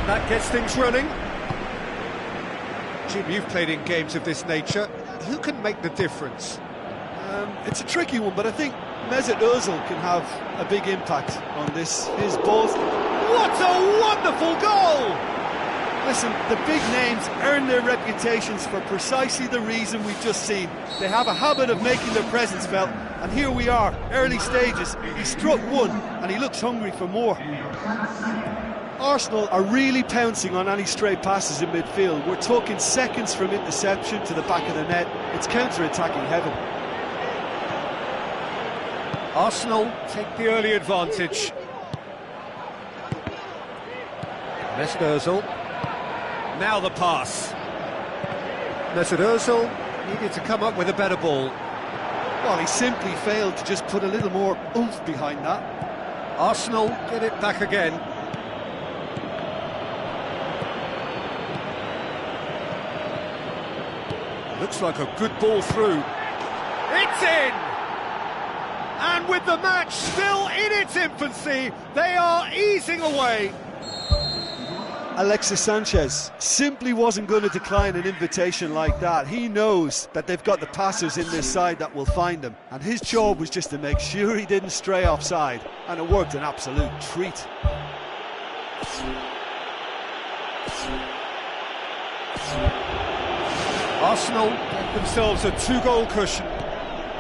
That gets things running. Jim, you've played in games of this nature. Who can make the difference? It's a tricky one, but I think Mesut Ozil can have a big impact on this. His balls... What a wonderful goal! Listen, the big names earn their reputations for precisely the reason we've just seen. They have a habit of making their presence felt, and here we are, early stages. He struck one, and he looks hungry for more. Arsenal are really pouncing on any stray passes in midfield. We're talking seconds from interception to the back of the net. It's counter-attacking heaven. Arsenal take the early advantage. Mesut Ozil. Now the pass. Mesut Ozil needed to come up with a better ball. Well, he simply failed to just put a little more oomph behind that. Arsenal get it back again. Looks like a good ball through. It's in! And with the match still in its infancy, they are easing away. Alexis Sanchez simply wasn't going to decline an invitation like that. He knows that they've got the passers in this side that will find him, and his job was just to make sure he didn't stray offside, and it worked an absolute treat. Arsenal get themselves a 2-goal cushion.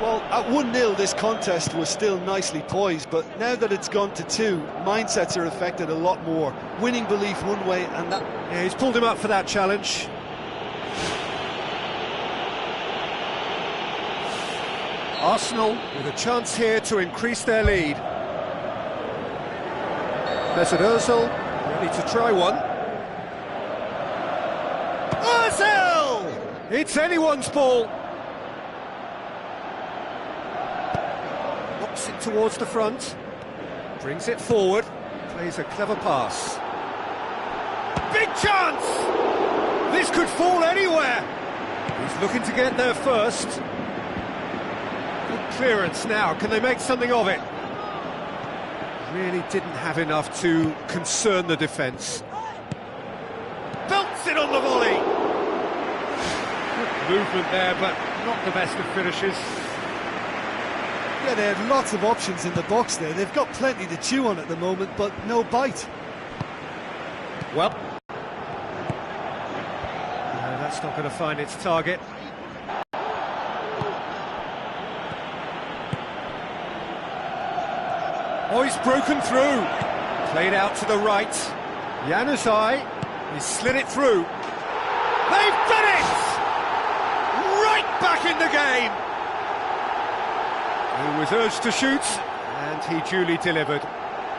Well, at 1-0 this contest was still nicely poised, but now that it's gone to 2, mindsets are affected a lot more. Winning belief one way and that... Yeah, he's pulled him up for that challenge. Arsenal with a chance here to increase their lead. Mesut Ozil ready to try one. Ozil! It's anyone's ball. Knocks it towards the front, brings it forward, plays a clever pass. Big chance! This could fall anywhere. He's looking to get there first. Good clearance now, can they make something of it? Really didn't have enough to concern the defence. Belts it on the volley. Good movement there, but not the best of finishes. Yeah, they had lots of options in the box there. They've got plenty to chew on at the moment, but no bite. Well, no, that's not going to find its target. Oh, he's broken through. Played out to the right. Januzaj, he slid it through. They've done it! Right back in the game! He was urged to shoot, and he duly delivered.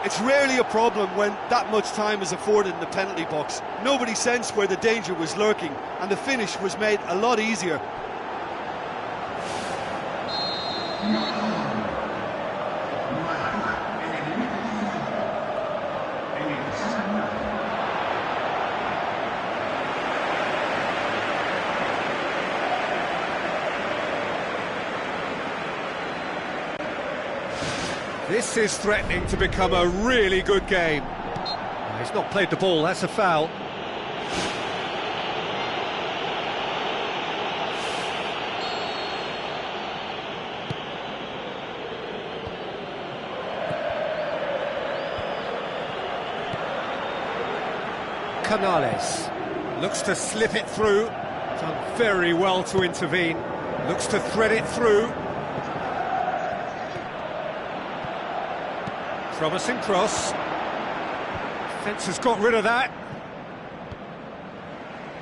It's rarely a problem when that much time is afforded in the penalty box. Nobody sensed where the danger was lurking, and the finish was made a lot easier. This is threatening to become a really good game. He's not played the ball, that's a foul. Canales looks to slip it through. Done very well to intervene. Looks to thread it through. Promising cross. Defence has got rid of that.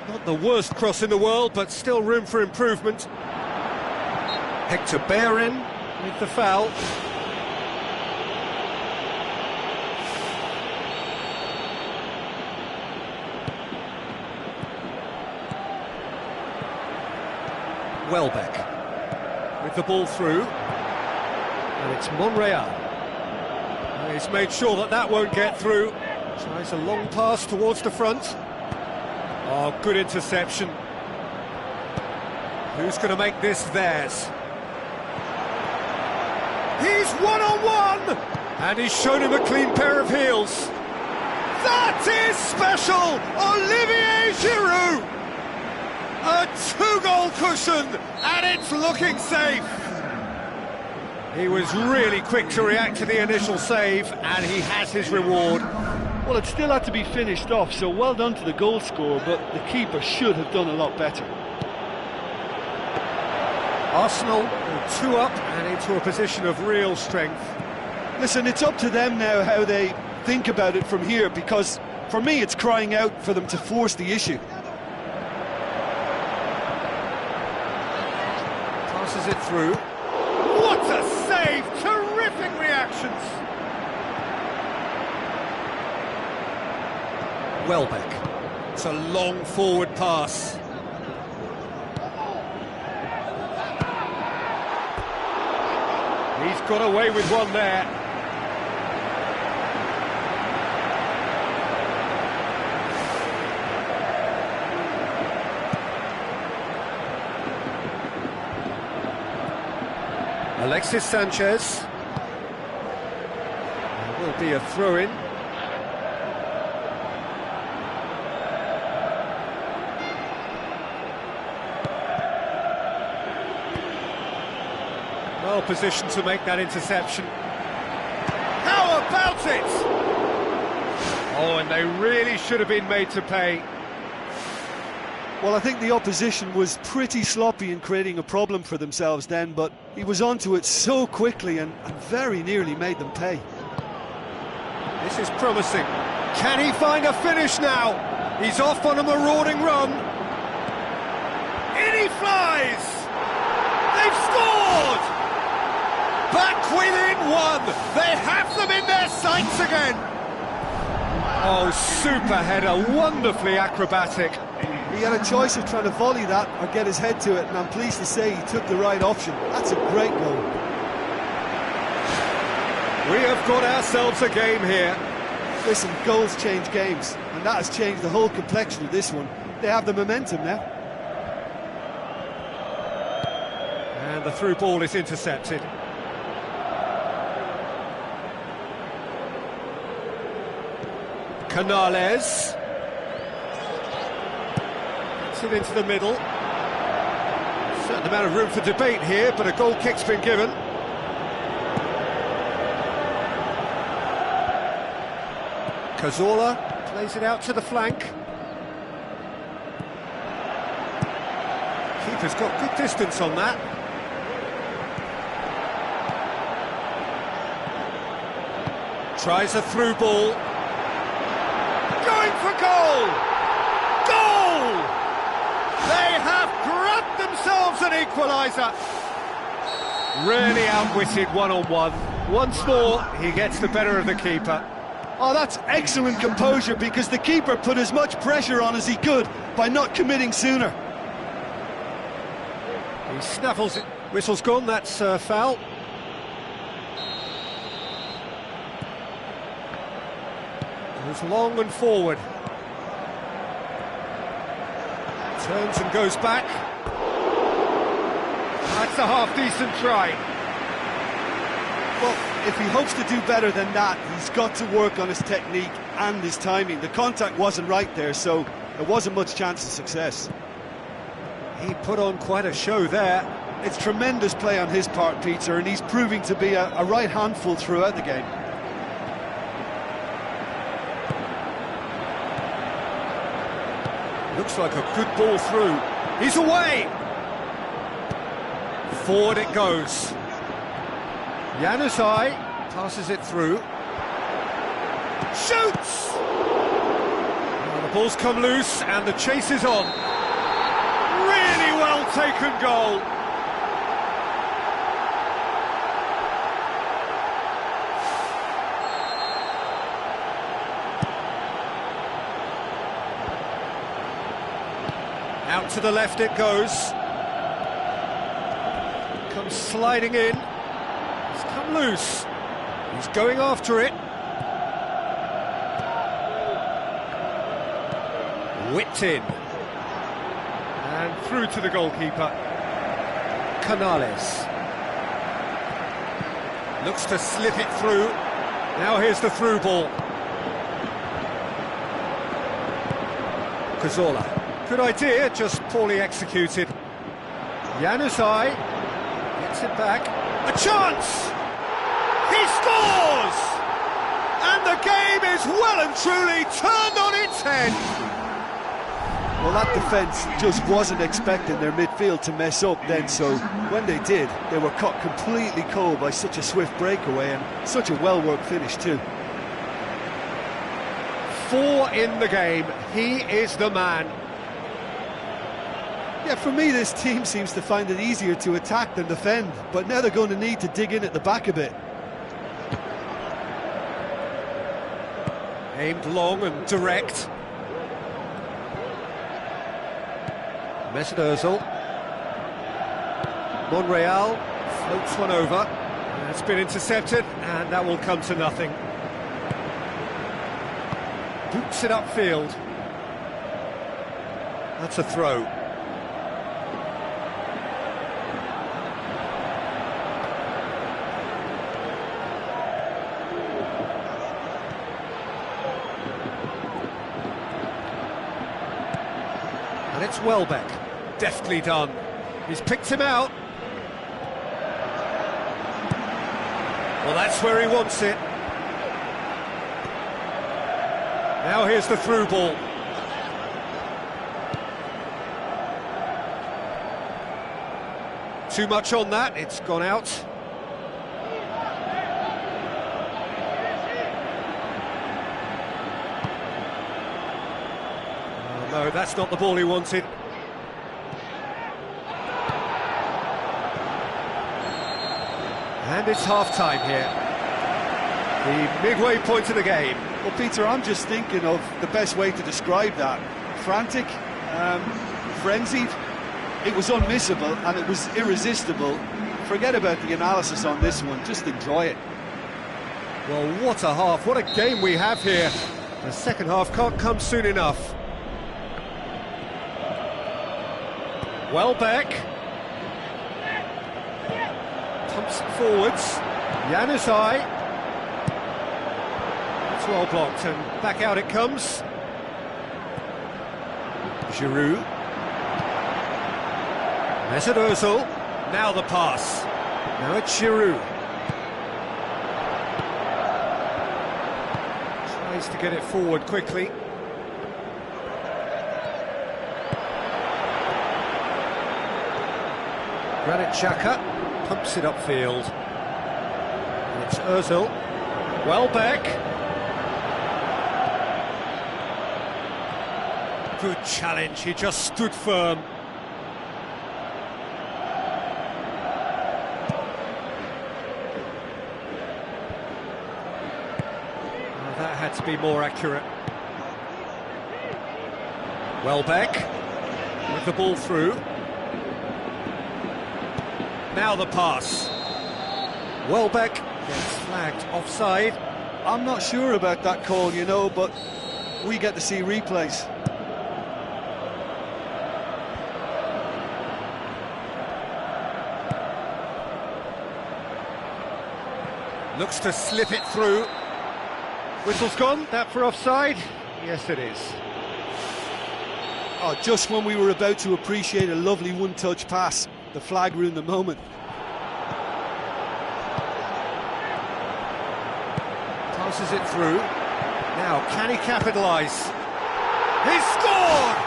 Not the worst cross in the world, but still room for improvement. Hector Bellerin with the foul. Welbeck with the ball through. And it's Monreal. He's made sure that that won't get through. Tries a long pass towards the front. Oh, good interception. Who's going to make this theirs? He's one-on-one! And he's shown him a clean pair of heels. That is special! Olivier Giroud! A two-goal cushion, and it's looking safe. He was really quick to react to the initial save, and he has his reward. Well, it still had to be finished off, so well done to the goal scorer, but the keeper should have done a lot better. Arsenal are 2 up and into a position of real strength. Listen, it's up to them now how they think about it from here, because for me it's crying out for them to force the issue. Passes it through. What a save! Terrific reactions! Welbeck. It's a long forward pass. He's got away with one there. Alexis Sanchez. There will be a throw-in. Well positioned to make that interception. How about it? Oh, and they really should have been made to pay. Well, I think the opposition was pretty sloppy in creating a problem for themselves then, but he was onto it so quickly and very nearly made them pay. This is promising. Can he find a finish now? He's off on a marauding run. In he flies! They've scored! Back within 1. They have them in their sights again. Oh, super header, wonderfully acrobatic. He had a choice of trying to volley that or get his head to it, and I'm pleased to say he took the right option. That's a great goal. We have got ourselves a game here. Listen, goals change games, and that has changed the whole complexion of this one. They have the momentum now. And the through ball is intercepted. Canales. Gets it into the middle. Certain amount of room for debate here, but a goal kick's been given. Cazorla plays it out to the flank. Keeper's got good distance on that. Tries a through ball. Going for goal! Goal! They have grabbed themselves an equaliser. Really outwitted one-on-one. Once more, he gets the better of the keeper. Oh, that's excellent composure, because the keeper put as much pressure on as he could by not committing sooner. He snaffles it. Whistle's gone, that's foul. Goes long and forward. Turns and goes back. That's a half-decent try. Well, if he hopes to do better than that, he's got to work on his technique and his timing. The contact wasn't right there, so there wasn't much chance of success. He put on quite a show there. It's tremendous play on his part, Peter, and he's proving to be a right handful throughout the game. Looks like a good ball through. He's away! Forward it goes. Januzaj passes it through. Shoots! Now the ball's come loose and the chase is on. Really well taken goal. Out to the left it goes. Comes sliding in. It's come loose. He's going after it. Whipped in. And through to the goalkeeper. Canales. Looks to slip it through. Now here's the through ball. Cazorla. Good idea, just poorly executed. Januzaj gets it back. A chance! He scores! And the game is well and truly turned on its head. Well, that defence just wasn't expecting their midfield to mess up then, so when they did, they were caught completely cold by such a swift breakaway and such a well-worked finish too. 4 in the game, he is the man. Yeah, for me this team seems to find it easier to attack than defend, but now they're going to need to dig in at the back a bit. Aimed long and direct. Mesut Ozil. Monreal floats one over. That's been intercepted, and that will come to nothing. Boots it upfield. That's a throw. And it's Welbeck. Deftly done. He's picked him out. Well, that's where he wants it. Now here's the through ball. Too much on that, it's gone out. Oh, no, that's not the ball he wanted. And it's half-time here. The midway point of the game. Well, Peter, I'm just thinking of the best way to describe that. Frantic, frenzied. It was unmissable and it was irresistible. Forget about the analysis on this one, just enjoy it. Well, what a half, what a game we have here. The second half can't come soon enough. Welbeck. Pumps it forwards. Januzaj. It's well blocked and back out it comes. Giroud. Mesut Ozil. Now the pass. Now it's Giroud. Tries to get it forward quickly. Granit Xhaka pumps it upfield. And it's Ozil. Welbeck. Good challenge, he just stood firm. Oh, that had to be more accurate. Welbeck with the ball through. Now the pass. Welbeck gets flagged offside. I'm not sure about that call, you know, but we get to see replays. Looks to slip it through. Whistle's gone, that for offside? Yes, it is. Oh, just when we were about to appreciate a lovely one-touch pass, the flag ruined the moment. Passes it through. Now, can he capitalise? He scored!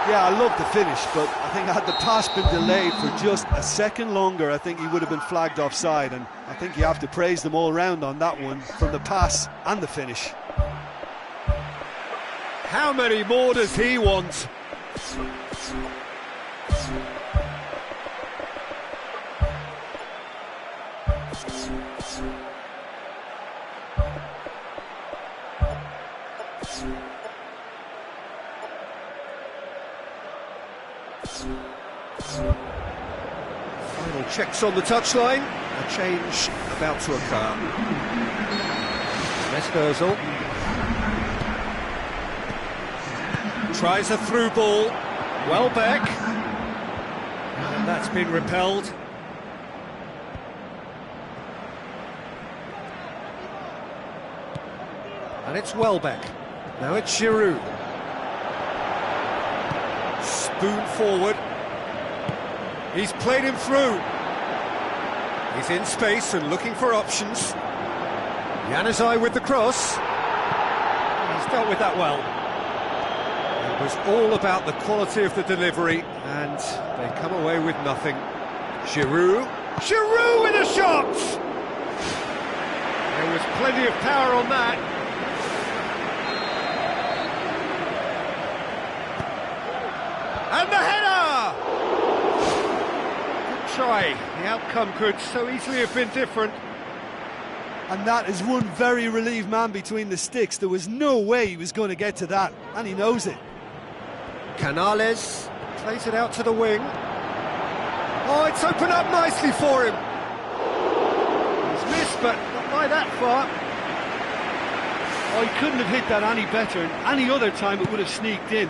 Yeah, I love the finish, but I think had the pass been delayed for just a second longer, I think he would have been flagged offside, and I think you have to praise them all round on that one, from the pass and the finish. How many more does he want? Final checks on the touchline. A change about to occur. Mesut Ozil tries a through ball. Welbeck. And that's been repelled. And it's Welbeck. Now it's Giroud. spoon forward. He's played him through. He's in space and looking for options. Januzaj with the cross. He's dealt with that well. It was all about the quality of the delivery, and they come away with nothing. Giroud. Giroud with a shot! There was plenty of power on that. And the header! Good try. The outcome could so easily have been different. And that is one very relieved man between the sticks. There was no way he was going to get to that, and he knows it. Canales plays it out to the wing. Oh, it's opened up nicely for him. He's missed, but not by that far. Oh, he couldn't have hit that any better, and any other time it would have sneaked in.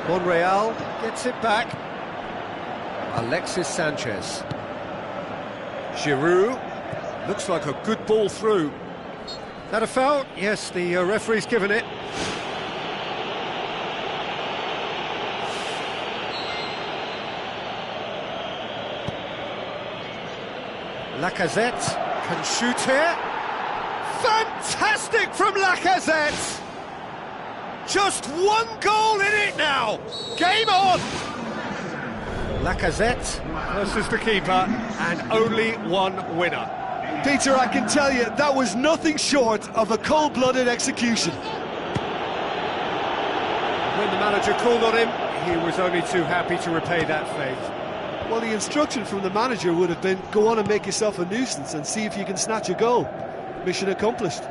Monreal gets it back. Alexis Sanchez. Giroud. Looks like a good ball through. That a foul? Yes, the referee's given it. Lacazette can shoot here. Fantastic from Lacazette! Just one goal in it now. Game on. Lacazette versus the keeper, and only one winner. Peter, I can tell you, that was nothing short of a cold-blooded execution. When the manager called on him, he was only too happy to repay that faith. Well, the instruction from the manager would have been, go on and make yourself a nuisance and see if you can snatch a goal. Mission accomplished.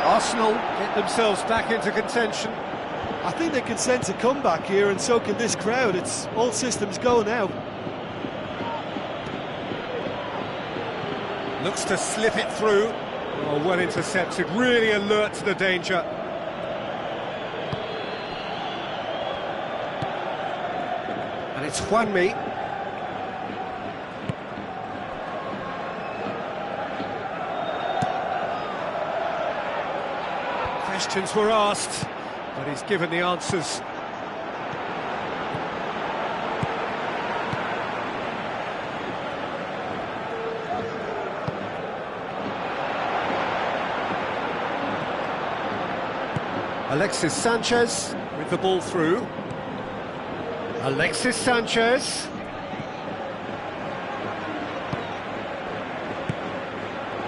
Arsenal get themselves back into contention. I think they can sense a comeback here, and so can this crowd. It's all systems go now. Looks to slip it through. Oh, well intercepted, really alert to the danger. And it's Juanmi. Questions were asked, but he's given the answers. Alexis Sanchez with the ball through. Alexis Sanchez.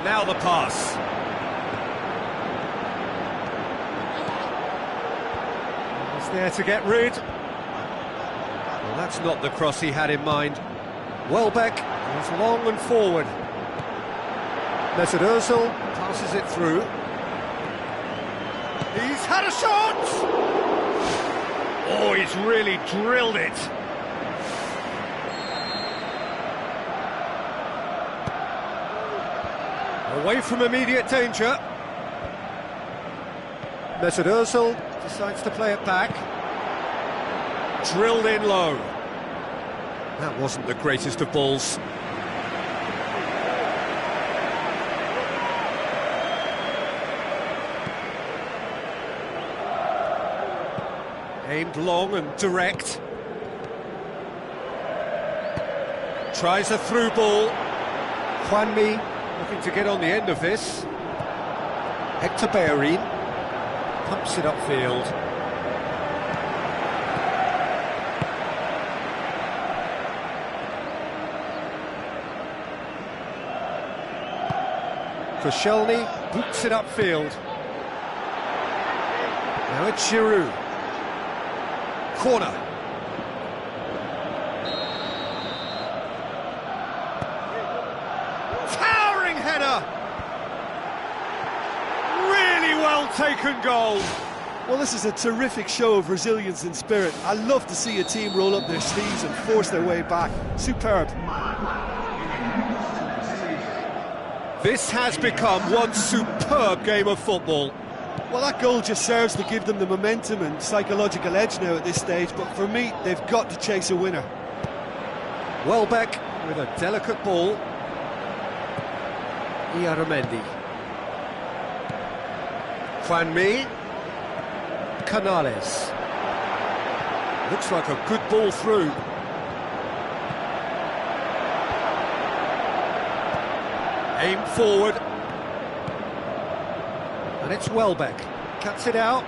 Now the pass. He's there to get rid. Well, that's not the cross he had in mind. Welbeck is long and forward. Mesut Ozil passes it through. He's had a shot! Oh, he's really drilled it. Away from immediate danger. Mesut Ozil decides to play it back. Drilled in low. That wasn't the greatest of balls. Aimed long and direct. Tries a through ball. Juanmi looking to get on the end of this. Hector Bellerin pumps it upfield. Koscielny boots it upfield. Now it's Giroud. Corner. Towering header. Really well taken goal. Well, this is a terrific show of resilience and spirit. I love to see a team roll up their sleeves and force their way back. Superb. This has become one superb game of football. Well, that goal just serves to give them the momentum and psychological edge now at this stage, but for me, they've got to chase a winner. Welbeck with a delicate ball. Iaramendi. Juanmi. Canales. Looks like a good ball through. Aim forward. And it's Welbeck. Cuts it out.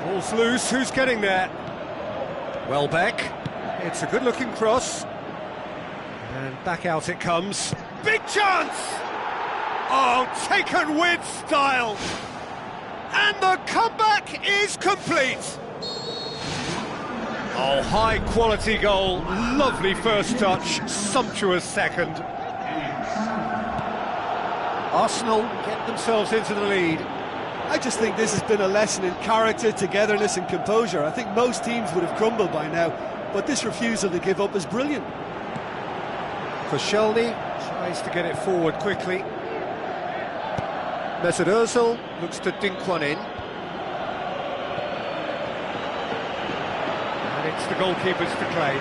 Ball's loose. Who's getting there? Welbeck. It's a good-looking cross. And back out it comes. Big chance! Oh, taken with style. And the comeback is complete. Oh, high-quality goal. Lovely first touch. Sumptuous second. Arsenal get themselves into the lead. I just think this has been a lesson in character, togetherness and composure. I think most teams would have crumbled by now, but this refusal to give up is brilliant. Koscielny tries to get it forward quickly. Mesut Ozil looks to dink one in. And it's the goalkeepers to claim.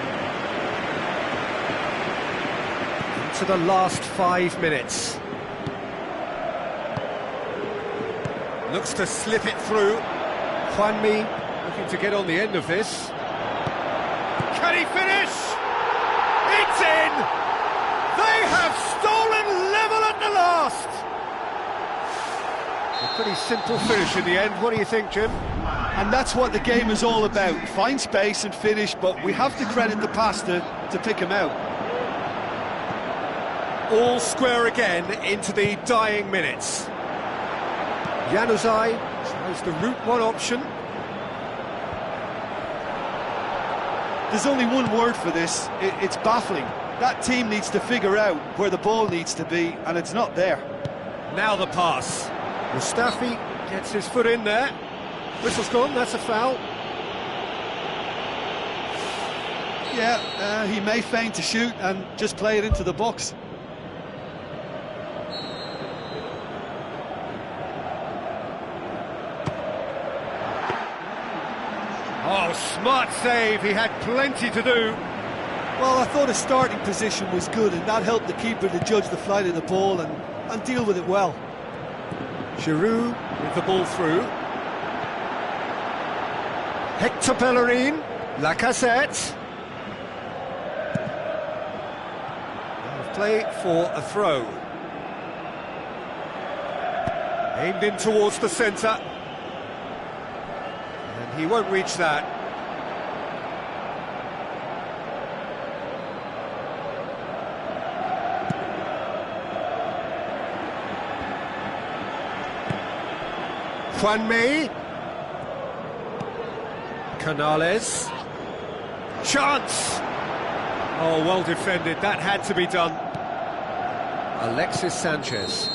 Into the last 5 minutes. Looks to slip it through. Juanmi looking to get on the end of this. Can he finish? It's in! They have stolen level at the last! A pretty simple finish in the end. What do you think, Jim? And that's what the game is all about. Find space and finish, but we have to credit the passer to pick him out. All square again into the dying minutes. Januzaj tries the route one option. There's only one word for this, it's baffling. That team needs to figure out where the ball needs to be, and it's not there. Now the pass. Mustafi gets his foot in there. Whistle's gone, that's a foul. Yeah, he may feign to shoot and just play it into the box. Oh, smart save, he had plenty to do. Well, I thought his starting position was good, and that helped the keeper to judge the flight of the ball and deal with it well. Giroud with the ball through. Hector Bellerin, Lacazette. Play for a throw. Aimed in towards the centre. And he won't reach that. Juanmi. Canales. Chance! Oh, well defended. That had to be done. Alexis Sanchez.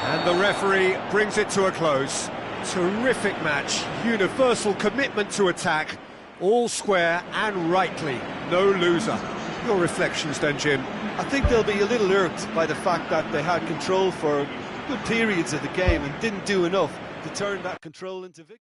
And the referee brings it to a close. Terrific match. Universal commitment to attack. All square and rightly. No loser. Your reflections then, Jim? I think they'll be a little irked by the fact that they had control for good periods of the game and didn't do enough to turn that control into victory.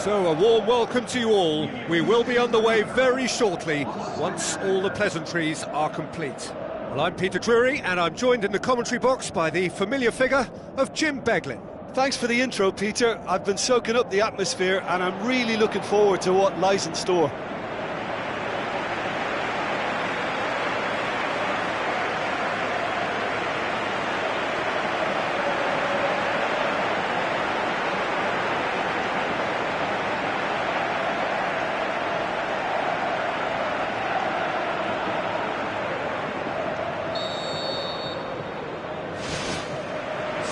So, a warm welcome to you all. We will be underway very shortly, once all the pleasantries are complete. Well, I'm Peter Drury, and I'm joined in the commentary box by the familiar figure of Jim Beglin. Thanks for the intro, Peter. I've been soaking up the atmosphere, and I'm really looking forward to what lies in store.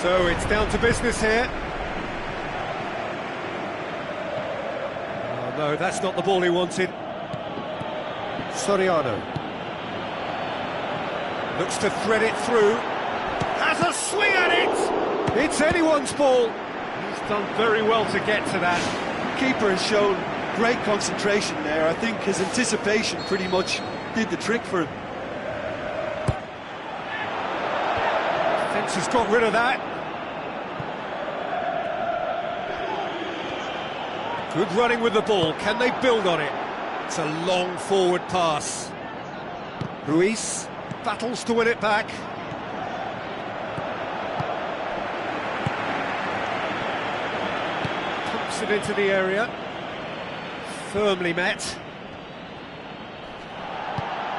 So it's down to business here. Oh no, that's not the ball he wanted. Soriano looks to thread it through. Has a swing at it! It's anyone's ball. He's done very well to get to that. Keeper has shown great concentration there. I think his anticipation pretty much did the trick for him. Fence has got rid of that. Good running with the ball. Can they build on it? It's a long forward pass. Ruiz battles to win it back. Pumps it into the area. Firmly met.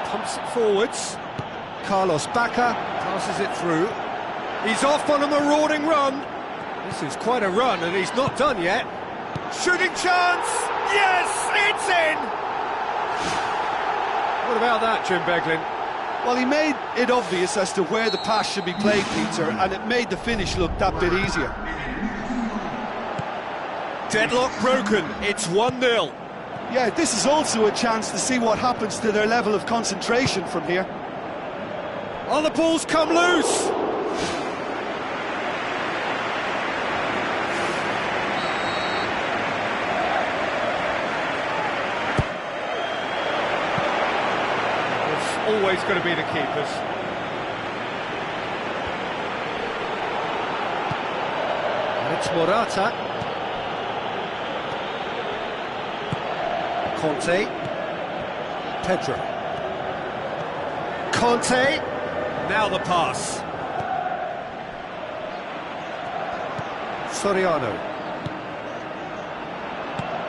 Pumps it forwards. Carlos Bacca passes it through. He's off on a marauding run. This is quite a run, and he's not done yet. Shooting chance! Yes, it's in! What about that, Jim Beglin? Well, he made it obvious as to where the pass should be played, Peter, and it made the finish look that bit easier. Deadlock broken, it's 1-0. Yeah, this is also a chance to see what happens to their level of concentration from here. Oh, the ball's come loose! Always going to be the keepers. And it's Morata. Conte. Pedro. Conte. Now the pass. Soriano.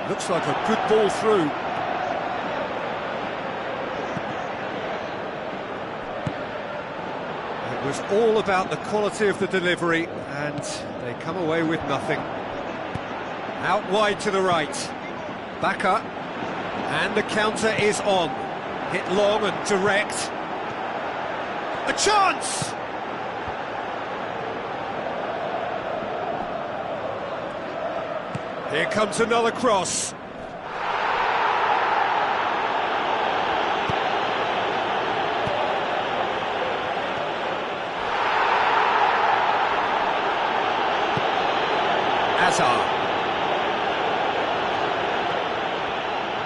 Looks like a good ball through. It was all about the quality of the delivery, and they come away with nothing. Out wide to the right. Back up. And the counter is on. Hit long and direct. A chance! Here comes another cross. Hazard.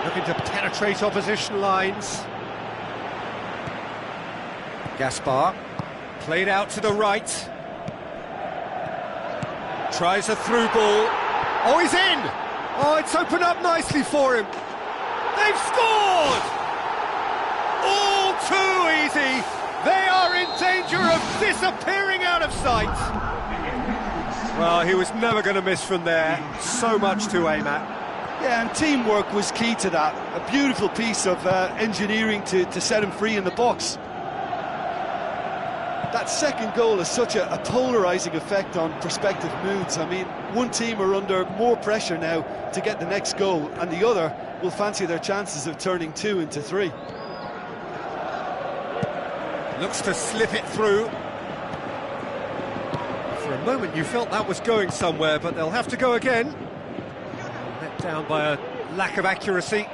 Looking to penetrate opposition lines. Gaspar. Played out to the right. Tries a through ball. Oh, he's in! Oh, it's opened up nicely for him. They've scored! All too easy. They are in danger of disappearing out of sight. Well, he was never going to miss from there. So much to aim at. Yeah, and teamwork was key to that. A beautiful piece of engineering to set him free in the box. That second goal has such a polarising effect on prospective moods. I mean, one team are under more pressure now to get the next goal, and the other will fancy their chances of turning 2 into 3. Looks to slip it through. For a moment you felt that was going somewhere, but they'll have to go again. Let down by a lack of accuracy.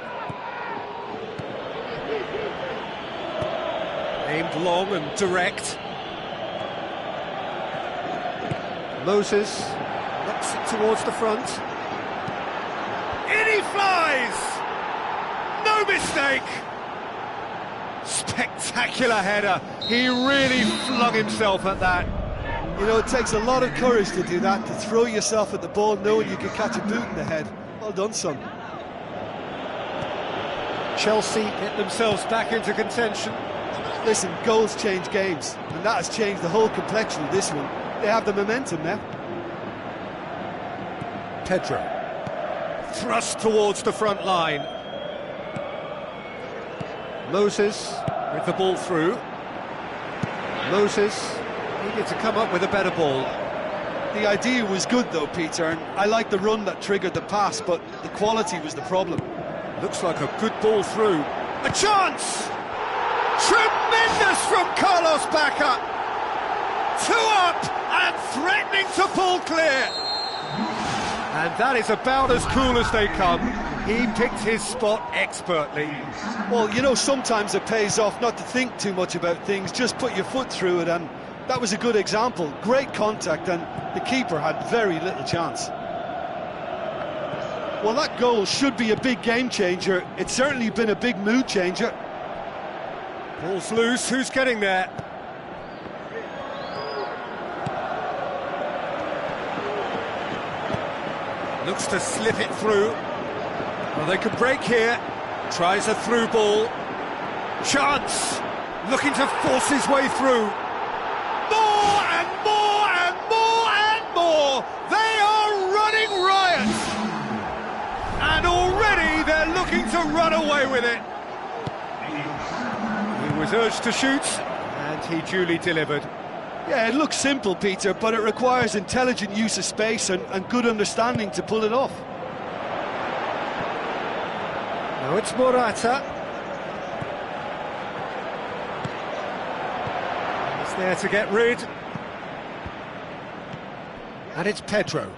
Aimed long and direct. Moses knocks it towards the front. In he flies! No mistake! Spectacular header. He really flung himself at that. You know, it takes a lot of courage to do that, to throw yourself at the ball knowing you can catch a boot in the head. Well done, son. Chelsea get themselves back into contention. Listen, goals change games, and that has changed the whole complexion of this one. They have the momentum now. Pedro. Thrust towards the front line. Moses with the ball through. Moses needed to come up with a better ball. The idea was good though, Peter, and I like the run that triggered the pass, but the quality was the problem. Looks like a good ball through. A chance! Tremendous from Carlos Bacca! 2 up and threatening to pull clear. And that is about as cool as they come. He picked his spot expertly. Well, you know, sometimes it pays off not to think too much about things, just put your foot through it, and that was a good example. Great contact, and the keeper had very little chance. Well, that goal should be a big game changer. It's certainly been a big mood changer. Ball's loose, who's getting there? Looks to slip it through. Well, they could break here. Tries a through ball. Chance! Looking to force his way through. More and more and more and more! They are running riot! And already they're looking to run away with it. He was urged to shoot, and he duly delivered. Yeah, it looks simple, Peter, but it requires intelligent use of space and good understanding to pull it off. Now it's Morata. He's there to get rid. And it's Pedro.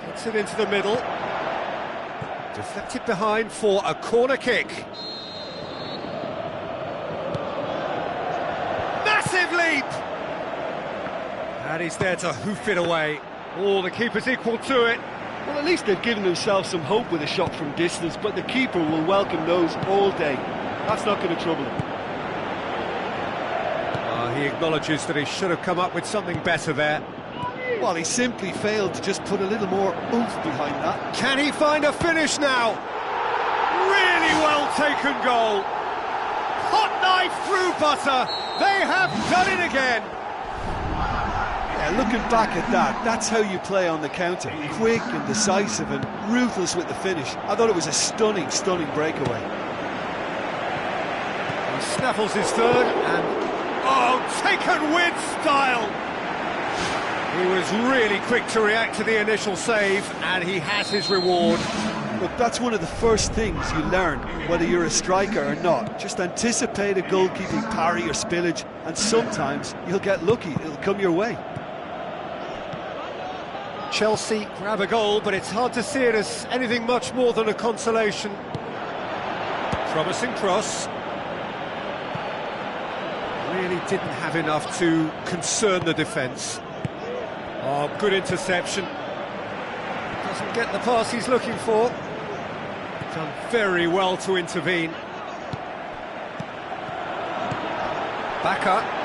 Gets it into the middle. Deflected behind for a corner kick. Massive leap! And he's there to hoof it away. Oh, the keeper's equal to it. Well, at least they've given themselves some hope with a shot from distance, but the keeper will welcome those all day. That's not going to trouble him. He acknowledges that he should have come up with something better there. Well, he simply failed to just put a little more oomph behind that. Can he find a finish now? Really well taken goal. Hot knife through butter. They have done it again. Yeah, looking back at that, that's how you play on the counter. Quick and decisive and ruthless with the finish. I thought it was a stunning, stunning breakaway. He snaffles his third and... oh, taken with style! He was really quick to react to the initial save, and he has his reward. Look, that's one of the first things you learn, whether you're a striker or not. Just anticipate a goalkeeping parry or spillage, and sometimes you'll get lucky, it'll come your way. Chelsea grab a goal, but it's hard to see it as anything much more than a consolation. Promising cross. Really didn't have enough to concern the defence. Oh, good interception. Doesn't get the pass he's looking for. Done very well to intervene. Baca.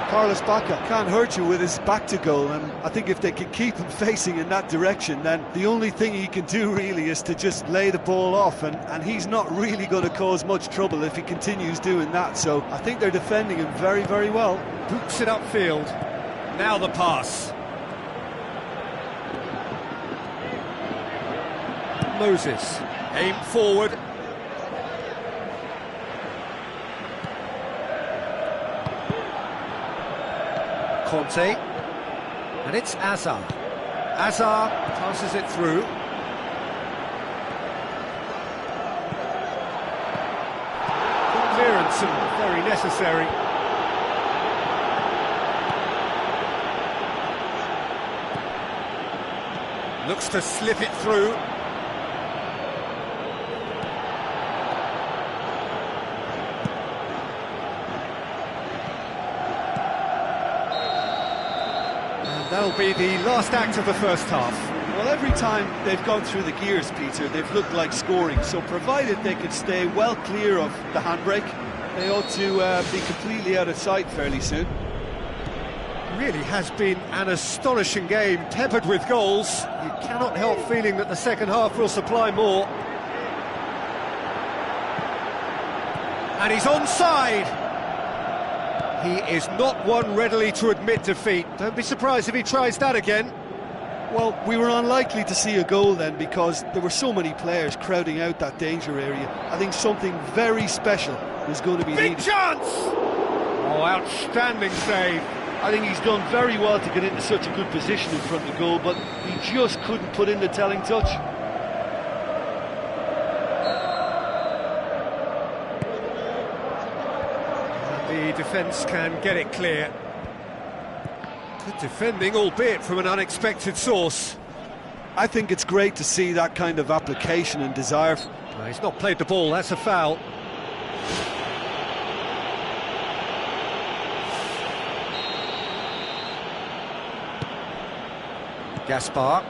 Carlos Baca can't hurt you with his back to goal, and I think if they can keep him facing in that direction, then the only thing he can do really is to just lay the ball off, and he's not really going to cause much trouble if he continues doing that, so I think they're defending him very, very well. Boots it upfield. Now the pass. Moses, aim forward. Conte, and it's Azar. Azar passes it through. Good clearance and very necessary. Looks to slip it through. That'll be the last act of the first half. Well, every time they've gone through the gears, Peter, they've looked like scoring. So provided they can stay well clear of the handbrake, they ought to be completely out of sight fairly soon. Really has been an astonishing game, peppered with goals. You cannot help feeling that the second half will supply more. And he's onside. He is not one readily to admit defeat. Don't be surprised if he tries that again. Well, we were unlikely to see a goal then because there were so many players crowding out that danger area. I think something very special was going to be big needed. Chance! Oh, outstanding save. I think he's done very well to get into such a good position in front of the goal, but he just couldn't put in the telling touch. The defence can get it clear. Good defending, albeit from an unexpected source. I think it's great to see that kind of application and desire. No, he's not played the ball, that's a foul. Gaspar.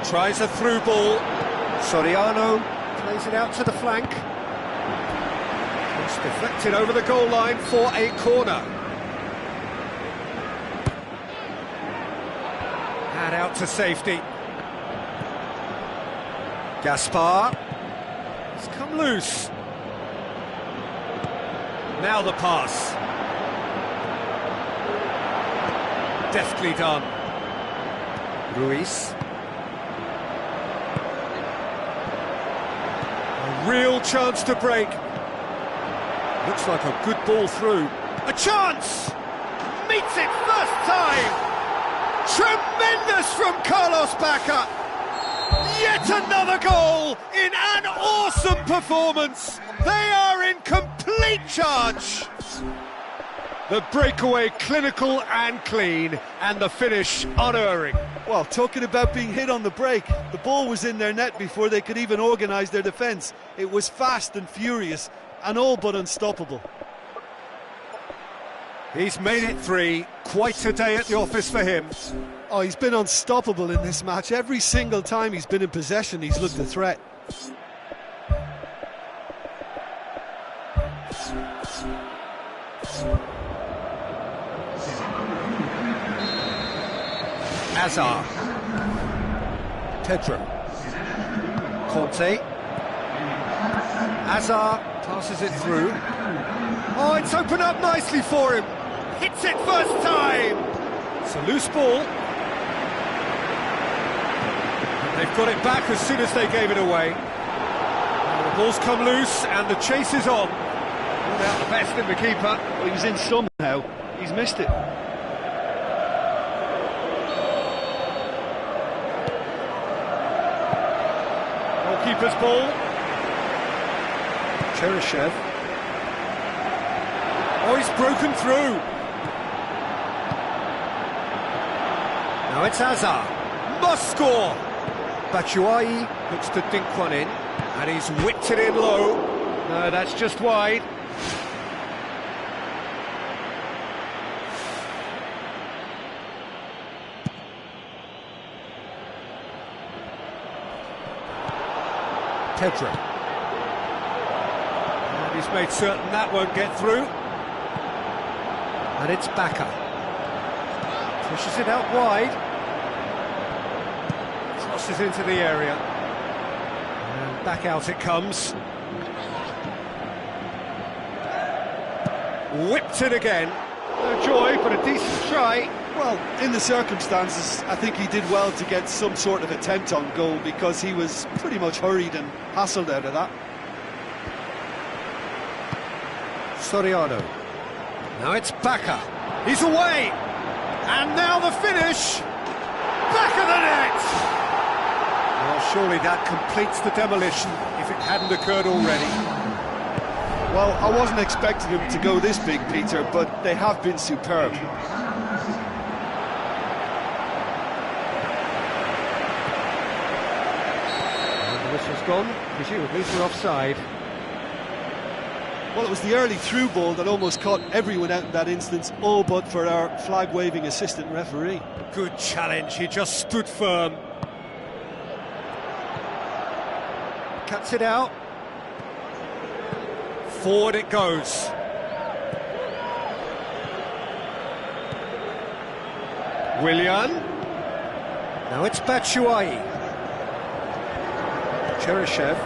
Tries a through ball. Soriano plays it out to the flank. It's deflected over the goal line for a corner. And out to safety. Gaspar. It's come loose. Now the pass. Deftly done. Ruiz. Real chance to break. Looks like a good ball through. A chance! Meets it first time! Tremendous from Carlos Baca! Yet another goal in an awesome performance! They are in complete charge! The breakaway clinical and clean, and the finish unerring. Well, talking about being hit on the break, the ball was in their net before they could even organise their defence. It was fast and furious, and all but unstoppable. He's made it 3, quite a day at the office for him. Oh, he's been unstoppable in this match. Every single time he's been in possession, he's looked a threat. Azar. Pedro. Conte. Hazard passes it through. Oh, it's opened up nicely for him. Hits it first time. It's a loose ball. They've got it back as soon as they gave it away. The ball's come loose and the chase is on. Without the best in the keeper. Well, he was in somehow. He's missed it. Goalkeeper's ball. Cheryshev. Oh, he's broken through. Now it's Hazard. Must score. Batshuayi looks to dink one in, and he's whipped it in low. No, that's just wide. Pedro. And he's made certain that won't get through. And it's Baka. Pushes it out wide. Crosses into the area. And back out it comes. Whipped it again. No joy, but a decent try. Well, in the circumstances, I think he did well to get some sort of attempt on goal because he was pretty much hurried and hassled out of that. Soriano. Now it's Baka. He's away! And now the finish! Back of the net! Well, surely that completes the demolition if it hadn't occurred already. Well, I wasn't expecting him to go this big, Peter, but they have been superb. Whistle's gone, presumably for offside. Well, it was the early through ball that almost caught everyone out in that instance, all but for our flag-waving assistant referee. Good challenge, he just stood firm. Cuts it out. Forward it goes. Willian. Now it's Batshuayi. Cheryshev.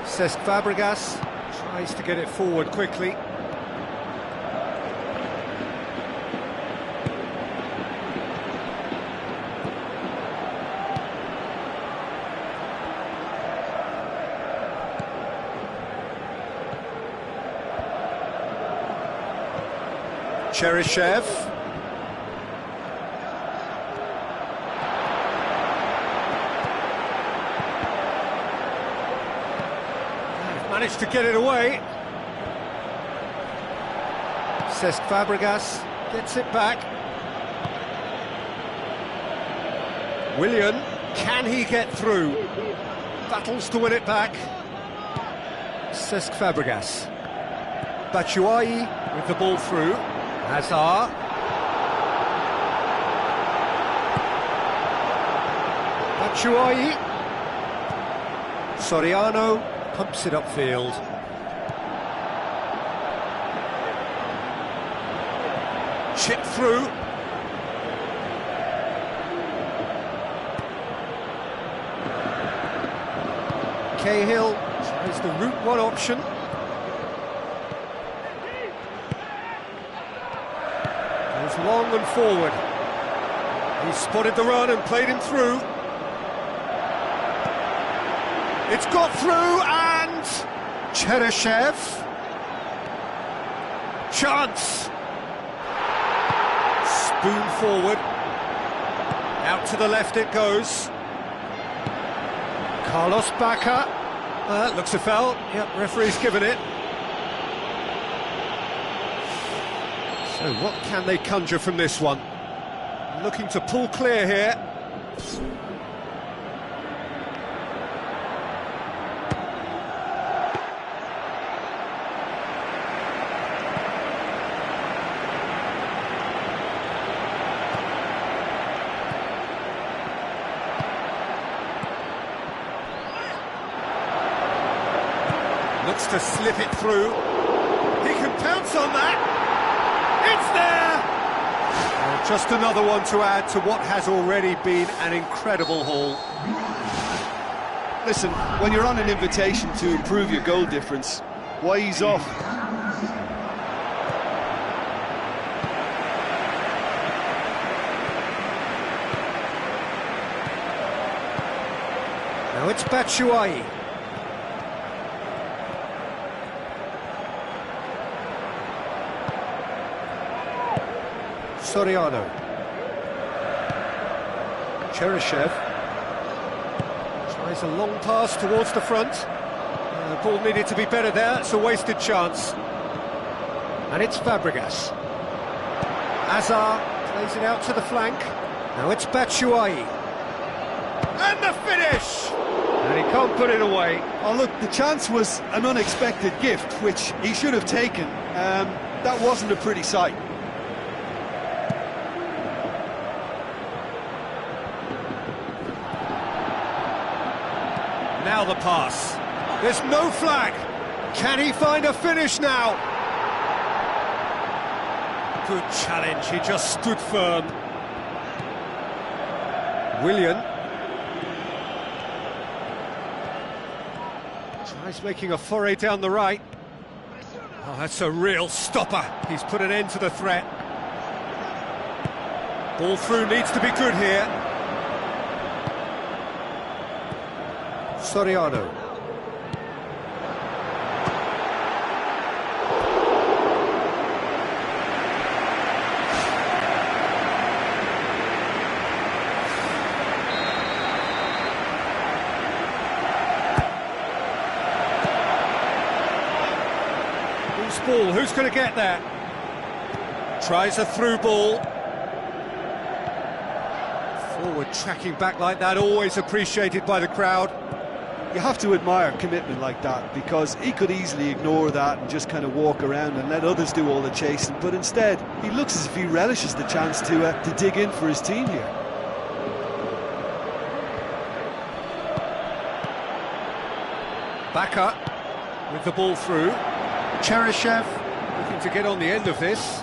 Cesc Fabregas tries to get it forward quickly. Cheryshev. Managed to get it away. Cesc Fabregas gets it back. Willian, can he get through? Battles to win it back. Cesc Fabregas. Batshuayi with the ball through. Hazard. Batshuayi. Soriano pumps it upfield. Chip through. Cahill tries the route one option. Goes long and forward. He spotted the run and played him through. It's got through and Cheryshev. Chance. Spoon forward. Out to the left it goes. Carlos Baka. Looks a foul. Yep, referee's given it. So what can they conjure from this one? Looking to pull clear here. Looks to slip it through. He can pounce on that. It's there! Well, just another one to add to what has already been an incredible haul. Listen, when you're on an invitation to improve your goal difference, why ease off? Now it's Batshuayi. Soriano. Cheryshev tries a long pass towards the front. The ball needed to be better there, it's a wasted chance. And it's Fabregas. Azar plays it out to the flank. Now it's Batshuayi. And the finish! And he can't put it away. Oh look, the chance was an unexpected gift, which he should have taken. That wasn't a pretty sight. Now the pass. There's no flag. Can he find a finish now? Good challenge, he just stood firm. Willian. Tries making a foray down the right. Oh, that's a real stopper. He's put an end to the threat. Ball through needs to be good here. Soriano. Loose ball, who's going to get there? Tries a through ball. Forward tracking back like that, always appreciated by the crowd. You have to admire commitment like that, because he could easily ignore that and just kind of walk around and let others do all the chasing, but instead he looks as if he relishes the chance to dig in for his team here. Back up with the ball through. Cheryshev looking to get on the end of this.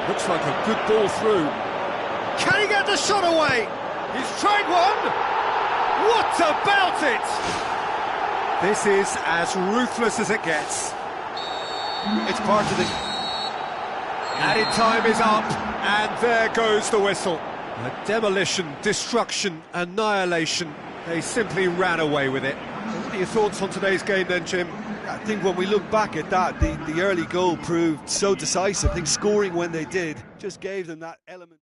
Looks like a good ball through. Can he get the shot away? He's tried one! What about it? This is as ruthless as it gets. It's part of the... Added time is up, and there goes the whistle. A demolition, destruction, annihilation. They simply ran away with it. What are your thoughts on today's game then, Jim? I think when we look back at that, the early goal proved so decisive. I think scoring when they did just gave them that element.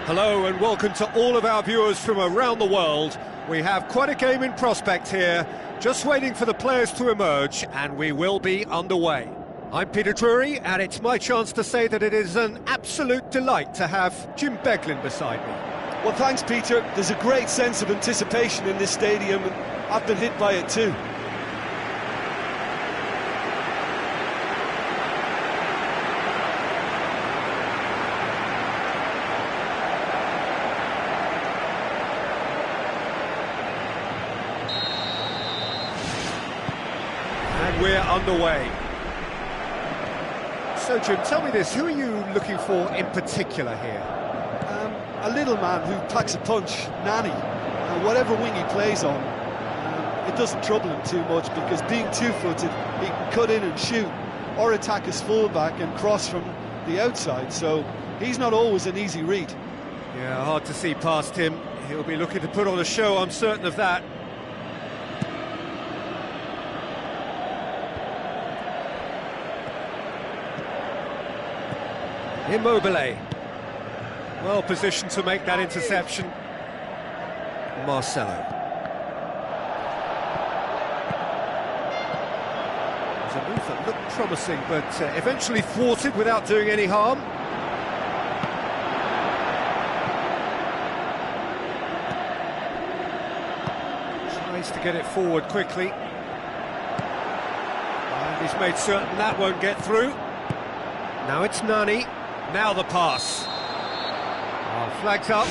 Hello and welcome to all of our viewers from around the world. We have quite a game in prospect here, just waiting for the players to emerge, and we will be underway. I'm Peter Drury, and it's my chance to say that it is an absolute delight to have Jim Beglin beside me. Well, thanks, Peter. There's a great sense of anticipation in this stadium, and I've been hit by it too. We're underway. So, Jim, tell me this, who are you looking for in particular here? A little man who packs a punch, Nani. Whatever wing he plays on, it doesn't trouble him too much, because being two-footed, he can cut in and shoot, or attack his fullback and cross from the outside, so he's not always an easy read. Yeah, hard to see past him. He'll be looking to put on a show, I'm certain of that. Immobile, well positioned to make that interception. Marcelo. It was a move that looked promising, but eventually thwarted without doing any harm. Tries to get it forward quickly. And he's made certain that won't get through. Now it's Nani. Now the pass. Oh, flags up.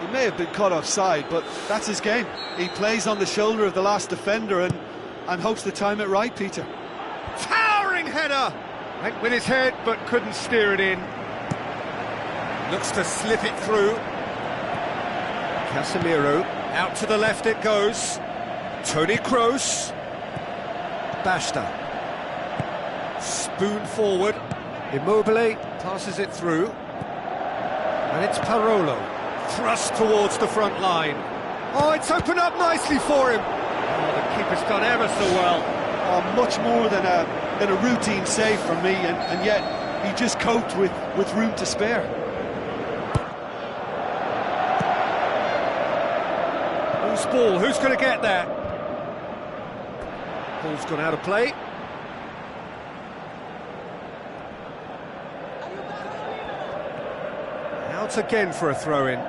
He may have been caught offside, but that's his game. He plays on the shoulder of the last defender and hopes to time it right, Peter. Towering header! Went with his head, but couldn't steer it in. Looks to slip it through. Casemiro. Out to the left it goes. Toni Kroos. Basta. Spoon forward. Immobile passes it through, and it's Parolo, thrust towards the front line. Oh, it's opened up nicely for him. Oh, the keeper's done ever so well. Oh, much more than a routine save from me, and yet he just coped with room to spare. Who's ball? Who's going to get there? Ball's gone out of play. Out again for a throw-in.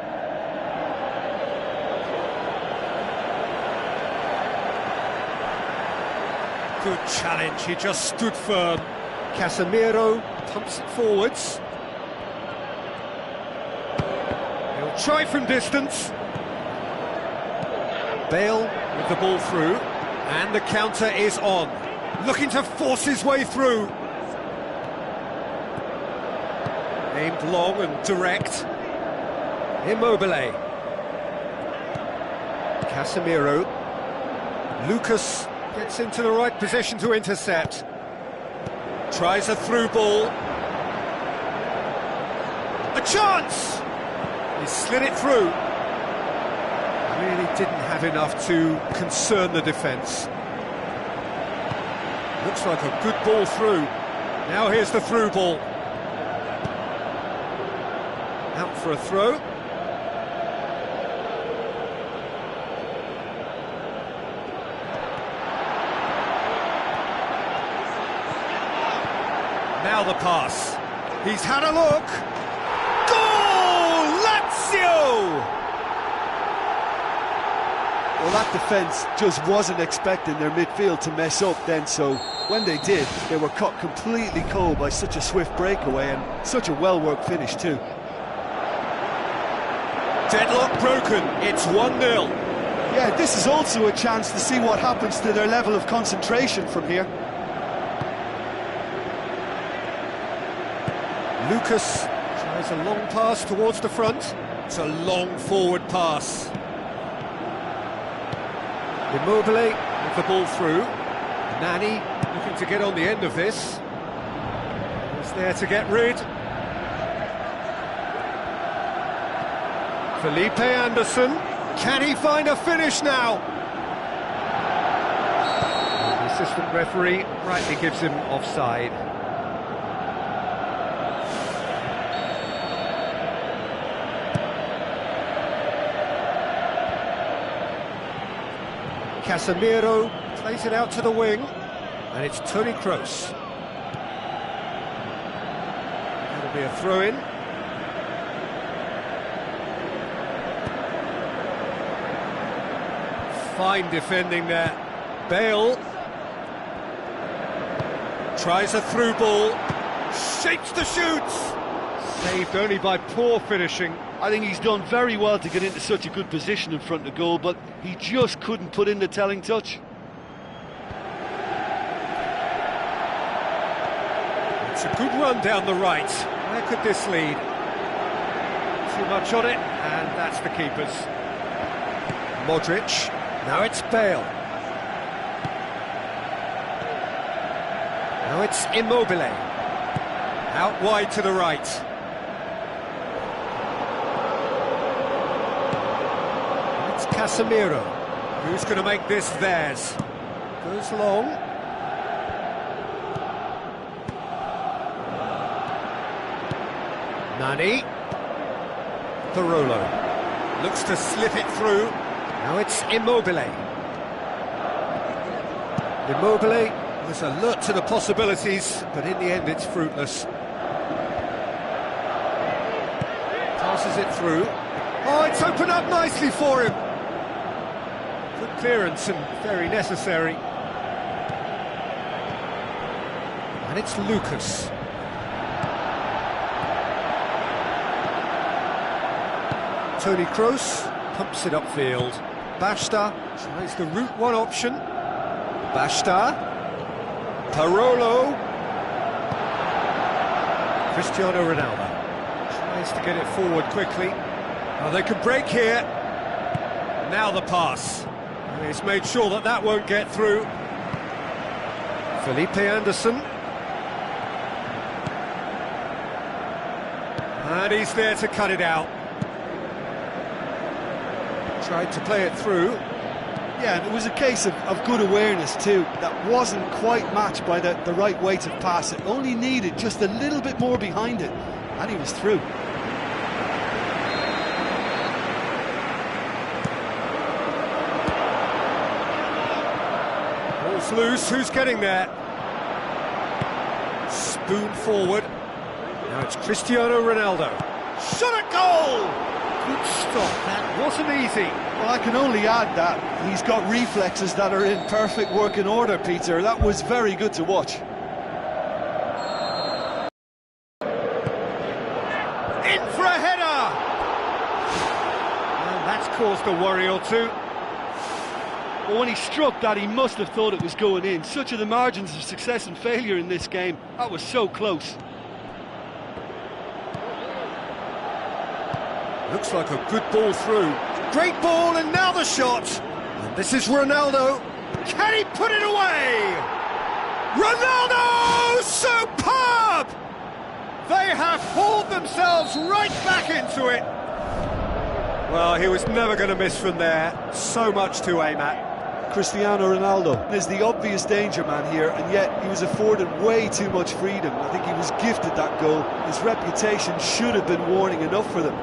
Good challenge, he just stood firm. Casemiro pumps it forwards. He'll try from distance. Bale with the ball through, and the counter is on. Looking to force his way through. Aimed long and direct. Immobile. Casemiro. Lucas gets into the right position to intercept. Tries a through ball. A chance! He slid it through. Really didn't have enough to concern the defence. Looks like a good ball through. Now here's the through ball. Out for a throw. Now the pass. He's had a look. Goal! Lazio! Well, that defence just wasn't expecting their midfield to mess up then, so when they did, they were caught completely cold by such a swift breakaway and such a well-worked finish too. Deadlock broken, it's 1-0. Yeah, this is also a chance to see what happens to their level of concentration from here. Lucas tries a long pass towards the front. It's a long forward pass. Immobile with the ball through. Nani looking to get on the end of this. He's there to get rid. Felipe Anderson. Can he find a finish now? The assistant referee rightly gives him offside. Casemiro plays it out to the wing, and it's Toni Kroos. That'll be a throw-in. Fine defending there. Bale tries a through ball, shapes the shoots. Saved only by poor finishing. I think he's done very well to get into such a good position in front of goal, but he just couldn't put in the telling touch. It's a good run down the right. Where could this lead? Too much on it, and that's the keeper's. Modric, now it's Bale. Now it's Immobile. Out wide to the right. Casemiro, who's going to make this theirs? Goes long. Nani. Barolo looks to slip it through. Now it's Immobile. Immobile was alert to the possibilities, but in the end it's fruitless. Passes it through. Oh, it's opened up nicely for him. Good clearance and very necessary. And it's Lucas. Toni Kroos pumps it upfield. Basta tries the route one option. Basta. Barolo. Cristiano Ronaldo tries to get it forward quickly. Oh, they can break here. Now the pass. And he's made sure that that won't get through. Felipe Anderson. And he's there to cut it out. Tried to play it through. Yeah, and it was a case of good awareness too. That wasn't quite matched by the right weight of pass. It only needed just a little bit more behind it, and he was through. Ball's loose, who's getting there? Spoon forward. Now it's Cristiano Ronaldo. Shot at goal! Good stop, that wasn't easy. Well, I can only add that he's got reflexes that are in perfect working order, Peter. That was very good to watch. In for a header! And that's caused a worry or two. But when he struck that, he must have thought it was going in. Such are the margins of success and failure in this game. That was so close. Looks like a good ball through. Great ball, and now the shot. And this is Ronaldo. Can he put it away? Ronaldo! Superb! They have pulled themselves right back into it. Well, he was never going to miss from there. So much to aim at. Cristiano Ronaldo is the obvious danger man here, and yet he was afforded way too much freedom. I think he was gifted that goal. His reputation should have been warning enough for them.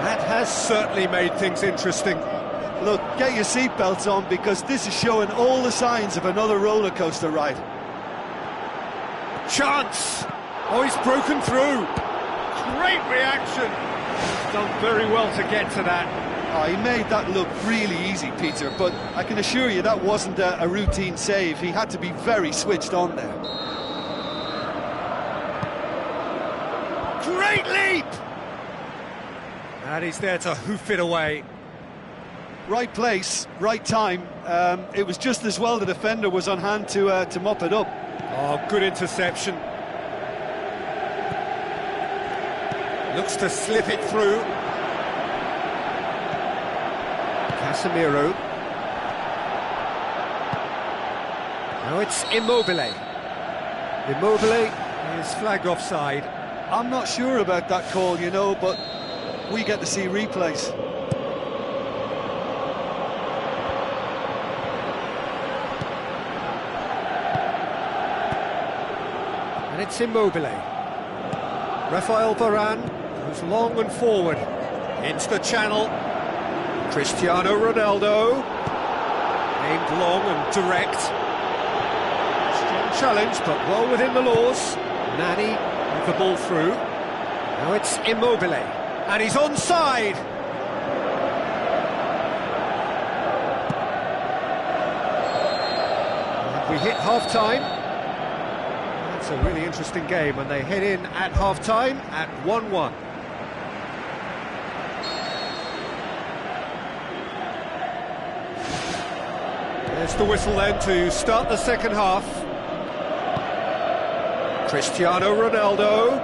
That has certainly made things interesting. Look, get your seatbelts on, because this is showing all the signs of another roller coaster ride. Chance! Oh, he's broken through. Great reaction. He's done very well to get to that. Oh, he made that look really easy, Peter, but I can assure you that wasn't a routine save. He had to be very switched on there. Great leap! And he's there to hoof it away. Right place, right time. It was just as well the defender was on hand to mop it up. Oh, good interception. Looks to slip it through. Casemiro. Now it's Immobile. Immobile is flagged offside. I'm not sure about that call, you know, but we get to see replays. And it's Immobile. Rafael Varane goes long and forward into the channel. Cristiano Ronaldo, aimed long and direct. Strong challenge, but well within the laws. Nani with the ball through. Now it's Immobile, and he's onside. And we hit half-time. It's a really interesting game, and they head in at half-time at 1-1. There's the whistle then to start the second half. Cristiano Ronaldo.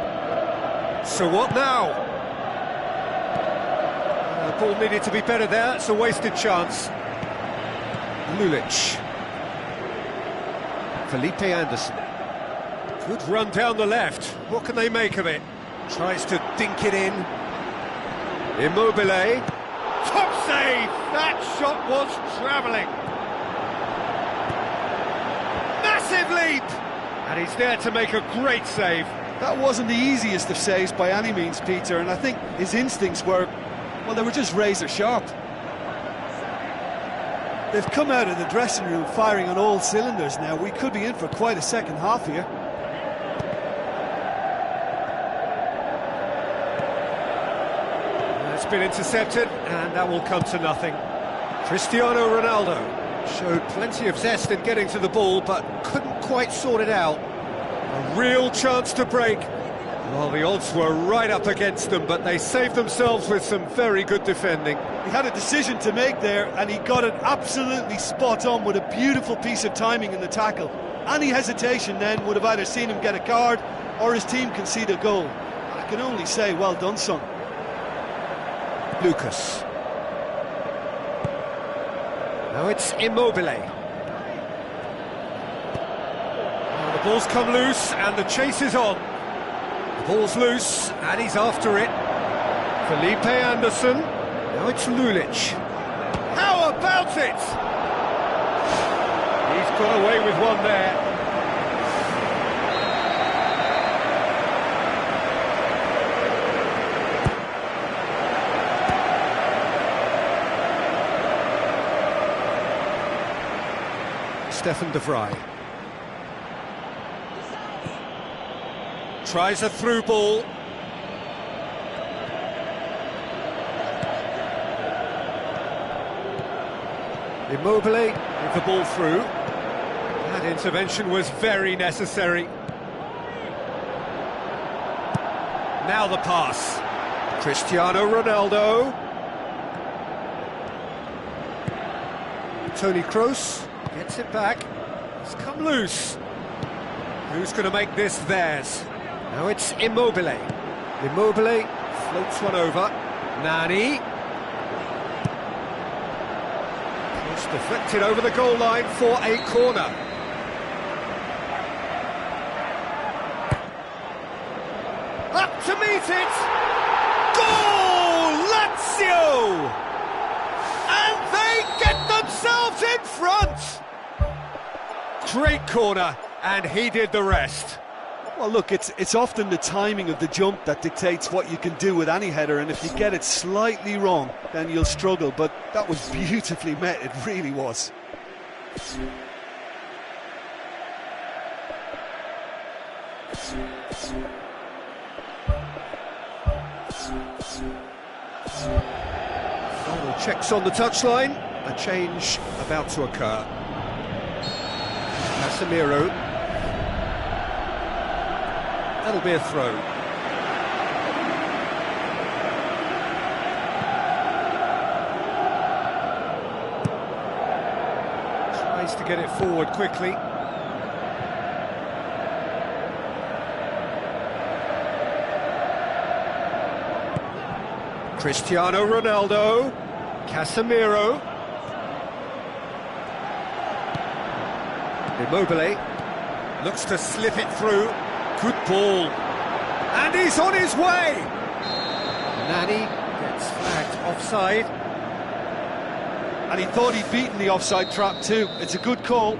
So what now? The ball needed to be better there. It's a wasted chance. Lulic. Felipe Anderson. Good run down the left. What can they make of it? Tries to dink it in. Immobile. Top save! That shot was travelling. Massive leap! And he's there to make a great save. That wasn't the easiest of saves by any means, Peter, and I think his instincts were, well, they were just razor sharp. They've come out of the dressing room firing on all cylinders now. We could be in for quite a second half here. It's been intercepted, and that will come to nothing. Cristiano Ronaldo showed plenty of zest in getting to the ball, but couldn't quite sort it out. A real chance to break. Well, the odds were right up against them, but they saved themselves with some very good defending. He had a decision to make there, and he got it absolutely spot on with a beautiful piece of timing in the tackle. Any hesitation then would have either seen him get a card or his team concede a goal. I can only say, well done, son. Lucas. Now it's Immobile. Now the ball's come loose and the chase is on. The ball's loose and he's after it. Felipe Anderson. Now it's Lulic. How about it? He's got away with one there. Stefan de Vrij. Tries a through ball. Immobile with the ball through. That intervention was very necessary. Now the pass. Cristiano Ronaldo. Tony Kroos gets it back. It's come loose. Who's going to make this theirs? Now it's Immobile. Immobile floats one over. Nani. It's deflected over the goal line for a corner. Up to meet it! Goal! Lazio! And they get themselves in front! Great corner, and he did the rest. Well, look, it's often the timing of the jump that dictates what you can do with any header, and if you get it slightly wrong, then you'll struggle, but that was beautifully met, it really was. Final checks on the touchline, a change about to occur. Casemiro. That'll be a throw. Tries to get it forward quickly. Cristiano Ronaldo. Casemiro. Immobile looks to slip it through. Good ball, and he's on his way. Nani gets flagged offside, And he thought he'd beaten the offside trap too. It's a good call.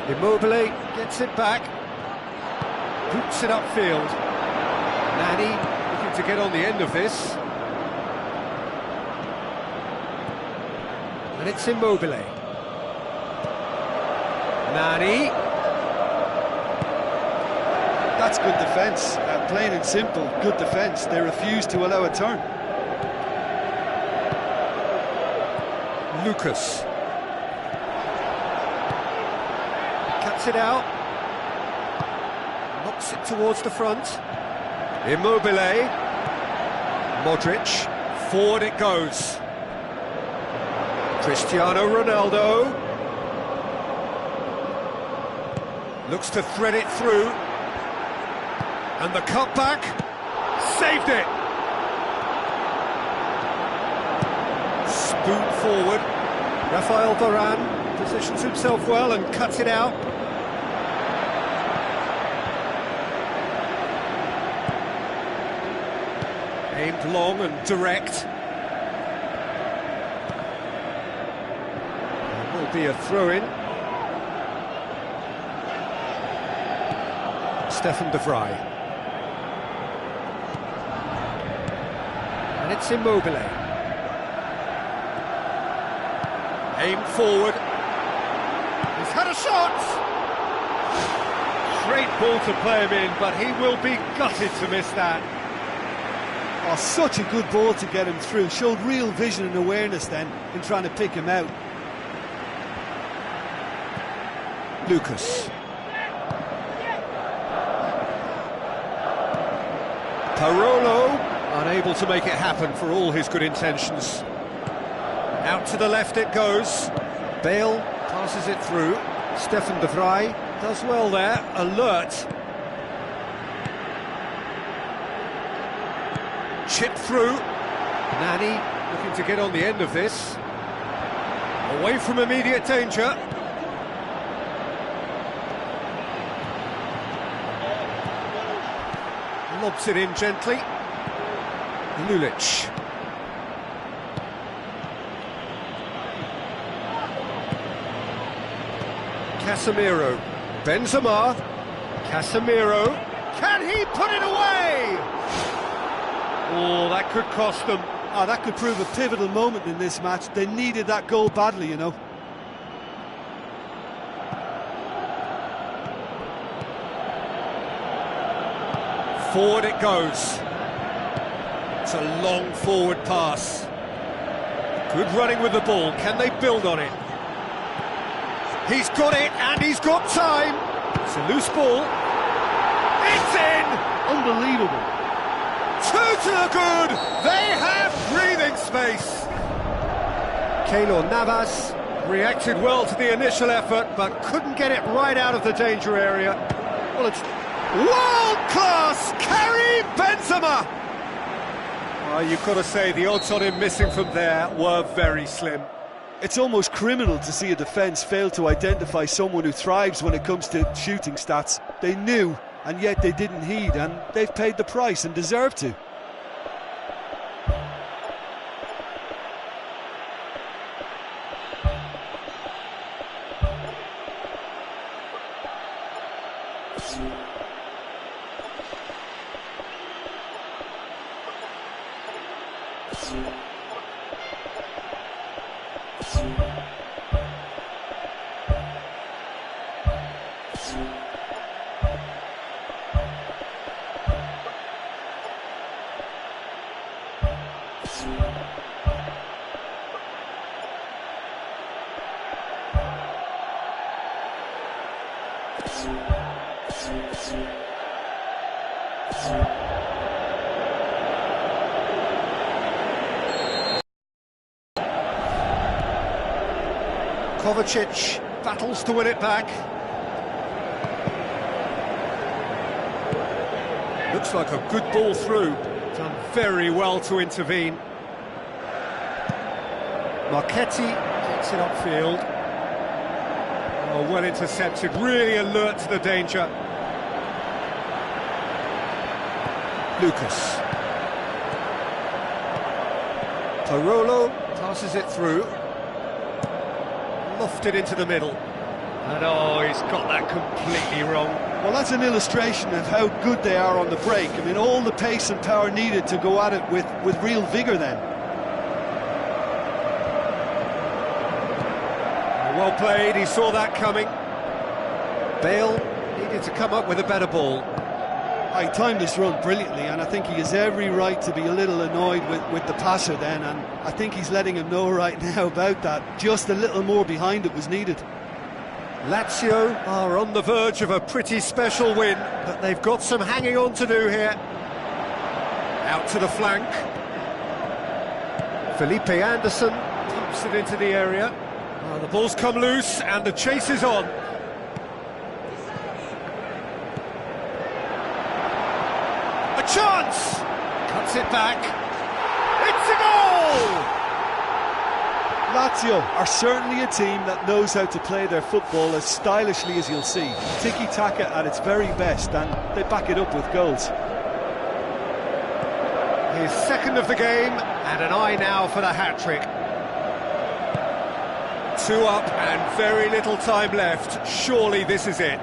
Immobile gets it back, boots it upfield. Nani looking to get on the end of this, and it's Immobile. Nani. That's good defence, plain and simple, good defence. They refused to allow a turn. Lucas. Cuts it out. Knocks it towards the front. Immobile. Modric. Forward it goes. Cristiano Ronaldo. Looks to thread it through, and the cutback, saved it! Spoon forward, Rafael Varane positions himself well and cuts it out. Aimed long and direct. There will be a throw-in. Stefan de Vrij. And it's Immobile. Aimed forward. He's had a shot! Great ball to play him in, but he will be gutted to miss that. Oh, such a good ball to get him through. Showed real vision and awareness then in trying to pick him out. Lucas. Parolo, unable to make it happen for all his good intentions. Out to the left it goes. Bale passes it through. Stefan de Vrij does well there, alert. Chip through. Nani looking to get on the end of this. Away from immediate danger. Lobs it in gently. Lulic. Casemiro. Benzema. Casemiro. Can he put it away? Oh, that could cost them. Oh, that could prove a pivotal moment in this match. They needed that goal badly, you know. Forward it goes. It's a long forward pass. Good running with the ball. Can they build on it? He's got it, and he's got time. It's a loose ball. It's in! Unbelievable. 2-2! to the good! They have breathing space! Keylor Navas reacted well to the initial effort, but couldn't get it right out of the danger area. Well, it's world-class Karim Benzema! You've got to say, the odds on him missing from there were very slim. It's almost criminal to see a defence fail to identify someone who thrives when it comes to shooting stats. They knew, and yet they didn't heed, and they've paid the price and deserve to. Kovacic battles to win it back. Looks like a good ball through. Done very well to intervene. Marchetti gets it upfield. Oh, well intercepted, really alert to the danger. Lucas. Parolo passes it through. Lofted into the middle. And oh, he's got that completely wrong. Well, that's an illustration of how good they are on the break. I mean, all the pace and power needed to go at it with real vigour then. Well played, he saw that coming. Bale needed to come up with a better ball. He timed this run brilliantly, and I think he has every right to be a little annoyed with the passer then, and I think he's letting him know right now about that. Just a little more behind it was needed. Lazio are on the verge of a pretty special win, but they've got some hanging on to do here. Out to the flank. Felipe Anderson pumps it into the area. The ball's come loose and the chase is on. A chance! Cuts it back. It's a goal! Lazio are certainly a team that knows how to play their football as stylishly as you'll see. Tiki-taka at its very best, and they back it up with goals. His second of the game, and an eye now for the hat-trick. 2 up and very little time left. Surely this is it.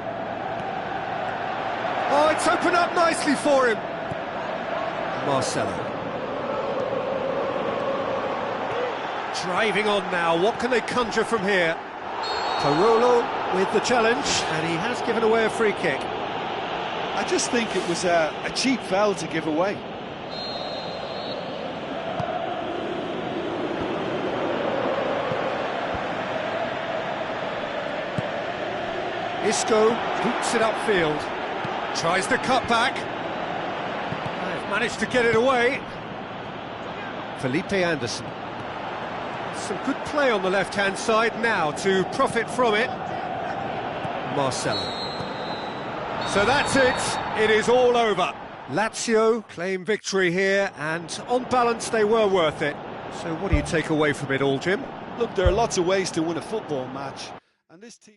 Oh, it's opened up nicely for him. Marcelo. Driving on now, what can they conjure from here? Parolo with the challenge, and he has given away a free kick. I just think it was a cheap foul to give away. Isco boots it upfield. Tries to cut back. They've managed to get it away. Felipe Anderson. Some good play on the left-hand side now to profit from it. Marcelo. So that's it. It is all over. Lazio claim victory here, and on balance they were worth it. So what do you take away from it all, Jim? Look, there are lots of ways to win a football match, and this team...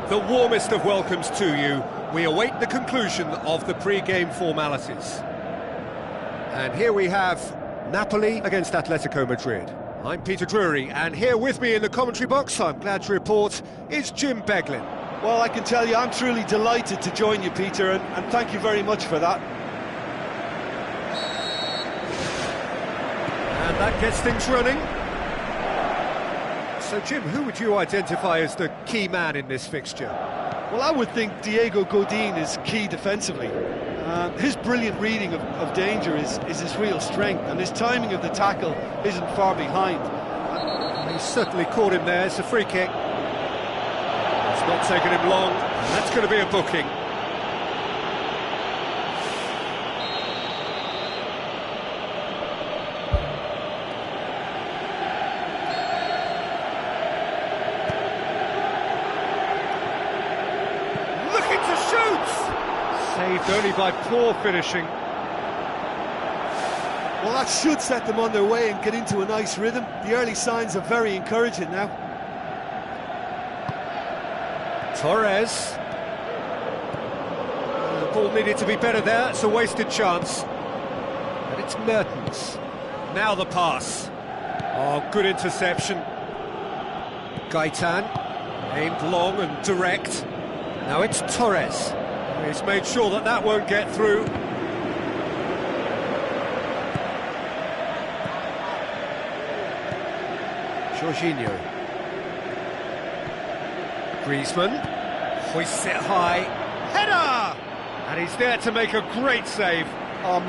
The warmest of welcomes to you. We await the conclusion of the pre-game formalities. And here we have Napoli against Atletico Madrid. I'm Peter Drury, and here with me in the commentary box, I'm glad to report, is Jim Beglin. Well, I can tell you, I'm truly delighted to join you, Peter, and thank you very much for that. And that gets things running. So, Jim, who would you identify as the key man in this fixture? Well, I would think Diego Godin is key defensively. His brilliant reading of danger is his real strength, and his timing of the tackle isn't far behind. He certainly caught him there. It's a free kick. It's not taken him long, and that's going to be a booking. Saved only by poor finishing. Well, that should set them on their way and get into a nice rhythm. The early signs are very encouraging now. Torres. The ball needed to be better there. It's a wasted chance. And it's Mertens. Now the pass. Oh, good interception. Gaitan. Aimed long and direct. Now it's Torres. He's made sure that that won't get through. Jorginho. Griezmann. Hoists it high. Header! And he's there to make a great save.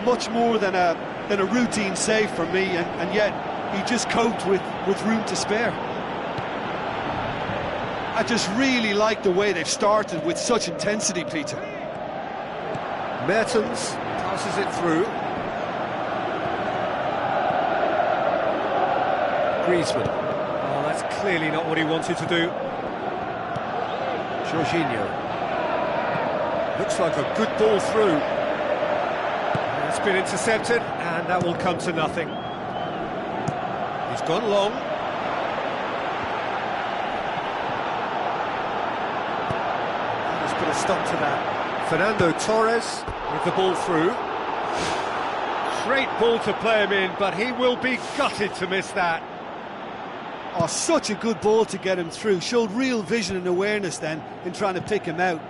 Much more than a routine save for me, and yet he just coped with room to spare. I just really like the way they've started with such intensity, Peter. Mertens passes it through. Griezmann. Oh, that's clearly not what he wanted to do. Jorginho. Looks like a good ball through. It's been intercepted, and that will come to nothing. He's gone long. Let's put a stop to that. Fernando Torres with the ball through. Great ball to play him in, but he will be gutted to miss that. Oh, such a good ball to get him through. Showed real vision and awareness then in trying to pick him out.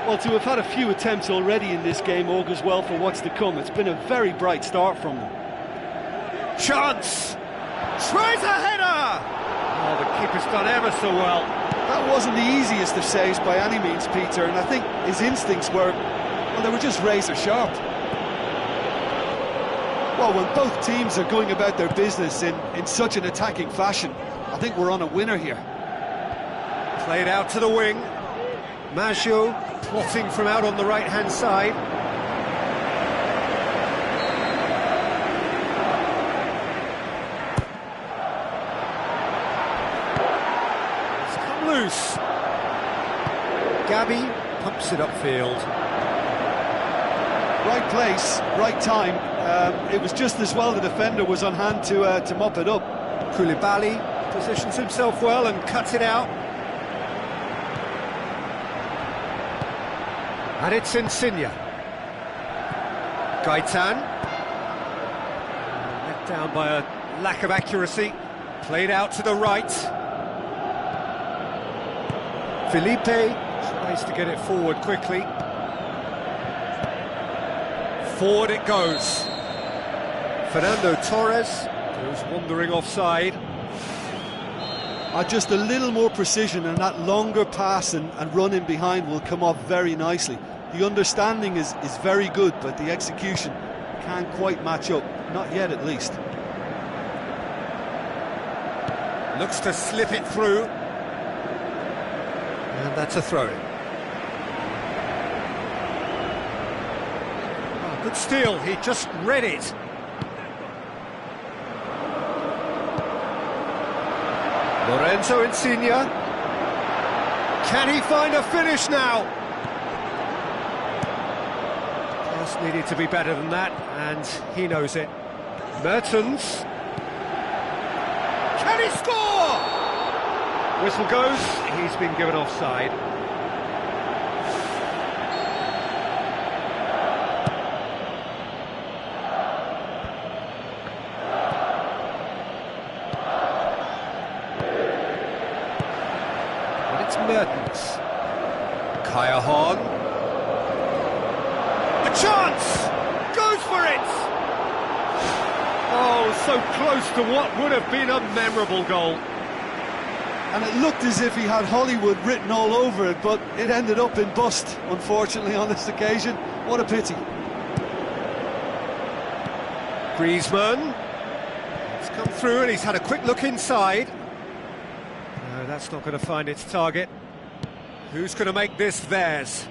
Well, to have had a few attempts already in this game augurs well for what's to come. It's been a very bright start from them. Chance! Tries a header! Oh, the keeper's done ever so well. That wasn't the easiest of saves by any means, Peter, and I think his instincts were, well, they were just razor sharp. Well, when both teams are going about their business in such an attacking fashion, I think we're on a winner here. Played out to the wing. Maggio plotting from out on the right-hand side. It's come loose. Gabby pumps it upfield. Right place, right time. It was just as well the defender was on hand to mop it up. Koulibaly positions himself well and cuts it out. And it's Insigne. Gaitan. Let down by a lack of accuracy. Played out to the right. Felipe tries to get it forward quickly. Forward it goes. Fernando Torres goes wandering offside. Just a little more precision, and that longer pass and run in behind will come off very nicely. The understanding is very good, but the execution can't quite match up. Not yet, at least. Looks to slip it through. And that's a throw-in. Oh, good steal, he just read it. Lorenzo Insigne. Can he find a finish now? Pass needed to be better than that, and he knows it. Mertens. Can he score? Whistle goes, he's been given offside. Mertens. Harn. A chance! Goes for it! Oh, so close to what would have been a memorable goal. And it looked as if he had Hollywood written all over it, but it ended up in bust, unfortunately, on this occasion. What a pity. Griezmann. It's come through and he's had a quick look inside. No, that's not going to find its target. Who's going to make this theirs?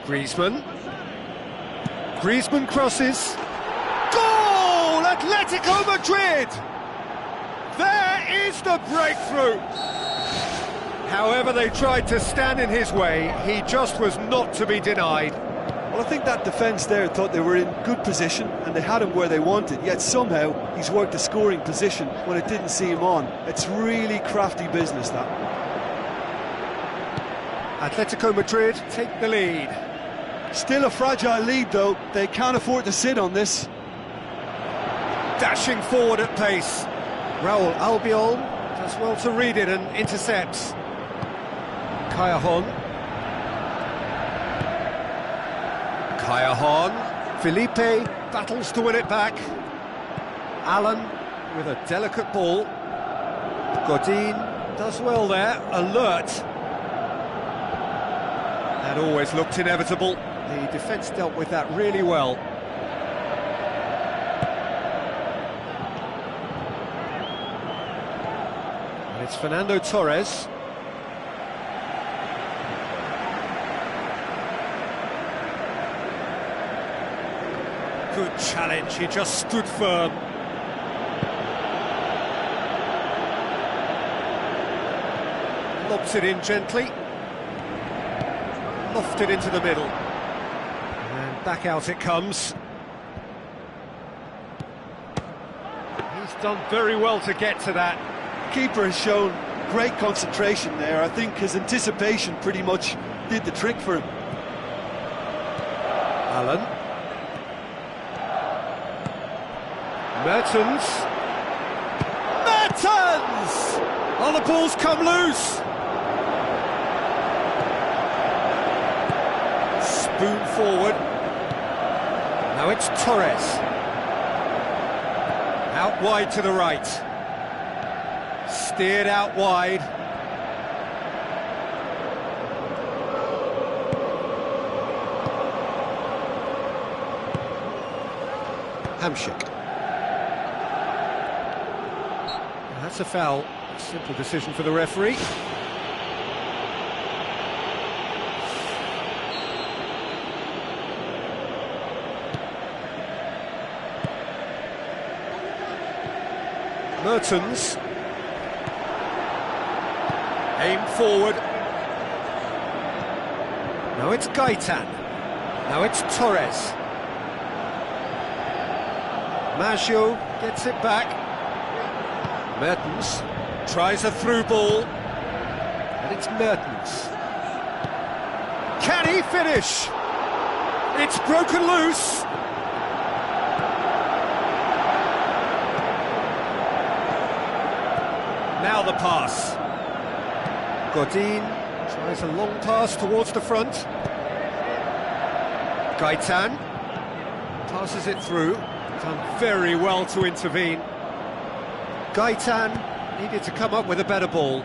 Griezmann. Griezmann crosses. Goal! Atletico Madrid! There is the breakthrough! However they tried to stand in his way, he just was not to be denied. Well, I think that defence there thought they were in good position and they had him where they wanted, yet somehow he's worked a scoring position when it didn't see him on. It's really crafty business, that. Atletico Madrid take the lead. Still a fragile lead, though. They can't afford to sit on this. Dashing forward at pace. Raul Albiol does well to read it and intercepts. Harn. Felipe battles to win it back. Allen with a delicate ball. Godin does well there, alert. That always looked inevitable. The defence dealt with that really well. And it's Fernando Torres. Good challenge, he just stood firm. Lobs it in gently. Lofted into the middle. And back out it comes. He's done very well to get to that. Keeper has shown great concentration there. I think his anticipation pretty much did the trick for him. Allen. Mertens! Oh, the ball's come loose! Spoon forward. Now it's Torres. Out wide to the right. Steered out wide. Hamsik. That's a foul. Simple decision for the referee. Mertens. Aim forward. Now it's Gaitan. Now it's Torres. Maggio gets it back. Mertens tries a through ball. And it's Mertens. Can he finish? It's broken loose. Now the pass. Godin tries a long pass towards the front. Gaitan passes it through. Done very well to intervene. Gaitan needed to come up with a better ball.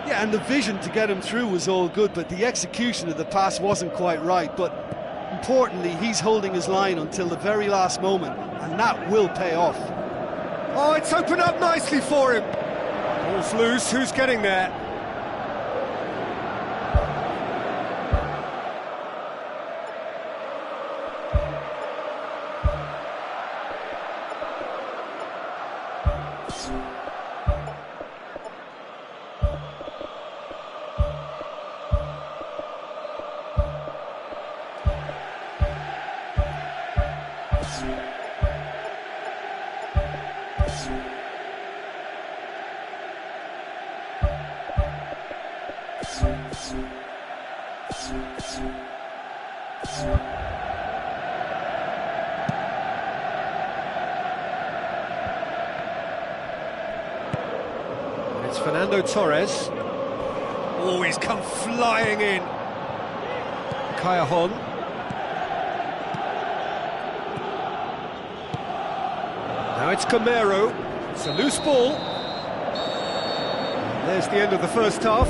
Yeah, and the vision to get him through was all good, but the execution of the pass wasn't quite right. But importantly, he's holding his line until the very last moment, and that will pay off. Oh, it's opened up nicely for him. Ball's loose, who's getting there? It's Fernando Torres. Oh, he's come flying in. Harn. Now it's Camero. It's a loose ball. There's the end of the first half.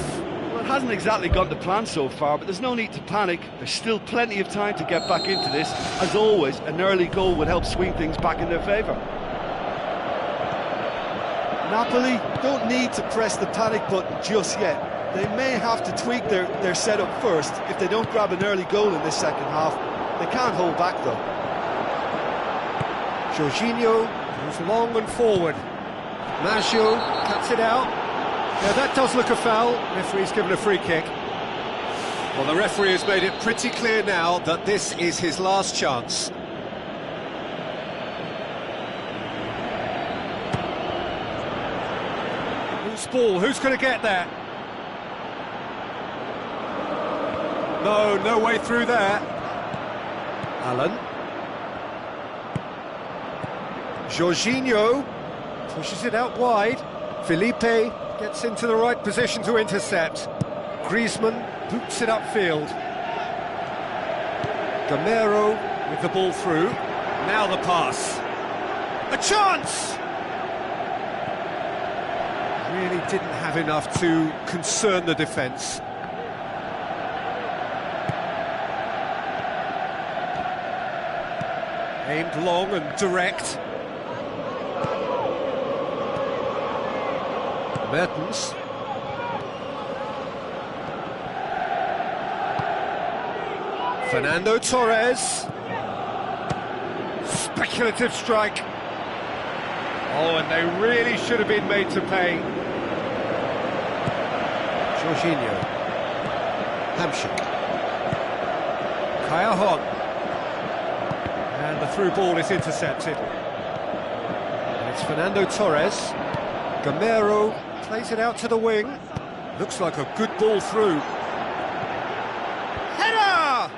Well, it hasn't exactly gone to plan so far, but there's no need to panic. There's still plenty of time to get back into this. As always, an early goal would help swing things back in their favour. Napoli don't need to press the panic button just yet. They may have to tweak their setup first if they don't grab an early goal in this second half. They can't hold back though. Jorginho goes long and forward. Maggio cuts it out. Now that does look a foul. Referee's given a free kick. Well, the referee has made it pretty clear now that this is his last chance. Loose ball, who's going to get that? No way through there. Allen. Jorginho pushes it out wide. Felipe gets into the right position to intercept. Griezmann boots it upfield. Gamero with the ball through. Now the pass. A chance! Really didn't have enough to concern the defence. Aimed long and direct. Mertens. Fernando Torres. Speculative strike. Oh, and they really should have been made to pay. Jorginho. Hamsik. Harn. And the through ball is intercepted. And it's Fernando Torres. Gamero plays it out to the wing. Looks like a good ball through. Header!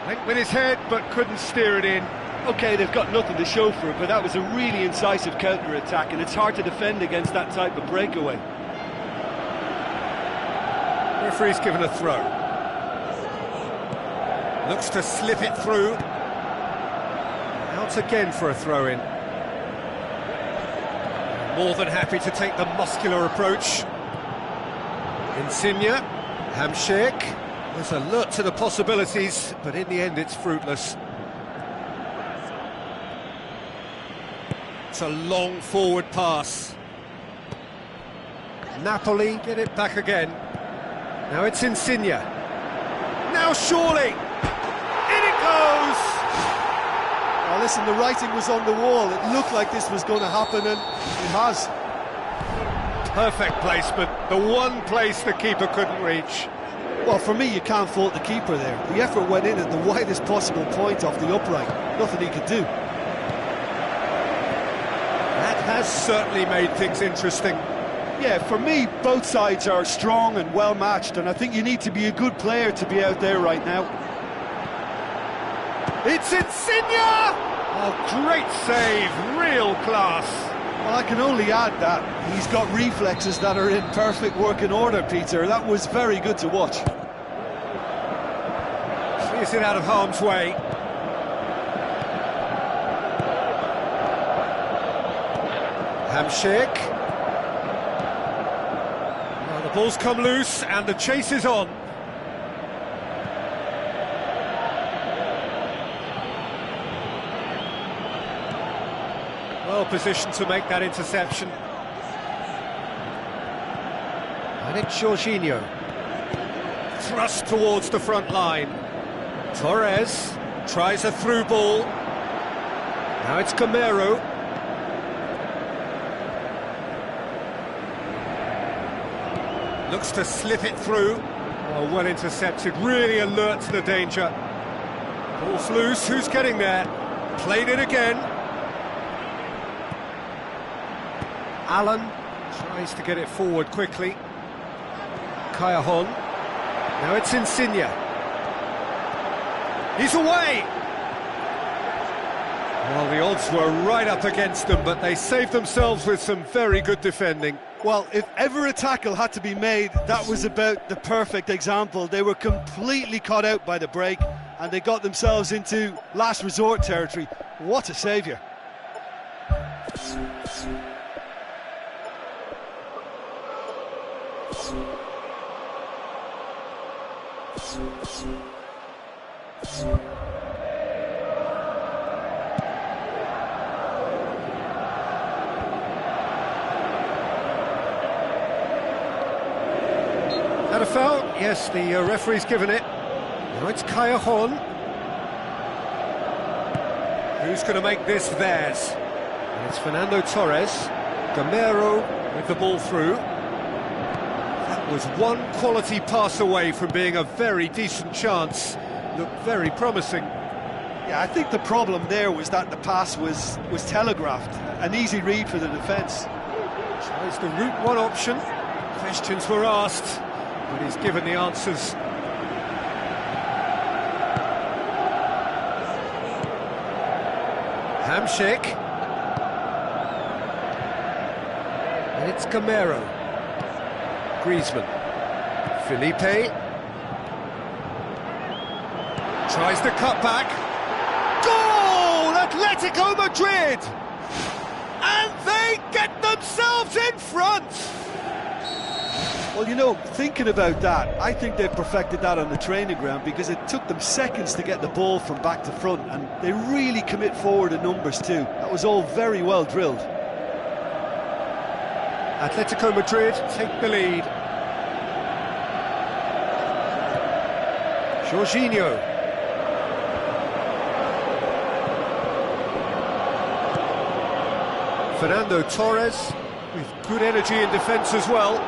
Went with his head, but couldn't steer it in. OK, they've got nothing to show for it, but that was a really incisive counter-attack, and it's hard to defend against that type of breakaway. Referee's given a throw. Looks to slip it through. Out again for a throw-in. More than happy to take the muscular approach. Insigne, Hamsik. There's alert to the possibilities, but in the end it's fruitless. It's a long forward pass. Napoli get it back again. Now it's Insigne. Now surely! In it goes! Well, listen, the writing was on the wall. It looked like this was going to happen, and it has. Perfect placement, the one place the keeper couldn't reach. Well, for me, you can't fault the keeper there. The effort went in at the widest possible point off the upright. Nothing he could do. That has certainly made things interesting. Yeah, for me, both sides are strong and well matched, and I think you need to be a good player to be out there right now. It's Insigne! Oh, great save, real class. Well, I can only add that he's got reflexes that are in perfect working order, Peter. That was very good to watch. Clears it out of harm's way. Hamšík. Well, the ball's come loose and the chase is on. Well positioned to make that interception. And it's Jorginho. Thrust towards the front line. Torres tries a through ball. Now it's Gamero. Looks to slip it through. Oh, well intercepted, really alert to the danger. Ball's loose, who's getting there? Played it again. Allen tries to get it forward quickly. Harn. Now it's Insigne. He's away! Well, the odds were right up against them, but they saved themselves with some very good defending. Well, if ever a tackle had to be made, that was about the perfect example. They were completely caught out by the break, and they got themselves into last resort territory. What a saviour. Had a foul? Yes, the referee's given it. Now it's Harn. Who's going to make this theirs? And it's Fernando Torres. Gamero with the ball through. That was one quality pass away from being a very decent chance. Looked very promising. Yeah, I think the problem there was that the pass was telegraphed. An easy read for the defence. Tries the route one option. Questions were asked, but he's given the answers. Hamšík. And it's Gamero. Griezmann. Felipe. Tries the cutback. Goal! Atletico Madrid! And they get themselves in front! Well, you know, thinking about that, I think they perfected that on the training ground because it took them seconds to get the ball from back to front, and they really commit forward in numbers too. That was all very well drilled. Atletico Madrid take the lead. Jorginho. Fernando Torres with good energy in defence as well.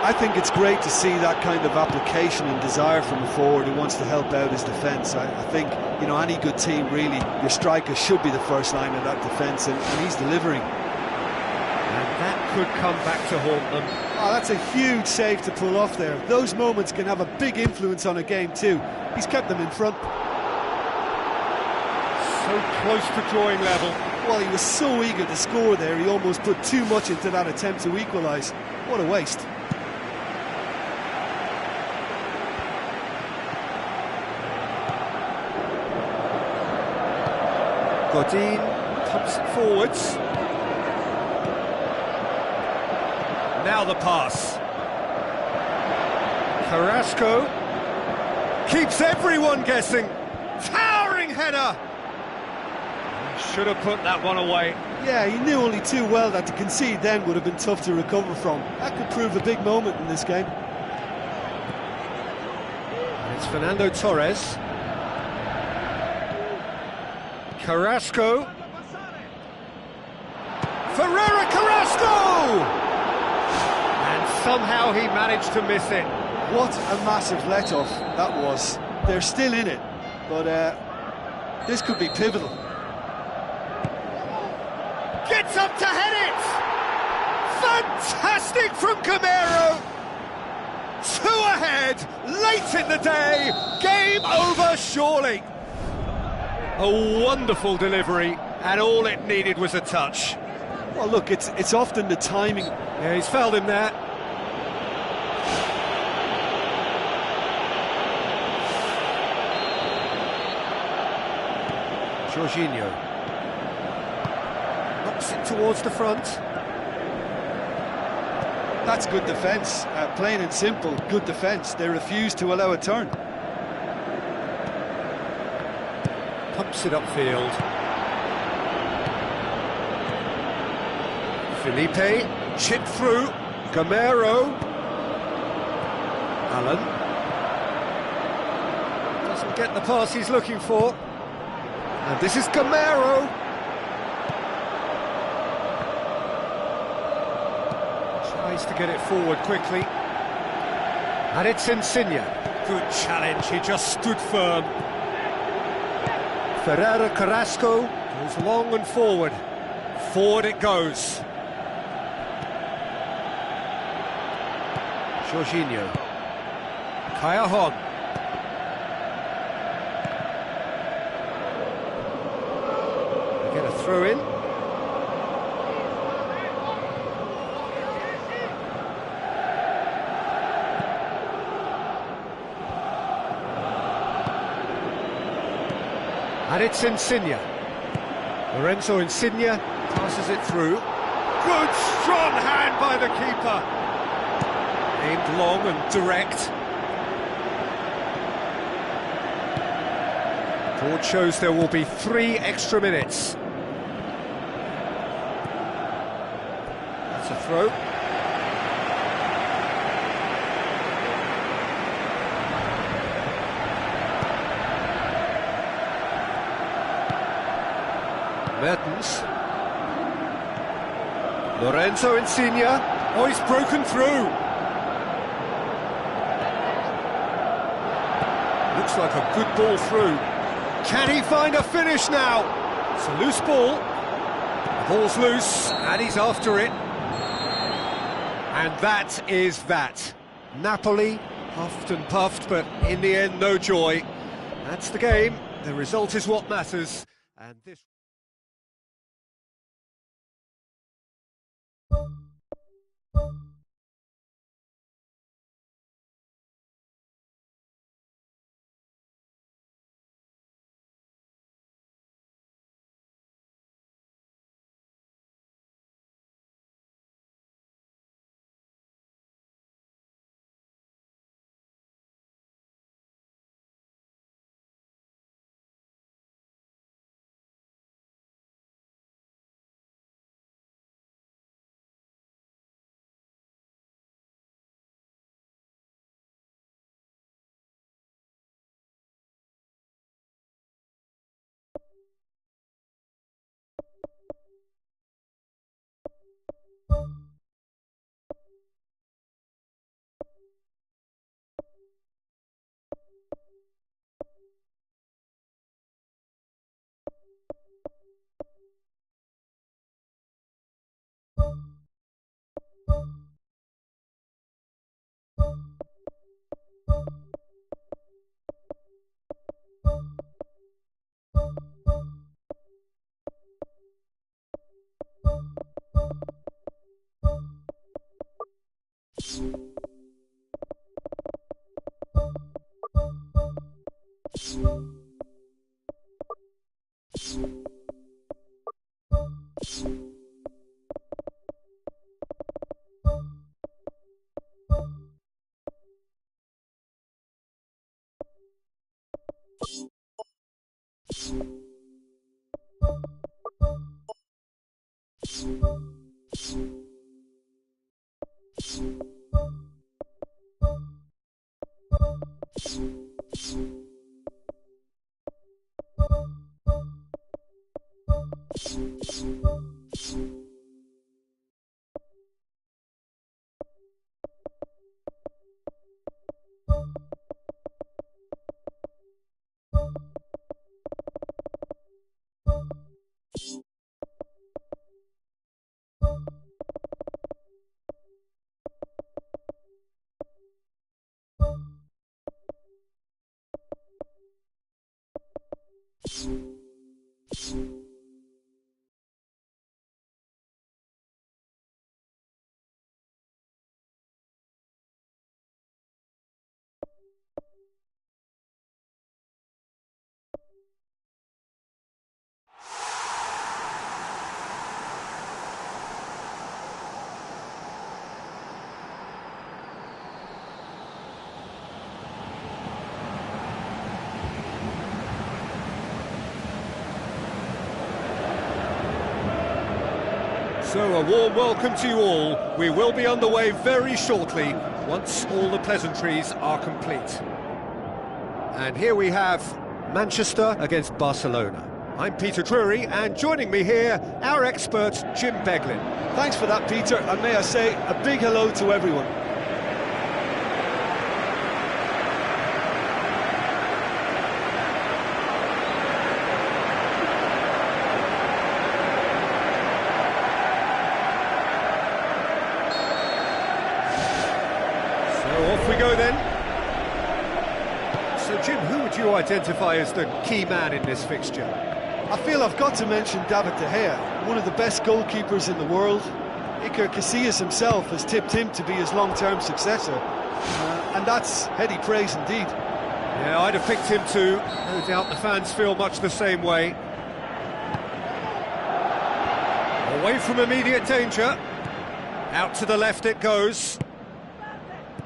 I think it's great to see that kind of application and desire from a forward who wants to help out his defence. I think, you know, any good team really, your striker should be the first line of that defence, and he's delivering. And that could come back to haunt them. Oh, that's a huge save to pull off there. Those moments can have a big influence on a game too. He's kept them in front. So close to drawing level. Well, he was so eager to score there, he almost put too much into that attempt to equalise. What a waste. Godin pumps it forwards. Now the pass. Carrasco keeps everyone guessing. Towering header. Should have put that one away. Yeah, he knew only too well that to concede then would have been tough to recover from. That could prove a big moment in this game. It's Fernando Torres. Carrasco. Ferreira Carrasco! And somehow he managed to miss it. What a massive let-off that was. They're still in it, but this could be pivotal. Gets up to head it! Fantastic from Camero! 2 ahead, late in the day, game over surely. A wonderful delivery, and all it needed was a touch. Well, look, it's often the timing. Yeah, he's fouled him there. Jorginho knocks it towards the front. That's good defence, plain and simple, good defence. They refuse to allow a turn. Pumps it upfield. Felipe, chip through. Gamero. Allen. Doesn't get the pass he's looking for. And this is Gamero. Tries to get it forward quickly. And it's Insigne. Good challenge, he just stood firm. Ferreira Carrasco goes long and forward. Forward it goes. Jorginho. Harn. Get a throw in. And it's Insigne. Lorenzo Insigne passes it through. Good strong hand by the keeper. Aimed long and direct. Board shows there will be 3 extra minutes. That's a throw. Mertens. Lorenzo Insigne. Oh, he's broken through. Looks like a good ball through. Can he find a finish now? It's a loose ball. The ball's loose, and he's after it. And that is that. Napoli huffed and puffed, but in the end, no joy. That's the game. The result is what matters. And this... So a warm welcome to you all. We will be underway very shortly, once all the pleasantries are complete. And here we have Manchester against Barcelona. I'm Peter Drury, and joining me here, our expert, Jim Beglin. Thanks for that, Peter, and may I say a big hello to everyone. Off we go then. So Jim, who would you identify as the key man in this fixture? I feel I've got to mention David De Gea, one of the best goalkeepers in the world. Iker Casillas himself has tipped him to be his long-term successor, and that's heady praise indeed. Yeah, I'd have picked him too. No doubt the fans feel much the same way. Away from immediate danger. Out to the left it goes.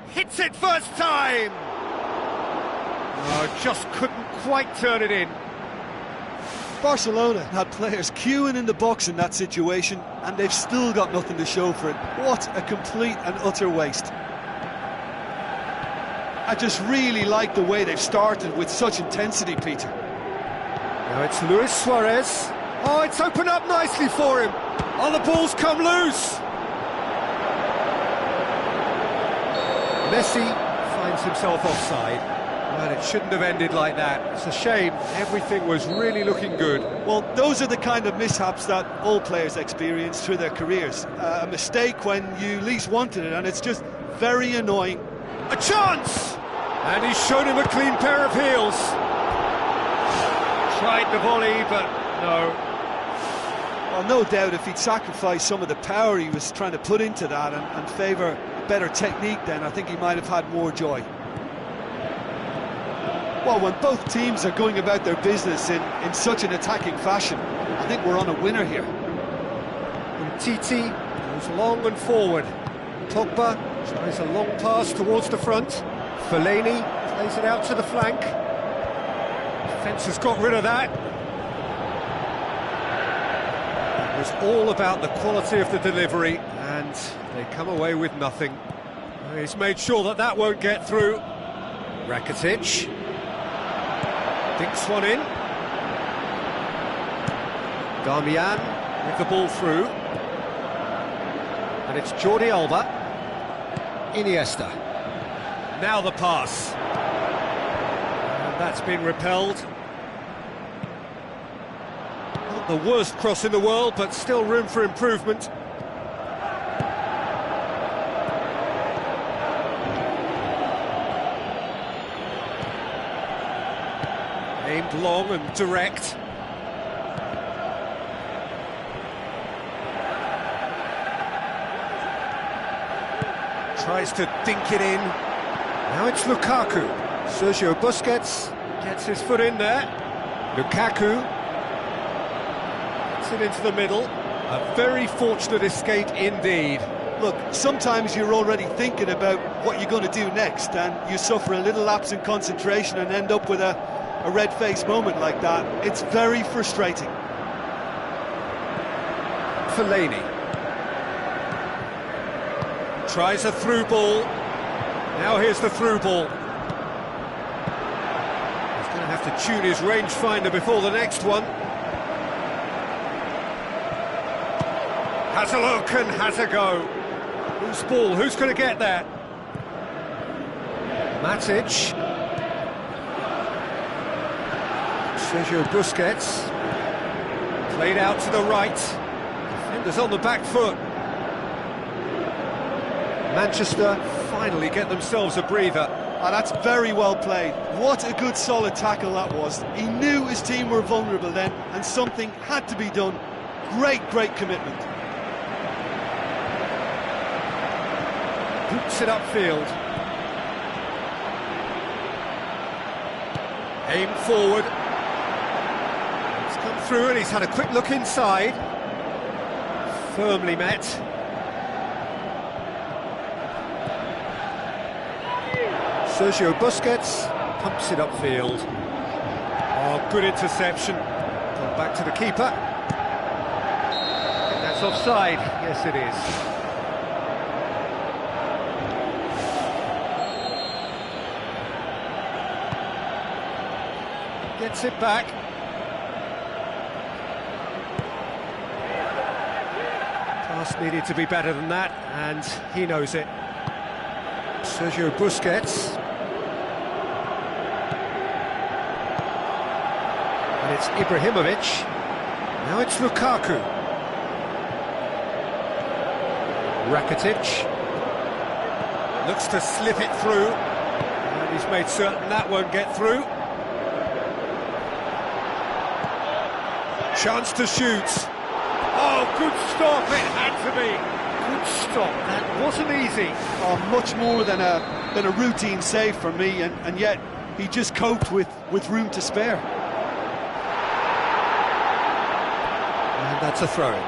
Hits it first time! Oh, just couldn't quite turn it in. Barcelona had players queuing in the box in that situation, and they've still got nothing to show for it. What a complete and utter waste. I just really like the way they've started with such intensity, Peter. Now it's Luis Suarez. Oh, it's opened up nicely for him. Oh, the ball's come loose. Messi finds himself offside, and it shouldn't have ended like that. It's a shame, everything was really looking good. Well, those are the kind of mishaps that all players experience through their careers. A mistake when you least wanted it, and it's just very annoying. A chance! And he's shown him a clean pair of heels. Tried the volley, but no. Well, no doubt if he'd sacrificed some of the power he was trying to put into that and favour better technique, then I think he might have had more joy. Well, when both teams are going about their business in such an attacking fashion, I think we're on a winner here. And Titi goes long and forward. Pogba tries a long pass towards the front. Fellaini plays it out to the flank. Defence has got rid of that. It was all about the quality of the delivery, and they come away with nothing. He's made sure that that won't get through. Rakitic dinks one in. Darmian with the ball through. And it's Jordi Alba. Iniesta. Now the pass. And that's been repelled. Not the worst cross in the world, but still room for improvement. Aimed long and direct. Tries to dink it in. Now it's Lukaku. Sergio Busquets gets his foot in there. Lukaku gets it into the middle. A very fortunate escape indeed. Look, sometimes you're already thinking about what you're going to do next, and you suffer a little lapse in concentration and end up with a red-faced moment like that. It's very frustrating. Fellaini Tries a through ball. Now here's the through ball. He's going to have to tune his rangefinder before the next one. Has a look and has a go. Whose ball? Who's going to get that? Matic. Sergio Busquets. Played out to the right. Defenders on the back foot. Manchester finally get themselves a breather. Oh, that's very well played. What a good solid tackle that was. He knew his team were vulnerable then, and something had to be done. Great commitment. Boots it upfield. Aim forward. He's come through and he's had a quick look inside. Firmly met. Sergio Busquets pumps it upfield. Oh, good interception. Gone back to the keeper. I think that's offside. Yes, it is. Gets it back. Pass needed to be better than that, and he knows it. Sergio Busquets. And it's Ibrahimovic. Now it's Lukaku. Rakitic. Looks to slip it through. And he's made certain that won't get through. Chance to shoot. Oh, good stop, it had to be. Good stop, that wasn't easy. Oh, much more than a routine save for me, and yet he just coped with room to spare. And that's a throw-in.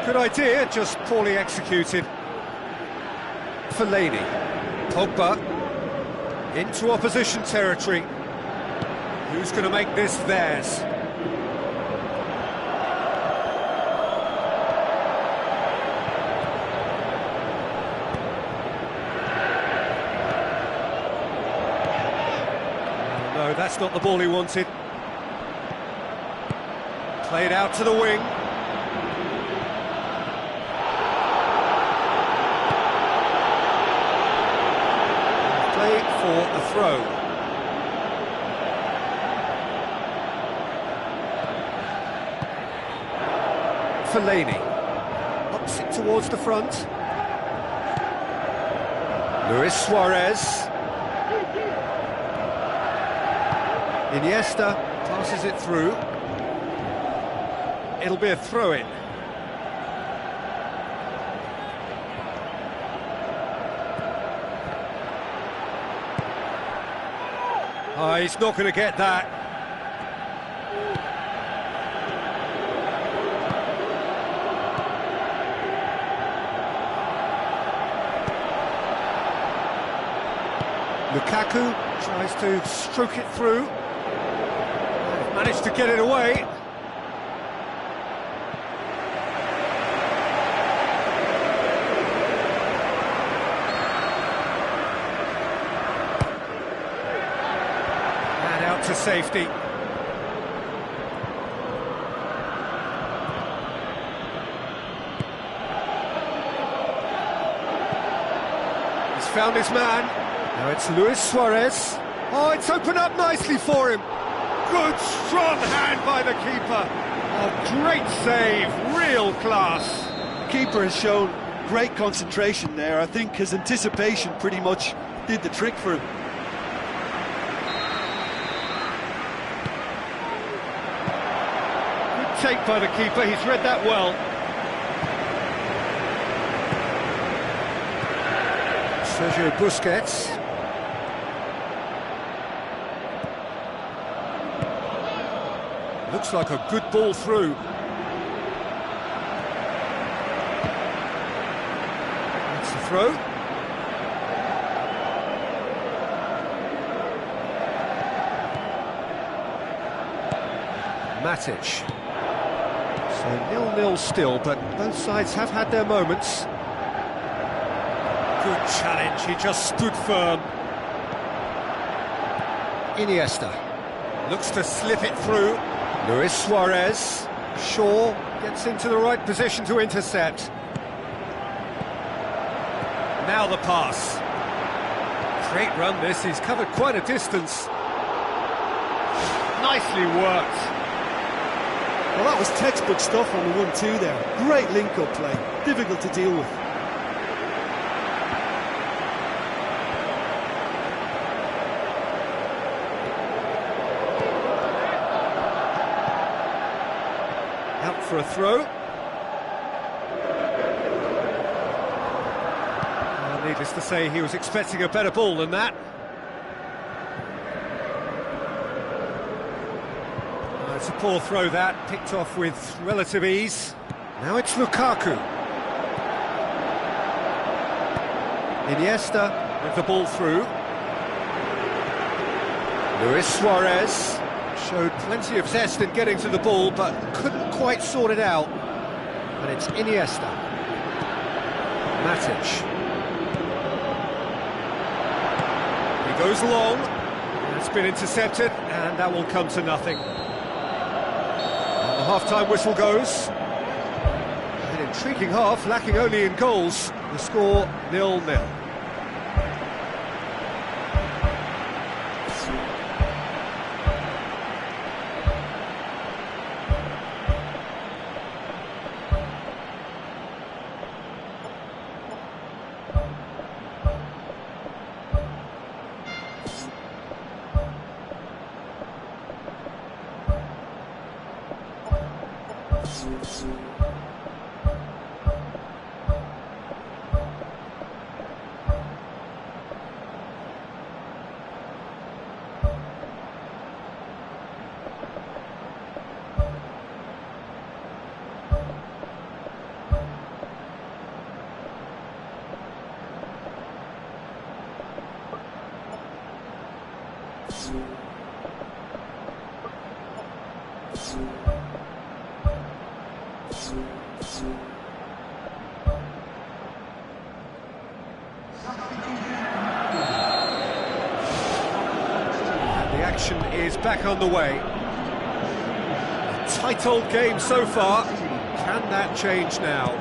Good idea, just poorly executed. Fellaini. Pogba. Into opposition territory. Who's going to make this theirs? No, that's not the ball he wanted. Played out to the wing. Play for a throw. Fellaini ups it towards the front. Luis Suarez. Iniesta passes it through. It'll be a throw-in. Oh, he's not going to get that. Lukaku tries to stroke it through. Managed to get it away. And out to safety. He's found his man. Now it's Luis Suarez. Oh, it's opened up nicely for him. Good, strong hand by the keeper. Oh, great save, real class. The keeper has shown great concentration there. I think his anticipation pretty much did the trick for him. Good take by the keeper, he's read that well. Sergio Busquets. Looks like a good ball through. That's the throw. Matic. So 0-0 still, but both sides have had their moments. Good challenge, he just stood firm. Iniesta looks to slip it through. Luis Suarez. Shaw gets into the right position to intercept. Now the pass. Great run this, he's covered quite a distance. Nicely worked. Well, that was textbook stuff on the 1-2 there. Great link-up play, difficult to deal with. Out for a throw. Needless to say, he was expecting a better ball than that. It's a poor throw that, picked off with relative ease. Now it's Lukaku. Iniesta with the ball through. Luis Suarez showed plenty of zest in getting to the ball, but couldn't quite sort it out. And it's Iniesta. Matic. He goes long. It's been intercepted, and that will come to nothing. And the half-time whistle goes. An intriguing half, lacking only in goals. The score 0-0. The action is back on the way. A tight old game so far. Can that change now?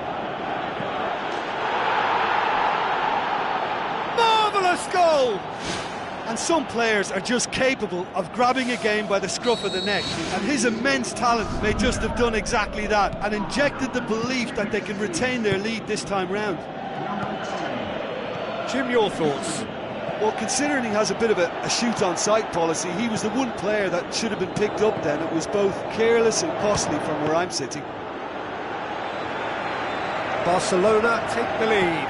Marvellous goal! And some players are just capable of grabbing a game by the scruff of the neck, and his immense talent may just have done exactly that and injected the belief that they can retain their lead this time round. Jim, your thoughts? Well, considering he has a bit of a shoot-on-sight policy, he was the one player that should have been picked up then. It was both careless and costly from where I'm sitting. Barcelona take the lead.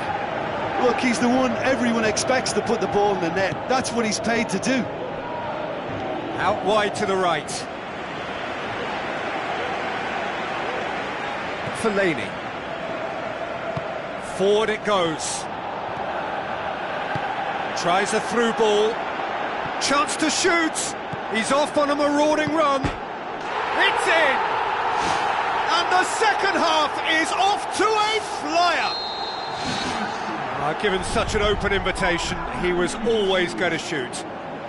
Look, he's the one everyone expects to put the ball in the net. That's what he's paid to do. Out wide to the right. Fellaini. Forward it goes. Tries a through ball. Chance to shoot. He's off on a marauding run. It's in! And the second half is off to a flyer. Given such an open invitation, he was always going to shoot.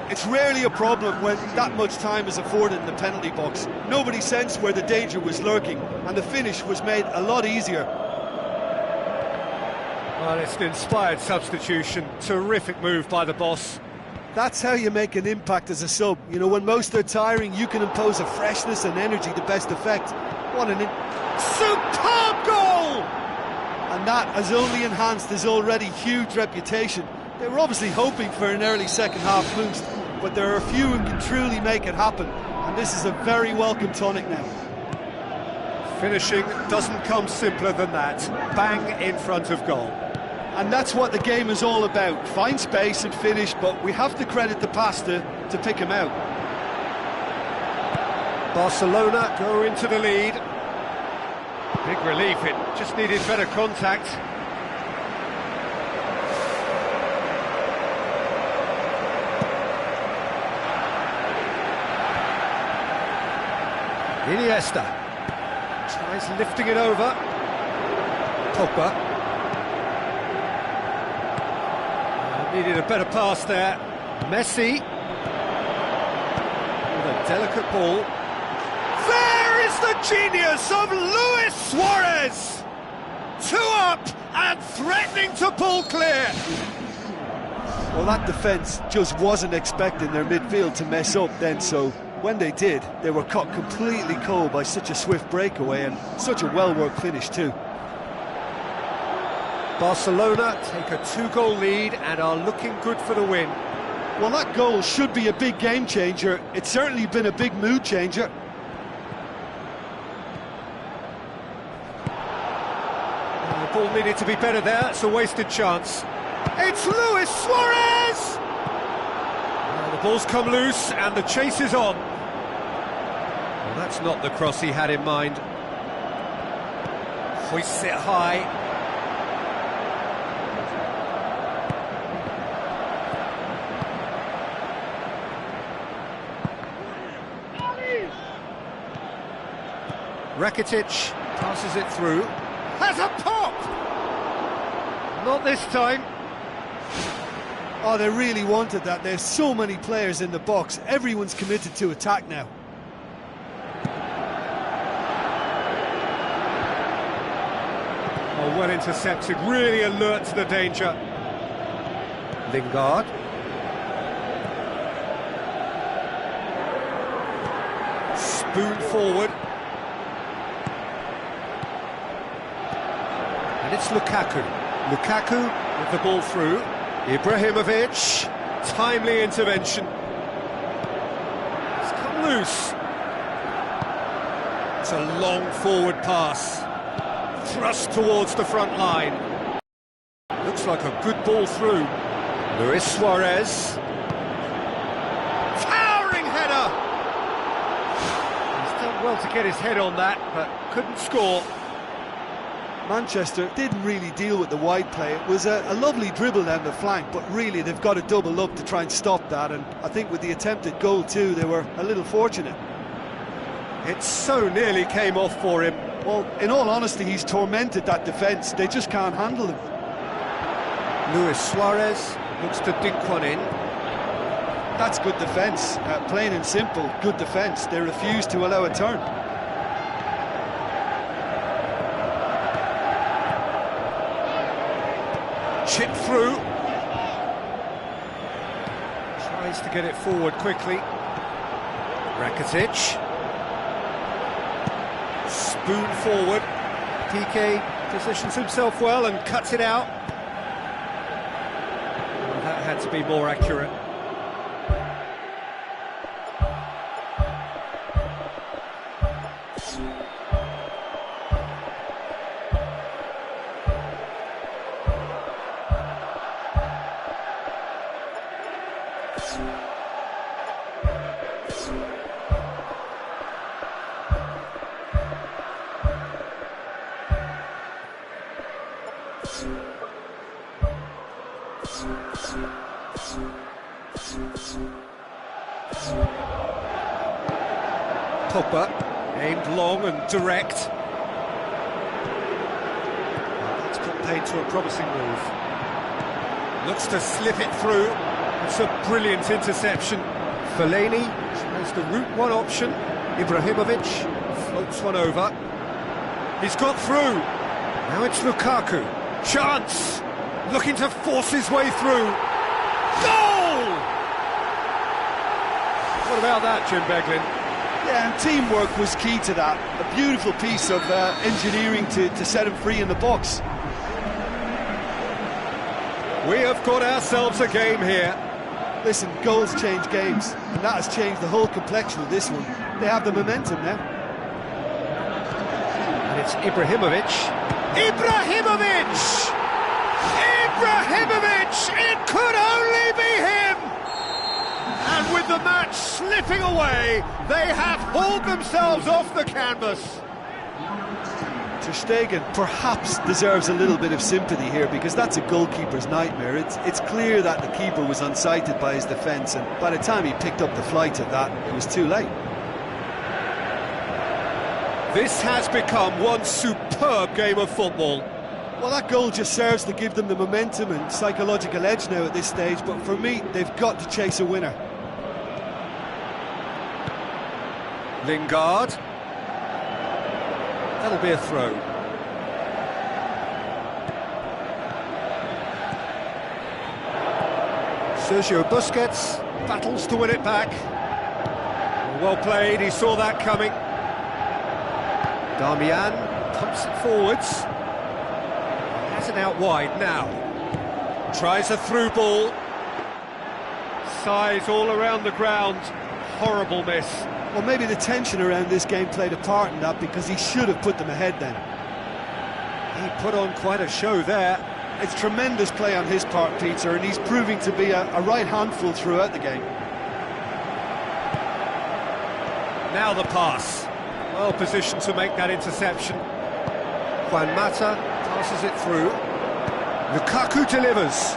It's rarely a problem when that much time is afforded in the penalty box. Nobody sensed where the danger was lurking, and the finish was made a lot easier. Well, it's an inspired substitution. Terrific move by the boss. That's how you make an impact as a sub. You know, when most are tiring, you can impose a freshness and energy to best effect. What an superb goal! And that has only enhanced his already huge reputation. They were obviously hoping for an early second-half boost, but there are a few who can truly make it happen, and this is a very welcome tonic now. Finishing doesn't come simpler than that. Bang in front of goal. And that's what the game is all about. Find space and finish, but we have to credit the pasta to pick him out. Barcelona go into the lead. Big relief, it just needed better contact. Iniesta tries lifting it over. Pogba. Needed a better pass there. Messi with a delicate ball. There is the genius of Luis Suarez! 2 up and threatening to pull clear. Well, that defence just wasn't expecting their midfield to mess up then, so when they did, they were caught completely cold by such a swift breakaway and such a well-worked finish too. Barcelona take a 2-goal lead and are looking good for the win. Well, that goal should be a big game changer. It's certainly been a big mood changer. The ball needed to be better there. It's a wasted chance. It's Luis Suarez! The ball's come loose and the chase is on. Well, that's not the cross he had in mind. Hoists it high. Rakitic passes it through. Has a pop! Not this time. Oh, they really wanted that. There's so many players in the box. Everyone's committed to attack now. Oh, well intercepted, really alert to the danger. Lingard. Spoon forward. And it's Lukaku. Lukaku with the ball through. Ibrahimovic. Timely intervention. It's come loose. It's a long forward pass. Thrust towards the front line. Looks like a good ball through. Luis Suarez. Towering header! He's done well to get his head on that, but couldn't score. Manchester didn't really deal with the wide play. It was a lovely dribble down the flank, but really they've got to double up to try and stop that, and I think with the attempted goal too, they were a little fortunate. It so nearly came off for him. Well, in all honesty, he's tormented that defence. They just can't handle him. Luis Suarez looks to dink one in. That's good defence, plain and simple, good defence. They refuse to allow a turn. Chip through. Tries to get it forward quickly. Rakitic. Spoon forward. PK positions himself well and cuts it out. Well, that had to be more accurate. Pogba, aimed long and direct. That's put paid to a promising move. Looks to slip it through. It's a brilliant interception. Fellaini tries the route one option. Ibrahimovic floats one over. He's got through. Now it's Lukaku. Chance! Looking to force his way through. Goal! What about that, Jim Beglin? Yeah, and teamwork was key to that. A beautiful piece of engineering to set him free in the box. We have got ourselves a game here. Listen, goals change games, and that has changed the whole complexion of this one. They have the momentum now. And it's Ibrahimovic. Ibrahimovic! Ibrahimovic! It could only be him! And with the match slipping away, they have hauled themselves off the canvas. Ter Stegen perhaps deserves a little bit of sympathy here, because that's a goalkeeper's nightmare. It's clear that the keeper was unsighted by his defence, and by the time he picked up the flight of that, it was too late. This has become one superb game of football. Well, that goal just serves to give them the momentum and psychological edge now at this stage, but for me, they've got to chase a winner. Lingard. That'll be a throw. Sergio Busquets battles to win it back. Well played, he saw that coming. Darmian pumps it forwards. Has it out wide now. Tries a through ball. Size all around the ground. Horrible miss. Well, maybe the tension around this game played a part in that, because he should have put them ahead then. He put on quite a show there. It's tremendous play on his part, Peter, and he's proving to be a right handful throughout the game. Now the pass. Well positioned to make that interception. Juan Mata passes it through. Lukaku delivers.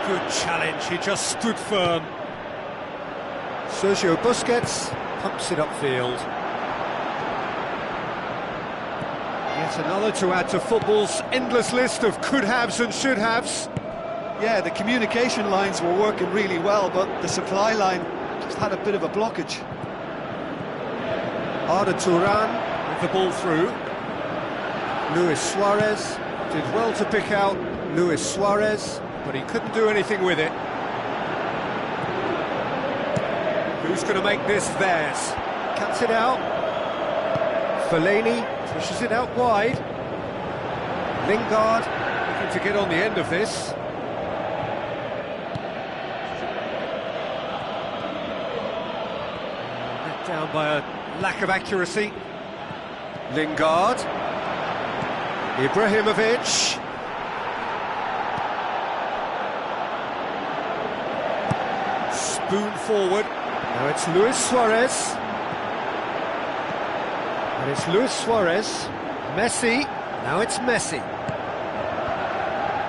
Good challenge, he just stood firm. Sergio Busquets pumps it upfield. Yet another to add to football's endless list of could-haves and should-haves. Yeah, the communication lines were working really well, but the supply line just had a bit of a blockage. Arda Turan with the ball through. Luis Suarez did well to pick out Luis Suarez, but he couldn't do anything with it. Who's going to make this theirs? Cuts it out. Fellaini pushes it out wide. Lingard looking to get on the end of this. Let down by a lack of accuracy. Lingard. Ibrahimovic. Spoon forward. Now it's Luis Suarez. And it's Luis Suarez. Messi. Now it's Messi.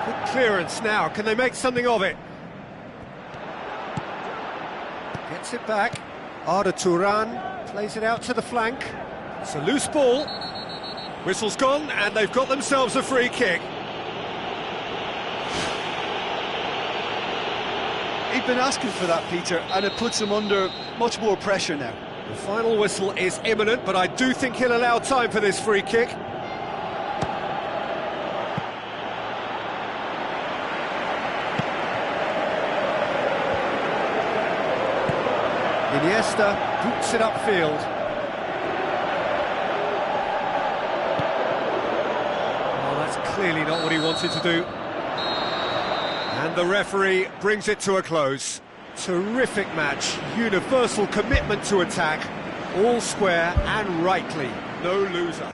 Good clearance now. Can they make something of it? Gets it back. Arda Turan plays it out to the flank. It's a loose ball. Whistle's gone, and they've got themselves a free kick. He'd been asking for that, Peter, and it puts him under much more pressure now. The final whistle is imminent, but I do think he'll allow time for this free kick. Iniesta boots it upfield. Oh, that's clearly not what he wanted to do. And the referee brings it to a close. Terrific match, universal commitment to attack, all square and rightly, no loser.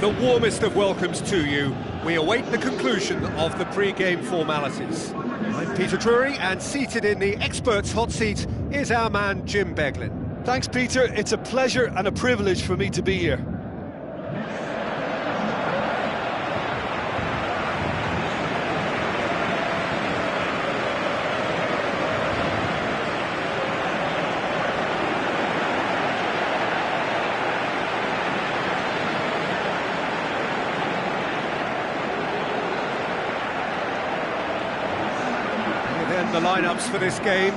The warmest of welcomes to you. We await the conclusion of the pre-game formalities. I'm Peter Drury, and seated in the experts' hot seat is our man Jim Beglin. Thanks, Peter. It's a pleasure and a privilege for me to be here. The lineups for this game.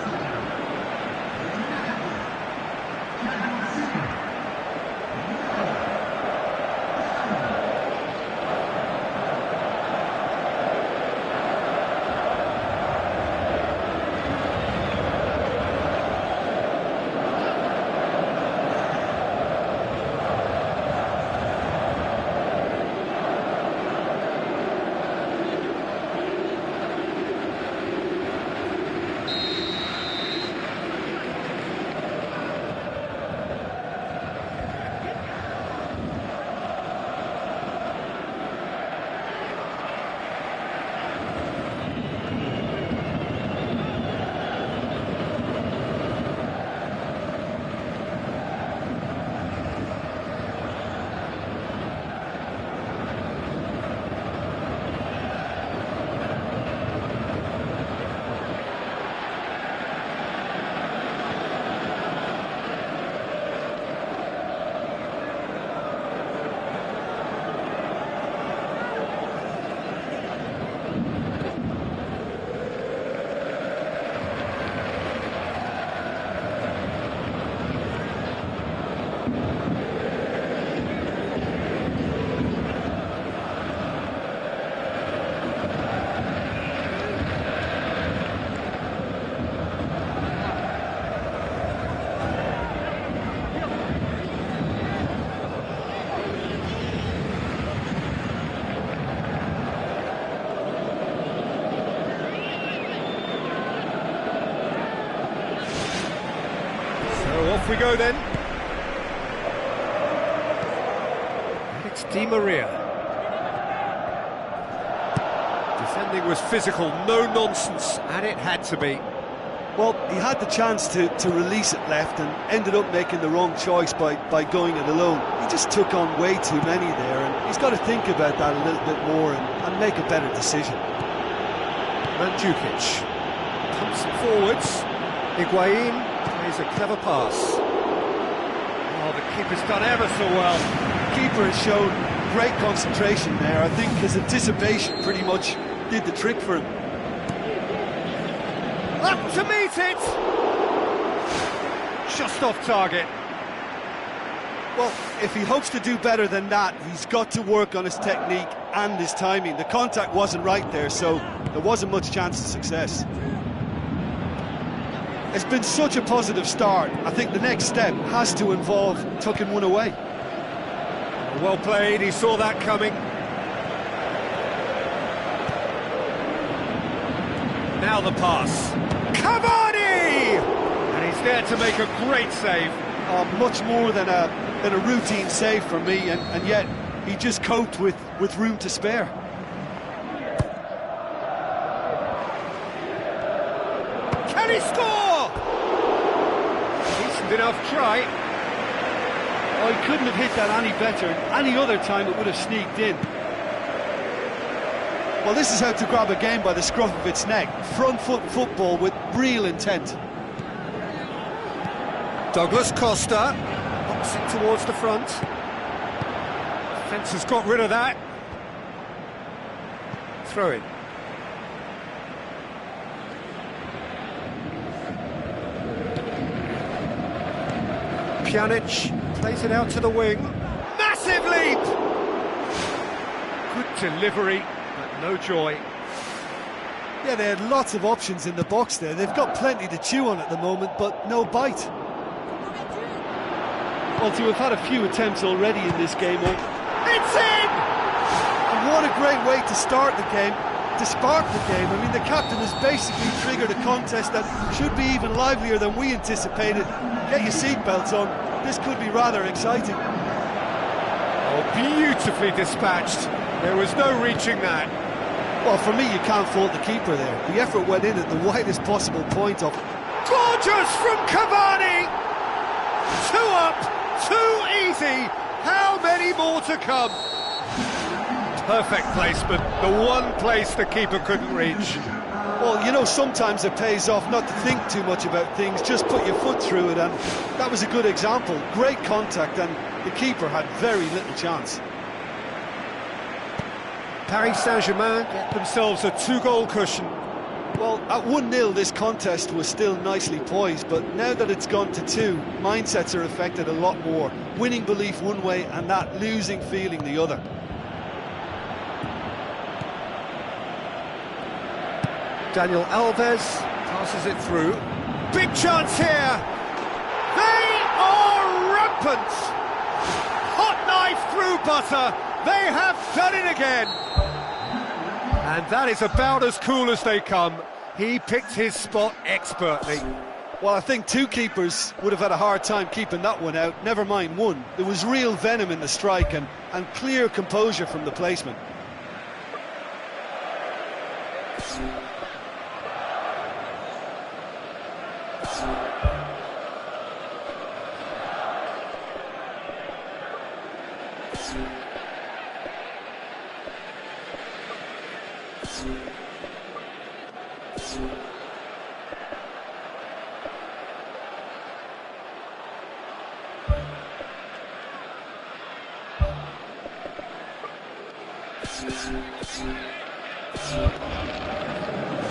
go then. And it's Di Maria. Defending was physical, no nonsense, and it had to be. Well, he had the chance to release it left and ended up making the wrong choice by going it alone. He just took on way too many there, and he's got to think about that a little bit more and make a better decision. Mandzukic pumps it forwards. Higuain plays a clever pass. Oh, the keeper's done ever so well. The keeper has shown great concentration there. I think his anticipation pretty much did the trick for him. Up to meet it! Just off target. Well, if he hopes to do better than that, he's got to work on his technique and his timing. The contact wasn't right there, so there wasn't much chance of success. It's been such a positive start. I think the next step has to involve tucking one away. Well played, he saw that coming. Now the pass. Cavani! And he's there to make a great save. Much more than a routine save for me, and yet he just coped with room to spare. Can he score? Decent enough try. Oh, he couldn't have hit that any better. Any other time it would have sneaked in. Well, this is how to grab a game by the scruff of its neck. Front foot football with real intent. Douglas Costa pops it towards the front. Defence has got rid of that. Throw it. Pjanic plays it out to the wing. Massive leap! Good delivery, but no joy. Yeah, they had lots of options in the box there. They've got plenty to chew on at the moment, but no bite. Well, to have had a few attempts already in this game. It's in! And what a great way to start the game, to spark the game. I mean, the captain has basically triggered a contest that should be even livelier than we anticipated. Get your seatbelts on. This could be rather exciting. Oh, beautifully dispatched. There was no reaching that. Well, for me, you can't fault the keeper there. The effort went in at the widest possible point of... Gorgeous from Cavani! 2 up, 2 easy. How many more to come? Perfect placement, the one place the keeper couldn't reach. Well, you know, sometimes it pays off not to think too much about things, just put your foot through it, and that was a good example. Great contact, and the keeper had very little chance. Paris Saint-Germain get themselves a 2-goal cushion. Well, at 1-0 this contest was still nicely poised, but now that it's gone to 2, mindsets are affected a lot more. Winning belief one way and that losing feeling the other. Daniel Alves passes it through. Big chance here! They are rampant! Hot knife through butter! They have done it again! And that is about as cool as they come. He picked his spot expertly. Well, I think 2 keepers would have had a hard time keeping that one out, never mind 1. There was real venom in the strike and clear composure from the placement.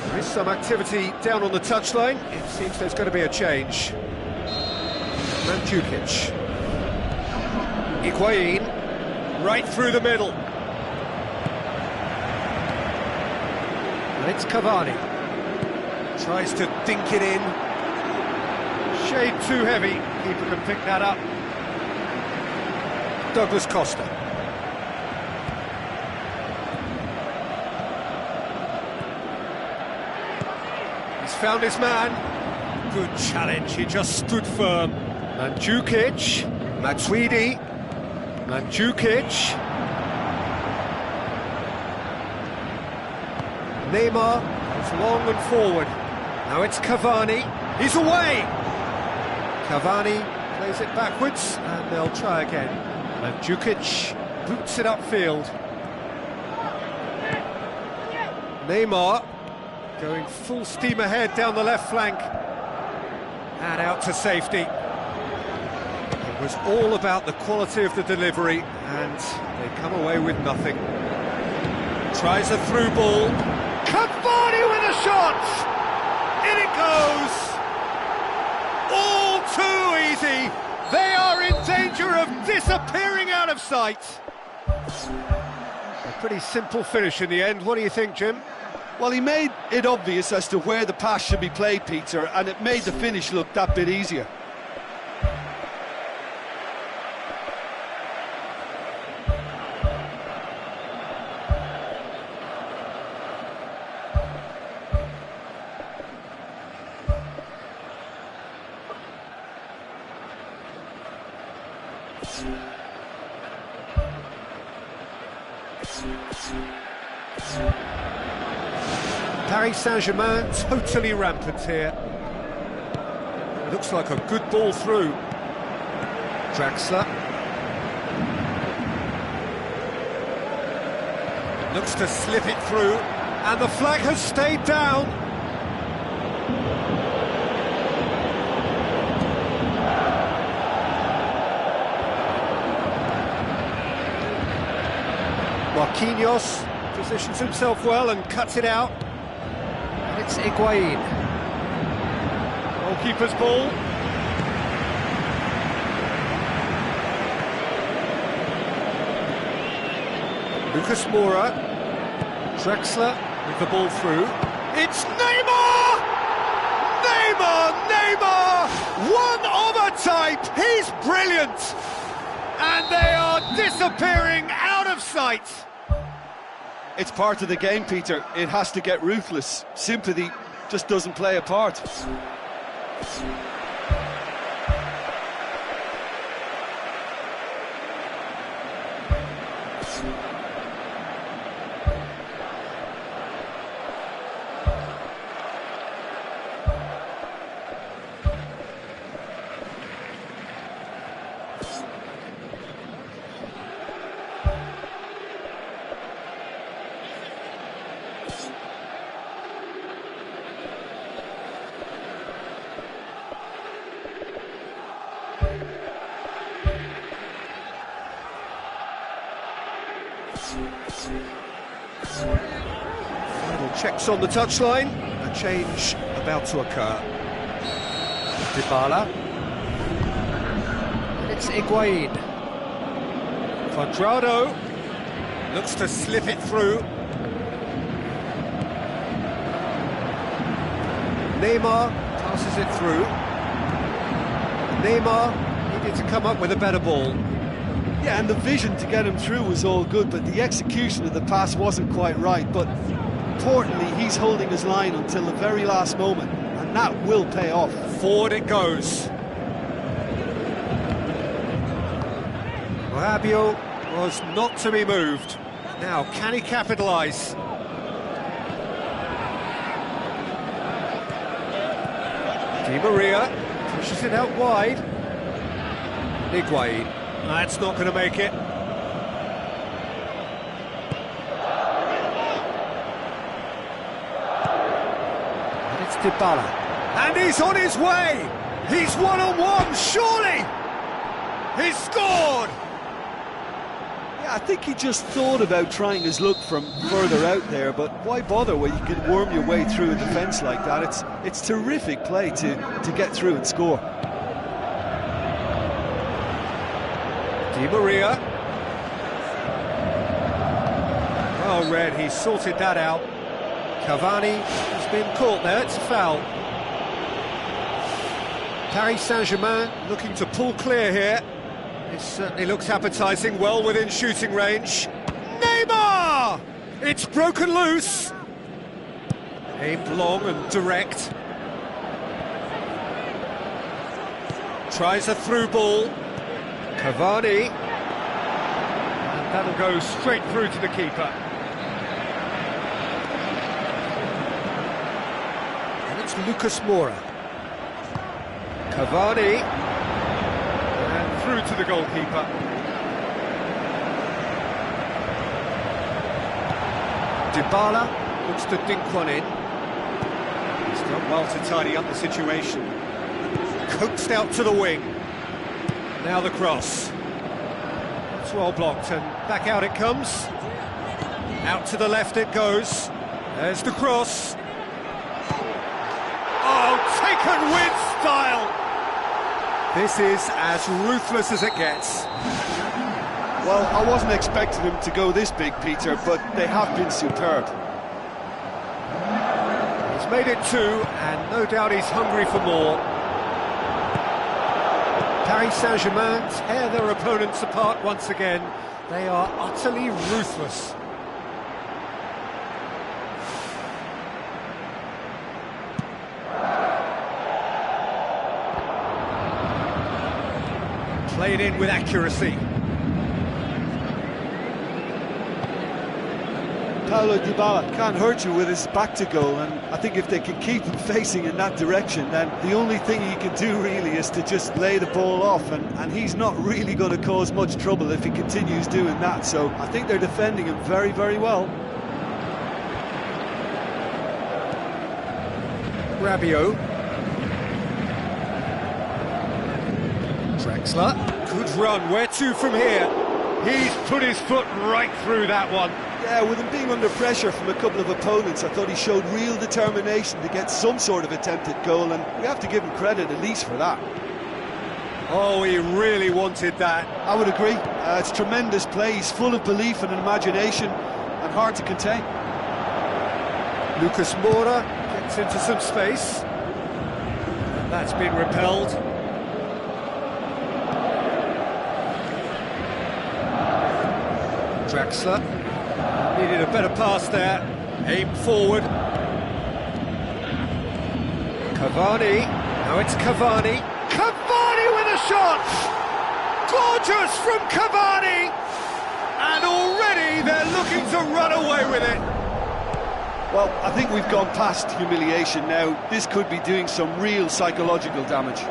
There is some activity down on the touchline. It seems there's going to be a change. Mandzukic. Higuain, right through the middle. And it's Cavani. Tries to dink it in. Shade too heavy. Keeper can pick that up. Douglas Costa. He's found his man. Good challenge, he just stood firm. Mandzukic, Matuidi, Mandzukic, Neymar is long and forward. Now it's Cavani, he's away! Cavani plays it backwards and they'll try again. Mandzukic boots it upfield. Neymar going full steam ahead down the left flank and out to safety. It was all about the quality of the delivery and they come away with nothing. Tries a through ball. Cavani with a shot! In it goes! All too easy! They are in danger of disappearing out of sight! A pretty simple finish in the end. What do you think, Jim? Well, he made it obvious as to where the pass should be played, Peter, and it made the finish look that bit easier. Paris Saint-Germain totally rampant here. Looks like a good ball through. Draxler. Looks to slip it through, and the flag has stayed down. Marquinhos positions himself well and cuts it out. And it's Higuain. Goalkeeper's ball. Lucas Moura. Draxler with the ball through. It's Neymar! Neymar! One of a type! He's brilliant! And they are disappearing out of sight! It's part of the game, Peter. It has to get ruthless. Sympathy just doesn't play a part. Final checks on the touchline. A change about to occur. Dybala. It's Higuain. Cuadrado looks to slip it through. Neymar passes it through. Neymar needed to come up with a better ball. Yeah, and the vision to get him through was all good, but the execution of the pass wasn't quite right. But importantly, he's holding his line until the very last moment, and that will pay off. Forward it goes. Rabiot was not to be moved. Now, can he capitalise? Di Maria pushes it out wide. Higuain. That's not going to make it. And it's Dybala. And he's on his way! He's one-on-one, surely! He's scored! Yeah, I think he just thought about trying his luck from further out there, but why bother when you can worm your way through a defence like that? It's terrific play to get through and score. Di Maria. Well read, he sorted that out. Cavani has been caught there, it's a foul. Paris Saint-Germain looking to pull clear here. It certainly looks appetising, well within shooting range. Neymar! It's broken loose. Aimed long and direct. Tries a through ball. Cavani. And that'll go straight through to the keeper. And it's Lucas Moura. Cavani. And through to the goalkeeper. Dybala looks to dink one in. He's done well to tidy up the situation. Coaxed out to the wing. Now the cross. It's well blocked and back out it comes. Out to the left it goes. There's the cross. Oh, taken with style! This is as ruthless as it gets. Well, I wasn't expecting him to go this big, Peter, but they have been superb. He's made it 2, and no doubt he's hungry for more. Paris Saint-Germain tear their opponents apart once again. They are utterly ruthless. Played in with accuracy. Paulo Dybala can't hurt you with his back to goal, and I think if they can keep him facing in that direction, then the only thing he can do really is to just lay the ball off, and he's not really going to cause much trouble if he continues doing that, so I think they're defending him very, very well. Rabiot. Drexler. Good run, where to from here? He's put his foot right through that one. Yeah, with him being under pressure from a couple of opponents, I thought he showed real determination to get some sort of attempt at goal, and we have to give him credit at least for that. Oh, he really wanted that. I would agree. It's tremendous play. He's full of belief and imagination, and hard to contain. Lucas Moura gets into some space. That's been repelled. Drexler. Needed a better pass there. Aim forward. Cavani. Now it's Cavani. Cavani with a shot! Gorgeous from Cavani! And already they're looking to run away with it. Well, I think we've gone past humiliation now. This could be doing some real psychological damage.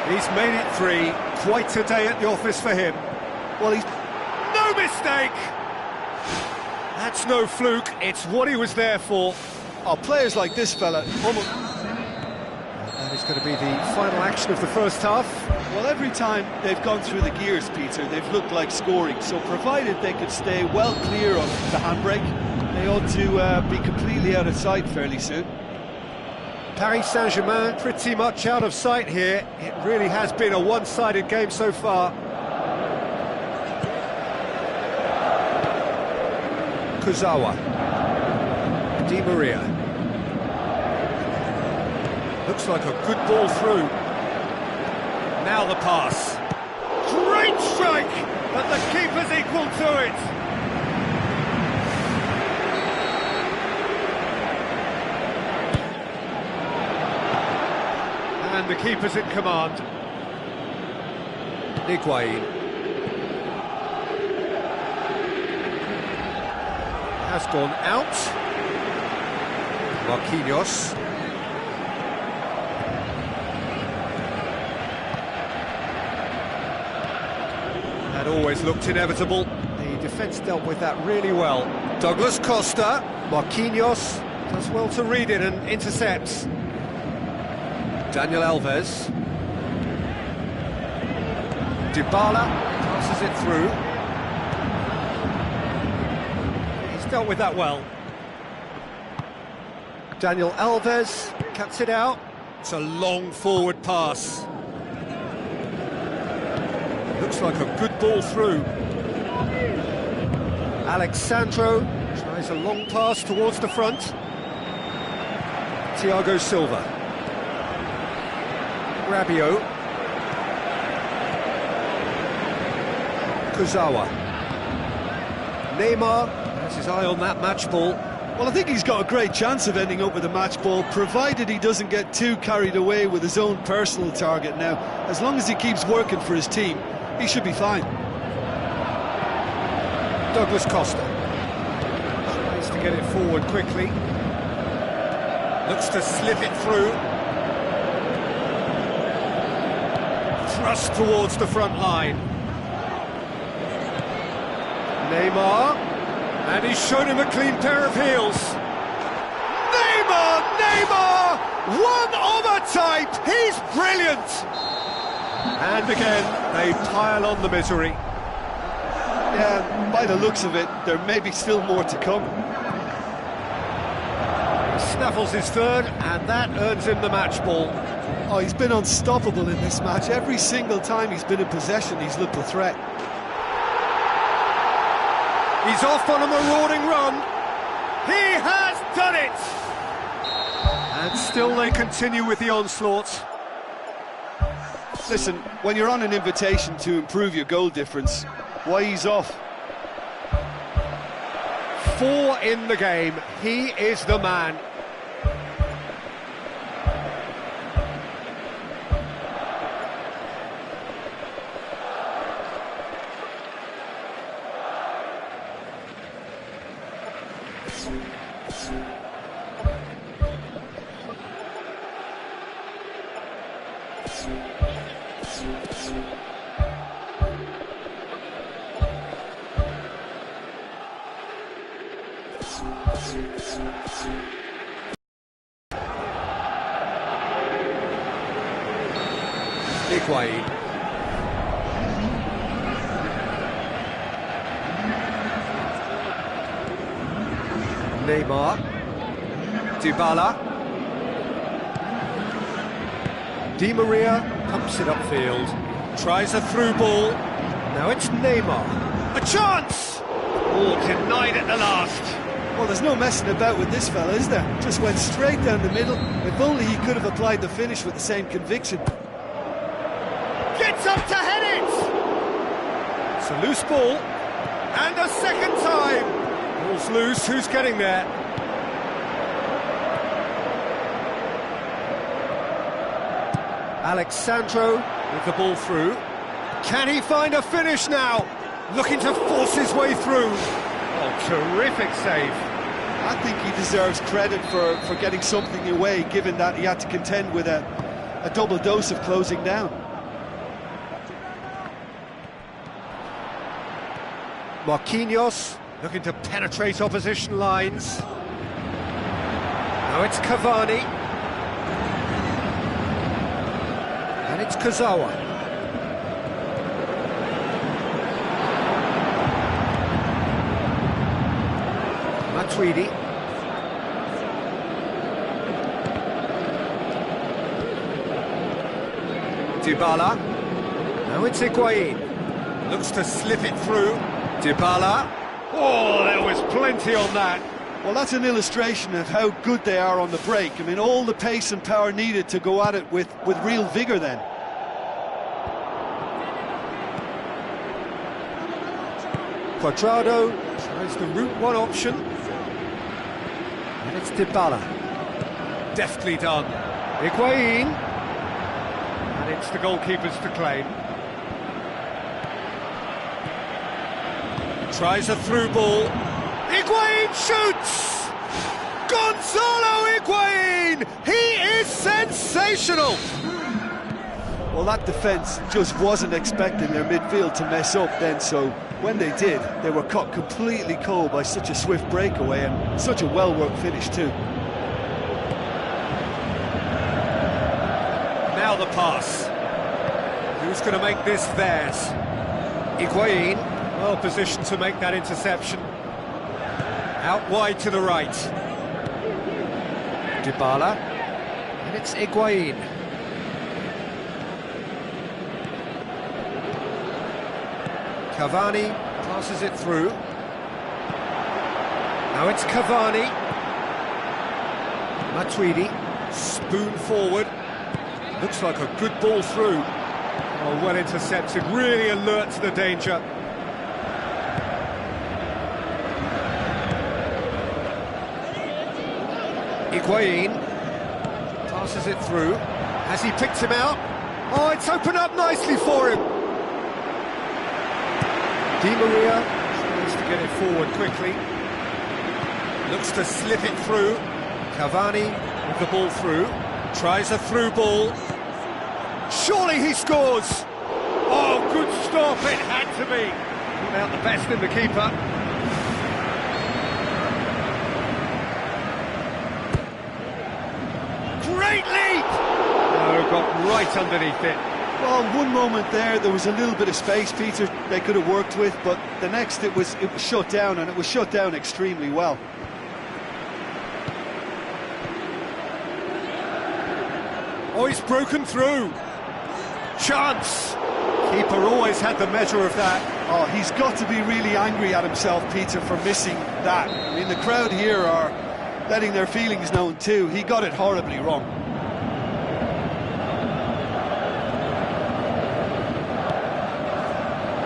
He's made it 3. Quite a day at the office for him. Well, he's... No mistake! That's no fluke, it's what he was there for. Oh, players like this fella... That is going to be the final action of the first half. Well, every time they've gone through the gears, Peter, they've looked like scoring. So provided they could stay well clear of the handbrake, they ought to be completely out of sight fairly soon. Paris Saint-Germain pretty much out of sight here. It really has been a one-sided game so far. Kurzawa. Di Maria. Looks like a good ball through. Now the pass. Great strike, but the keeper's equal to it. And the keeper's in command. Higuain. Has gone out. Marquinhos. That always looked inevitable. The defence dealt with that really well. Douglas Costa. Marquinhos does well to read it and intercepts. Daniel Alves. Dybala passes it through. Dealt with that well. Daniel Alves cuts it out. It's a long forward pass. Looks like a good ball through. Alexandro tries a long pass towards the front. Thiago Silva. Rabiot. Kurzawa. Neymar has his eye on that match ball. Well, I think he's got a great chance of ending up with a match ball, provided he doesn't get too carried away with his own personal target. Now, as long as he keeps working for his team, he should be fine. Douglas Costa tries to get it forward quickly. Looks to slip it through. Thrust towards the front line. Neymar, and he's shown him a clean pair of heels. Neymar, one of a type, he's brilliant! And again, they pile on the misery. Yeah, by the looks of it, there may be still more to come. He snaffles his third, and that earns him the match ball. Oh, he's been unstoppable in this match. Every single time he's been in possession, he's looked a threat. He's off on a marauding run. He has done it! And still they continue with the onslaught. Listen, when you're on an invitation to improve your goal difference, why ease off? 4 in the game. He is the man. Higuain. Neymar. Dybala. Di Maria pumps it upfield. Tries a through ball. Now it's Neymar. A chance! Oh, denied at the last. Well, there's no messing about with this fella, is there? Just went straight down the middle. If only he could have applied the finish with the same conviction. Gets up to head it! It's a loose ball. And a second time. Ball's loose, who's getting there? Alexandro with the ball through. Can he find a finish now? Looking to force his way through. Oh, terrific save. I think he deserves credit for getting something away, given that he had to contend with a double dose of closing down. Marquinhos looking to penetrate opposition lines. Now it's Cavani. And it's Kurzawa. Matuidi. Dybala. Now it's Higuain. Looks to slip it through. Dybala. Oh, there was plenty on that. Well, that's an illustration of how good they are on the break. I mean, all the pace and power needed to go at it with real vigour then. Cuadrado tries the route one option. And it's Dybala. Deftly done. Higuain. And it's the goalkeepers to claim. Tries a through ball. Higuain shoots! Gonzalo Higuain! He is sensational! Well, that defence just wasn't expecting their midfield to mess up then, so when they did, they were caught completely cold by such a swift breakaway and such a well-worked finish too. Now the pass. Who's going to make this theirs? Higuain, well positioned to make that interception. Out wide to the right. Dybala, and it's Higuain. Cavani passes it through. Now it's Cavani. Matuidi, spoon forward. Looks like a good ball through. Oh, well intercepted, really alert to the danger. Higuain passes it through. Has he picked him out? Oh, it's opened up nicely for him. Di Maria tries to get it forward quickly. Looks to slip it through. Cavani with the ball through. Tries a through ball. Surely he scores! Oh, good stop, it had to be. Not out the best in the keeper. Great leap! No, got right underneath it. Well, one moment there was a little bit of space, Peter, they could have worked with, but the next it was shut down, and it was shut down extremely well. Oh, he's broken through. Chance! Keeper always had the measure of that. Oh, he's got to be really angry at himself, Peter, for missing that. I mean, the crowd here are letting their feelings known too. He got it horribly wrong.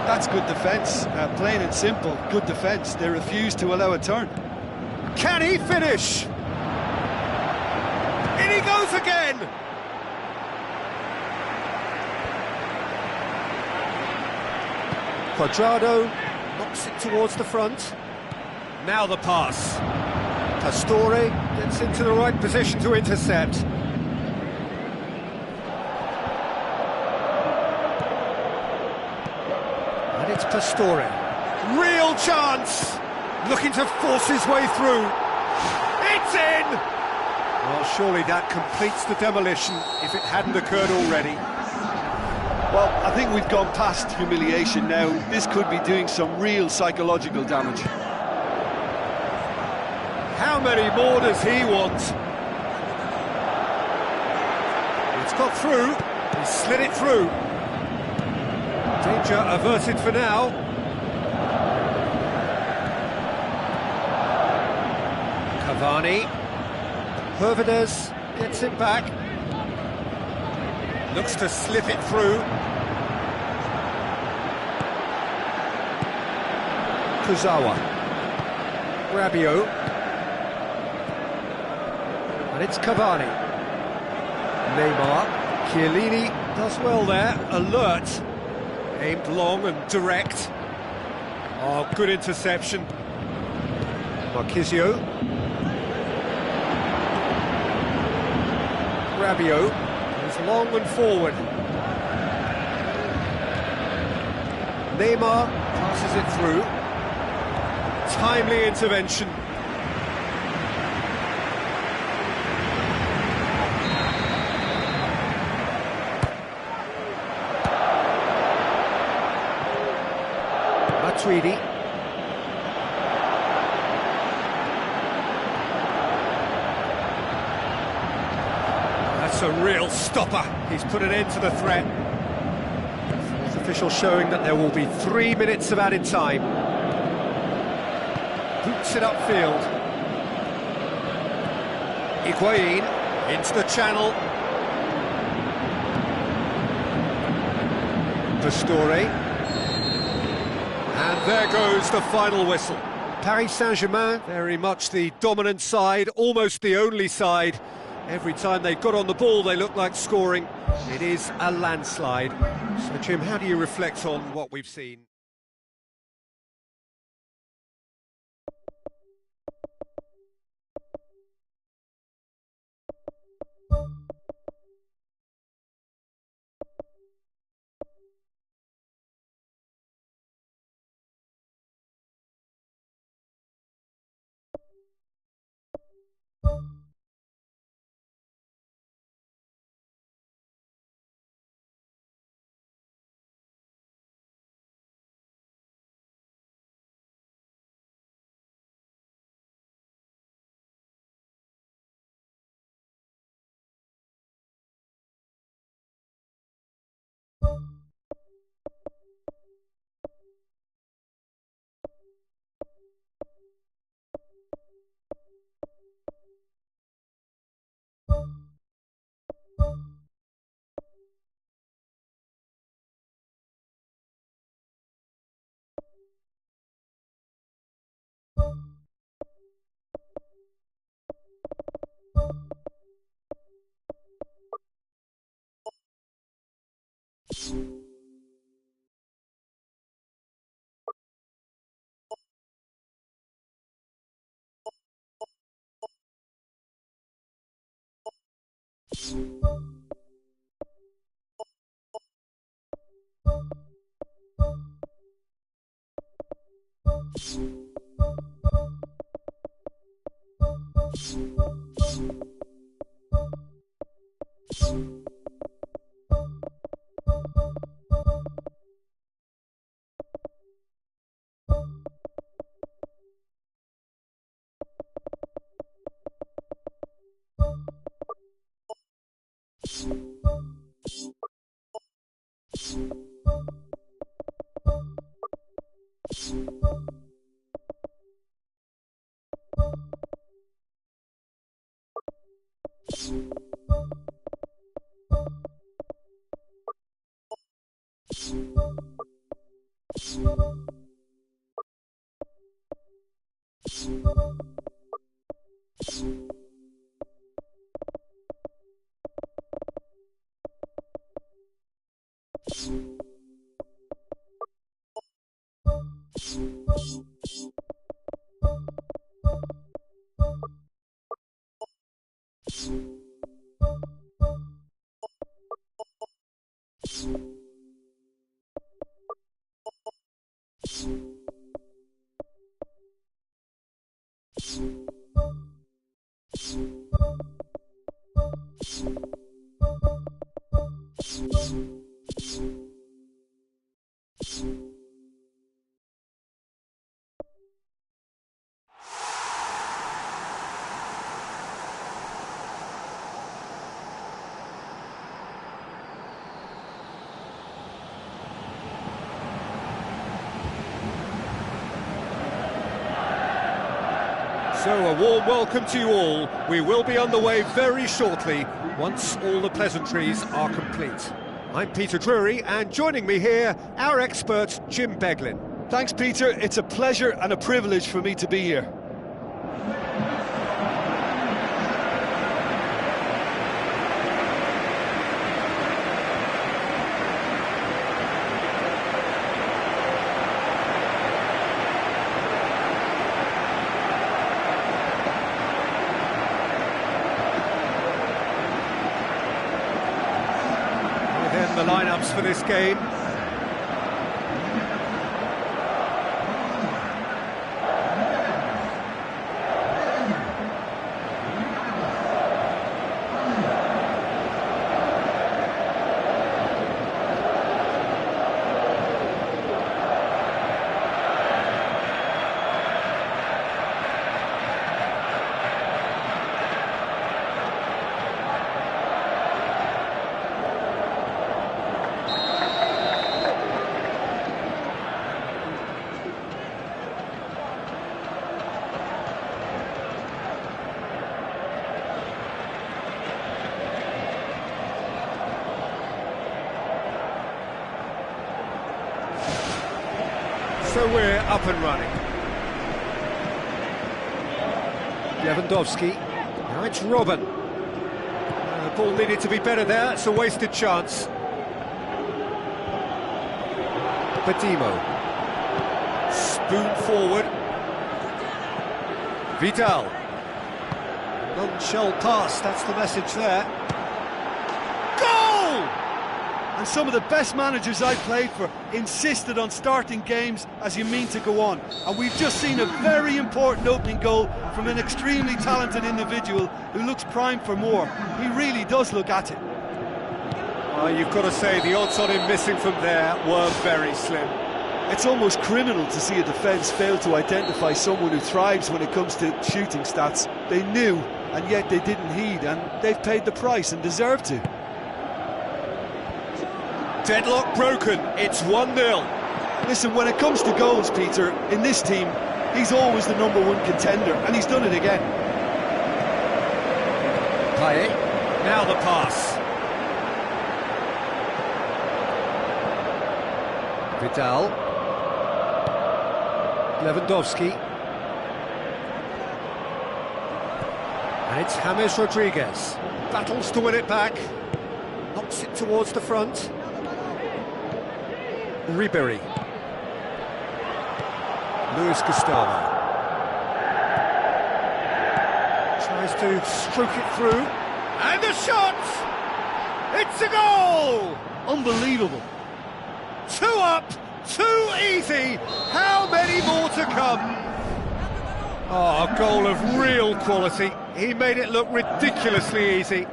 That's good defence, plain and simple, good defence. They refuse to allow a turn. Can he finish? In he goes again! Cuadrado knocks it towards the front. Now the pass. Pastore gets into the right position to intercept. And it's Pastore. Real chance! Looking to force his way through. It's in! Well, surely that completes the demolition if it hadn't occurred already. Well, I think we've gone past humiliation now. This could be doing some real psychological damage. How many more does he want? It's got through. He slid it through. Danger averted for now. Cavani. Hervedez gets it back. Looks to slip it through. Kuzawa. Rabiot. And it's Cavani. Neymar. Chiellini does well there. Alert. Aimed long and direct. Oh, good interception. Marquisio. Rabiot. Long and forward. Neymar passes it through. Timely intervention. Matuidi. That's a real stopper. He's put an end to the threat. Fourth official showing that there will be 3 minutes of added time. Boots it upfield. Higuain into the channel. Pastore. And there goes the final whistle. Paris Saint-Germain, very much the dominant side, almost the only side. Every time they got on the ball, they looked like scoring. It is a landslide. So, Jim, how do you reflect on what we've seen? So a warm welcome to you all. We will be on the way very shortly, once all the pleasantries are complete. I'm Peter Drury, and joining me here, our expert, Jim Beglin. Thanks, Peter. It's a pleasure and a privilege for me to be here. The lineups for this game. So we're up and running. Lewandowski. Now it's Robben. Ball needed to be better there. It's a wasted chance. Badimo. Spoon forward. Vidal. Non-shell pass, that's the message there. Goal! And some of the best managers I played for insisted on starting games as you mean to go on. And we've just seen a very important opening goal from an extremely talented individual who looks primed for more. He really does look at it. You've got to say the odds on him missing from there were very slim. It's almost criminal to see a defence fail to identify someone who thrives when it comes to shooting stats. They knew, and yet they didn't heed, and they've paid the price and deserve to. Deadlock broken, it's 1-0. Listen, when it comes to goals, Peter, in this team, he's always the #1 contender, and he's done it again. Payet, now the pass. Vidal. Lewandowski. And it's James Rodriguez. Battles to win it back. Knocks it towards the front. Ribery. Luis Gustavo. Tries to stroke it through. And the shot! It's a goal! Unbelievable. 2 up, 2 easy. How many more to come? Oh, a goal of real quality. He made it look ridiculously easy.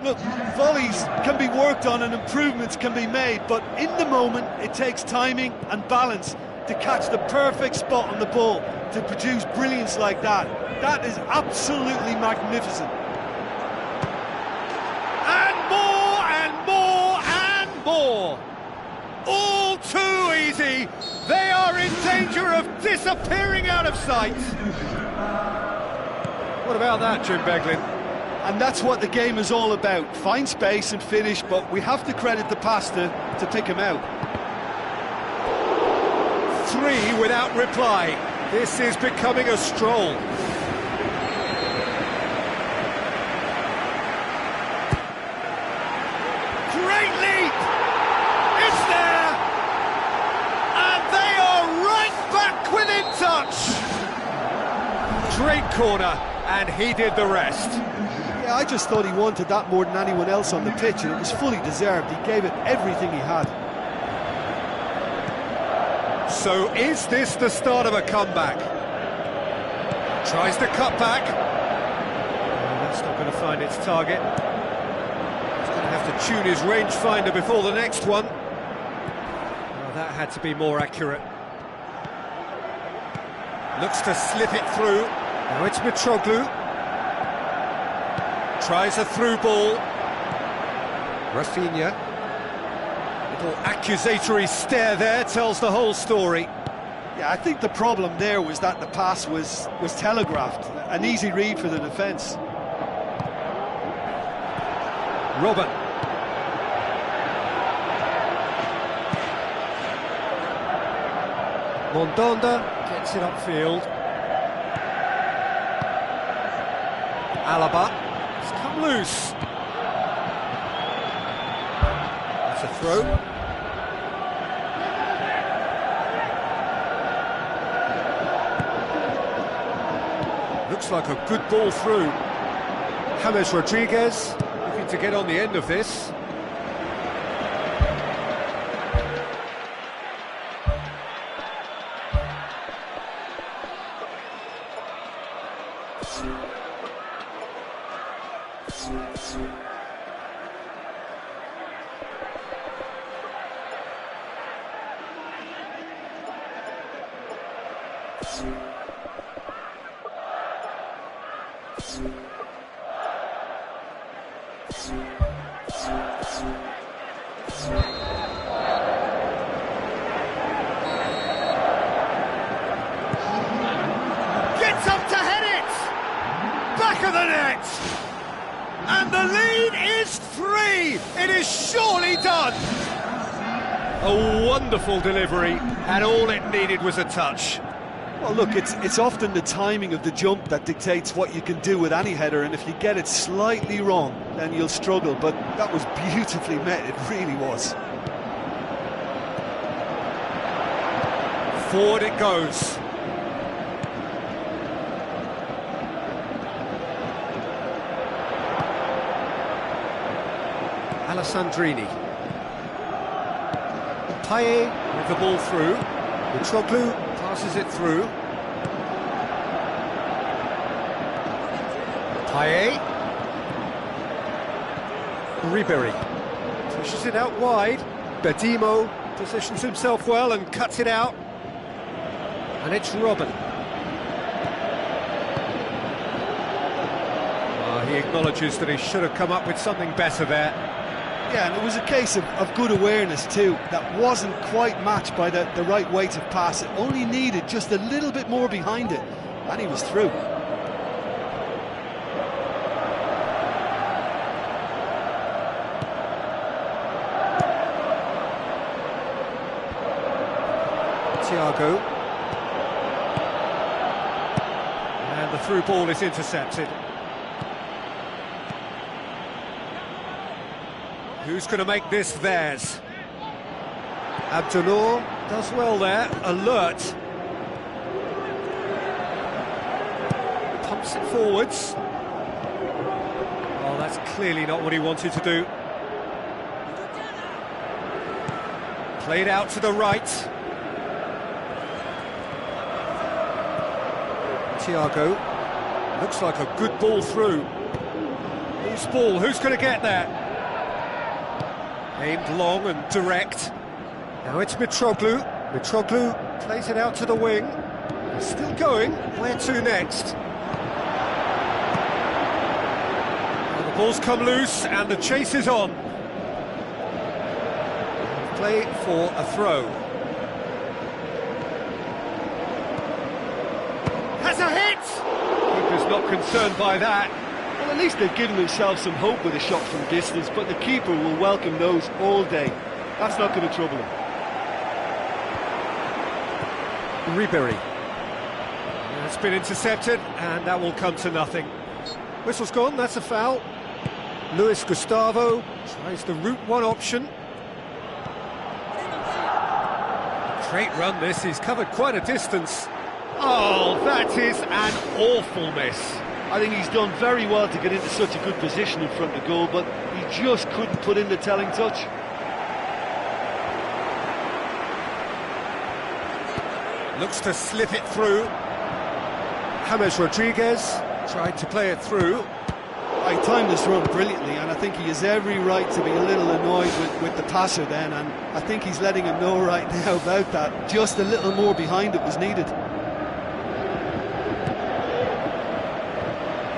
Look, volleys can be worked on and improvements can be made, but in the moment it takes timing and balance to catch the perfect spot on the ball to produce brilliance like that. That is absolutely magnificent. And more and more and more. All too easy. They are in danger of disappearing out of sight. What about that, Jim Beglin? And that's what the game is all about. Find space and finish, but we have to credit the pass to pick him out. 3 without reply. This is becoming a stroll. Great leap! It's there! And they are right back within touch! Great corner, and he did the rest. Yeah, I just thought he wanted that more than anyone else on the pitch, and it was fully deserved. He gave it everything he had. So is this the start of a comeback? Tries to cut back. Oh, that's not going to find its target. He's going to have to tune his rangefinder before the next one. Oh, that had to be more accurate. Looks to slip it through. Now it's Mitroglou. Tries a through ball. Rafinha. Little accusatory stare there tells the whole story. Yeah, I think the problem there was that the pass was telegraphed. An easy read for the defence. Robin. Mondonda gets it upfield. Alaba. It's come loose. That's a throw. Looks like a good ball through. James Rodriguez looking to get on the end of this. Gets up to head it! Back of the net! And the lead is 3! It is surely done! A wonderful delivery, and all it needed was a touch. Well, look, it's often the timing of the jump that dictates what you can do with any header, and if you get it slightly wrong, then you'll struggle, but that was beautifully met, it really was. Forward it goes. Alessandrini. Paye with the ball through. Mitroglou passes it through. Paye. Ribery pushes it out wide. Bedimo positions himself well and cuts it out. And it's Robin. He acknowledges that he should have come up with something better there. Yeah, and it was a case of good awareness too. That wasn't quite matched by the right weight of pass. It only needed just a little bit more behind it, and he was through. Thiago. And the through ball is intercepted. Who's going to make this theirs? Abdullah does well there, alert. Pumps it forwards. Oh, that's clearly not what he wanted to do. Played out to the right. Thiago. Looks like a good ball through. Loose ball, who's going to get there? Aimed long and direct. Now it's Mitroglou. Mitroglou plays it out to the wing. He's still going. Where to next? Well, the ball's come loose and the chase is on. Play for a throw. Has a hit! Keeper's not concerned by that. Well, at least they've given themselves some hope with a shot from distance, but the keeper will welcome those all day. That's not going to trouble him. Ribery. It's been intercepted, and that will come to nothing. Whistle's gone, that's a foul. Luis Gustavo tries the route one option. Great run this, he's covered quite a distance. Oh, that is an awful miss. I think he's done very well to get into such a good position in front of goal, but he just couldn't put in the telling touch. Looks to slip it through. James Rodriguez tried to play it through. He timed this run brilliantly, and I think he has every right to be a little annoyed with the passer then, and I think he's letting him know right now about that. Just a little more behind it was needed.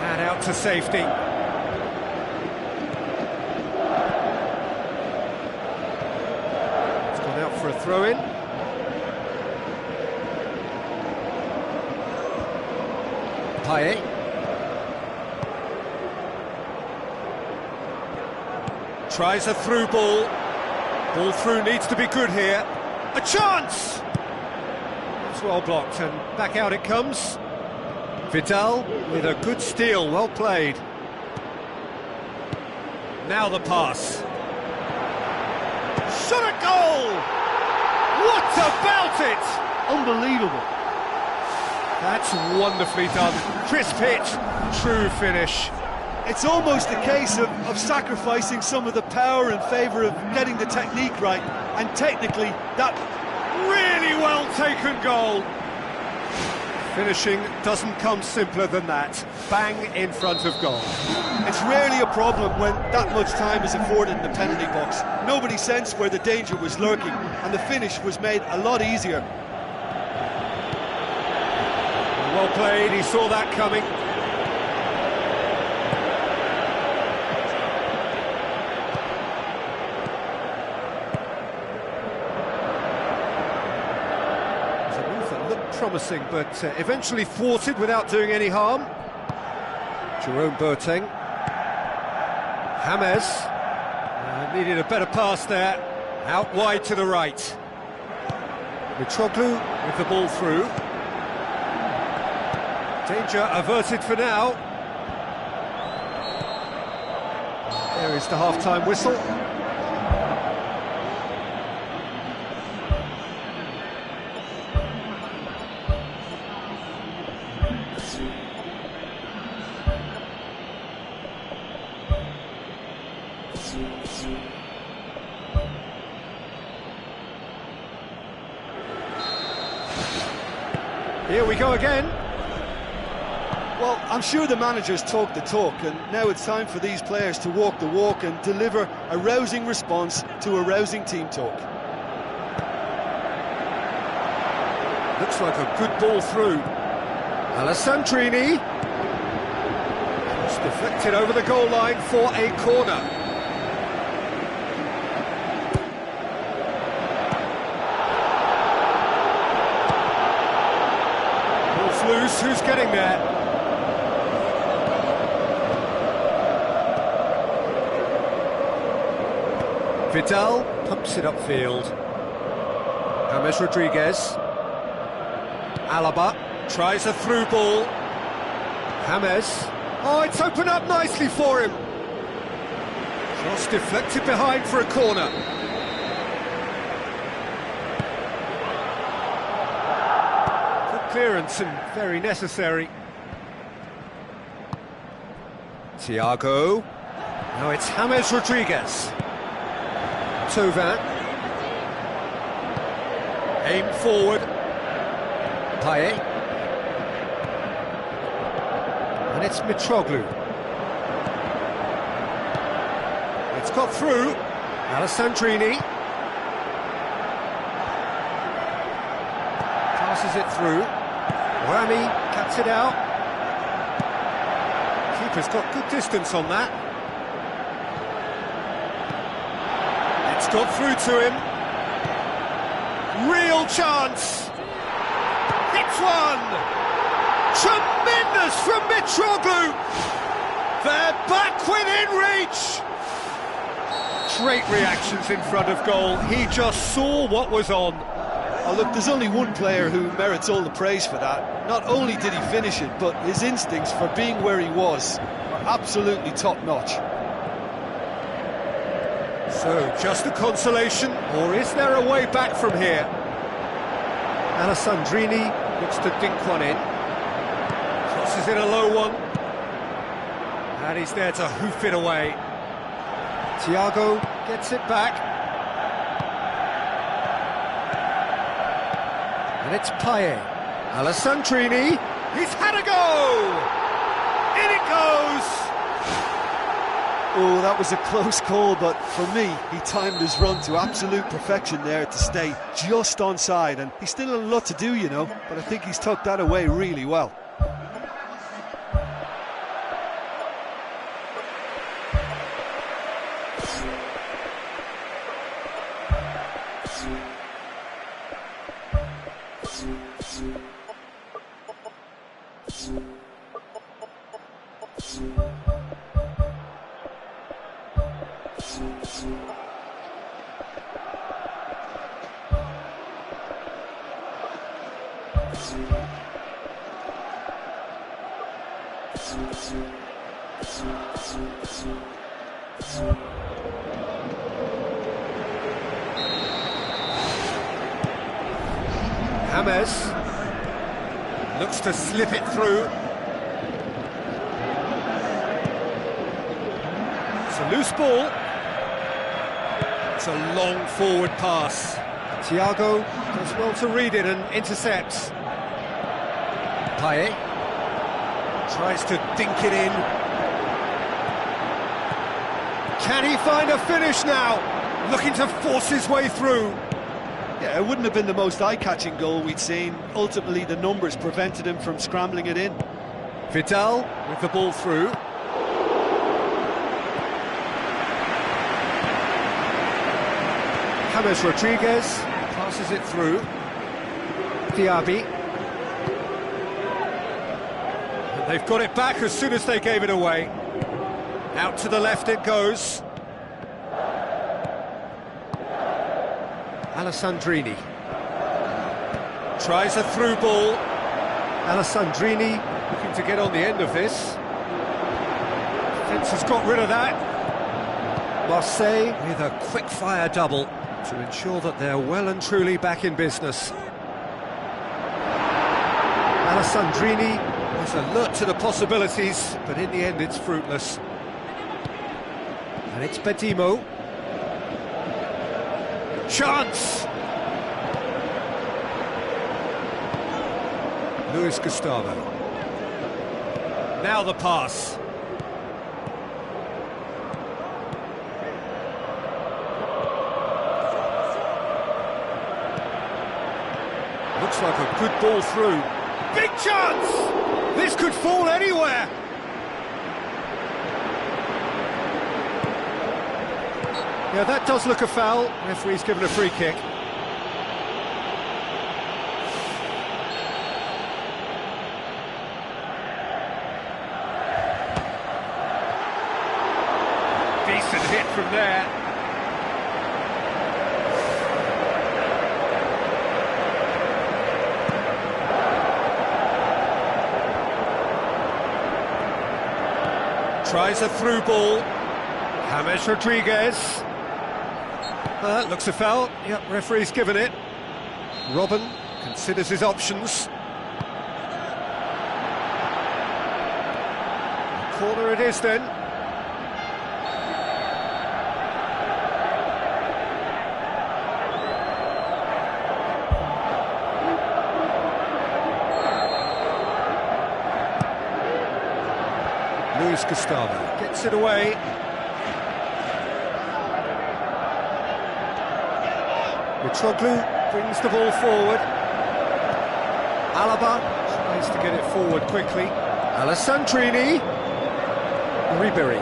And out to safety. It's gone out for a throw-in. Payet. Tries a through ball. Ball through needs to be good here. A chance! It's well blocked and back out it comes. Vidal with a good steal, well played. Now the pass. Shot a goal! What about it? Unbelievable. That's wonderfully done. Crisp hit, true finish. It's almost a case of sacrificing some of the power in favour of getting the technique right, and technically that really well taken goal. Finishing doesn't come simpler than that. Bang in front of goal. It's rarely a problem when that much time is afforded in the penalty box. Nobody sensed where the danger was lurking, and the finish was made a lot easier. Well played, he saw that coming. Promising, but eventually thwarted without doing any harm. Jerome Boateng. James needed a better pass there. Out wide to the right. Mitroglou with the ball through. Danger averted for now. There is the half-time whistle. Here we go again. Well, I'm sure the managers talk the talk, and now it's time for these players to walk the walk and deliver a rousing response to a rousing team talk. Looks like a good ball through. Alessandrini. It's deflected over the goal line for a corner. Ball's loose, who's getting there? Vidal pumps it upfield. James Rodriguez. Alaba tries a through ball. James. Oh, it's opened up nicely for him. Cross deflected behind for a corner. Good clearance and very necessary. Thiago. Now it's James Rodriguez. Tovan. Aim forward. Payet. And it's Mitroglou. It's got through. Alessandrini. Passes it through. Rami cuts it out. Keeper's got good distance on that. It's got through to him. Real chance. Hits one. Tremendous from Mitroglou. They're back within reach. Great reactions in front of goal. He just saw what was on. Oh, look, there's only one player who merits all the praise for that. Not only did he finish it, but his instincts for being where he was are absolutely top-notch. So, just a consolation, or is there a way back from here? Alessandrini looks to dink one in. Crosses in a low one. And he's there to hoof it away. Thiago gets it back. And it's Payet. Alessandrini, he's had a go! In it goes! Oh, that was a close call, but for me, he timed his run to absolute perfection there to stay just onside, and he's still a lot to do, you know, but I think he's tucked that away really well. James looks to slip it through. It's a loose ball. It's a long forward pass. Thiago does well to read it and intercepts. Payet tries to dink it in. Can he find a finish now? Looking to force his way through. Yeah, it wouldn't have been the most eye-catching goal we'd seen. Ultimately, the numbers prevented him from scrambling it in. Vidal with the ball through. James Rodriguez passes it through. Diaby. And they've got it back as soon as they gave it away. Out to the left it goes. Alessandrini tries a through ball. Alessandrini looking to get on the end of this. Defence has got rid of that. Marseille with a quick-fire double to ensure that they're well and truly back in business. Alessandrini was alert to the possibilities, but in the end it's fruitless. And it's Bedimo. Chance! Luis Gustavo. Now the pass. Looks like a good ball through. Big chance! This could fall anywhere! Yeah, that does look a foul. Referee's given a free kick. Decent hit from there. Tries a through ball. James Rodriguez. Looks a foul. Yep, referee's given it. Robin considers his options. Corner it is then. Luis Gustavo gets it away. Mitroglou brings the ball forward. Alaba tries to get it forward quickly. Alessandrini. Ribery.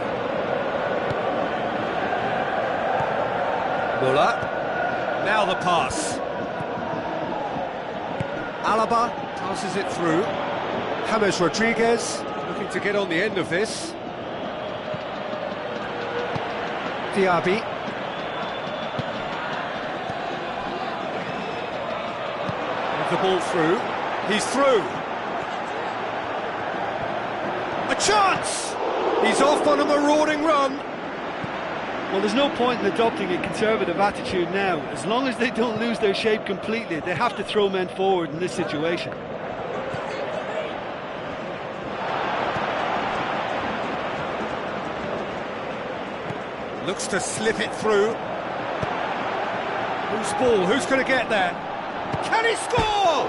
Muller. Now the pass. Alaba passes it through. James Rodriguez looking to get on the end of this. Diaby. The ball through. He's through. A chance! He's off on a marauding run. Well, there's no point in adopting a conservative attitude now. As long as they don't lose their shape completely, they have to throw men forward in this situation. Looks to slip it through. Who's ball? Who's going to get there? Can he score?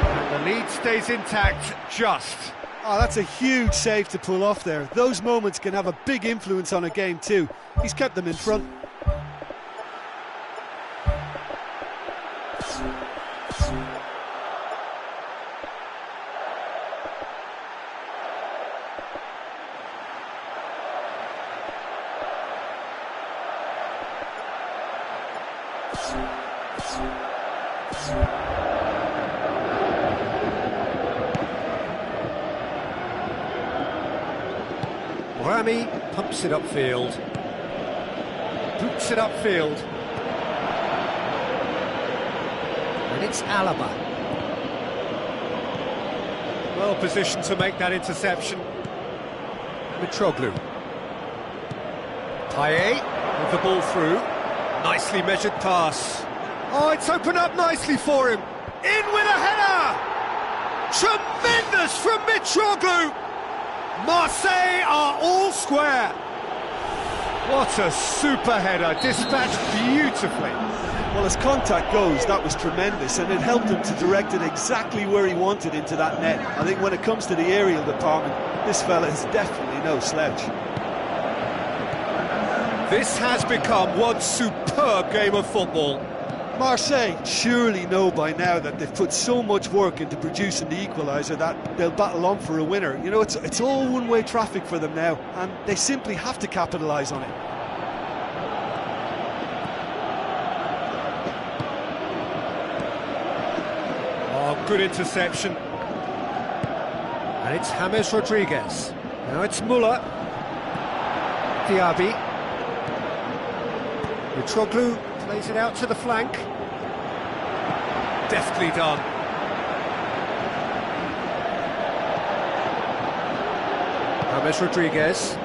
And the lead stays intact, just. Oh, that's a huge save to pull off there. Those moments can have a big influence on a game too. He's kept them in front. Rami pumps it upfield. Boots it upfield. And it's Alaba. Well positioned to make that interception. Mitroglou. Payet with the ball through. Nicely measured pass. Oh, it's opened up nicely for him. In with a header! Tremendous from Mitroglou! Marseille are all square. What a super header, dispatched beautifully. Well, as contact goes, that was tremendous, and it helped him to direct it exactly where he wanted into that net. I think when it comes to the aerial department, this fella is definitely no slouch. This has become one superb game of football. Marseille surely know by now that they've put so much work into producing the equaliser that they'll battle on for a winner. You know, it's all one-way traffic for them now, and they simply have to capitalise on it. Oh, good interception. And it's James Rodriguez. Now it's Muller. Diaby. Mitroglou plays it out to the flank. Deftly done. James Rodriguez.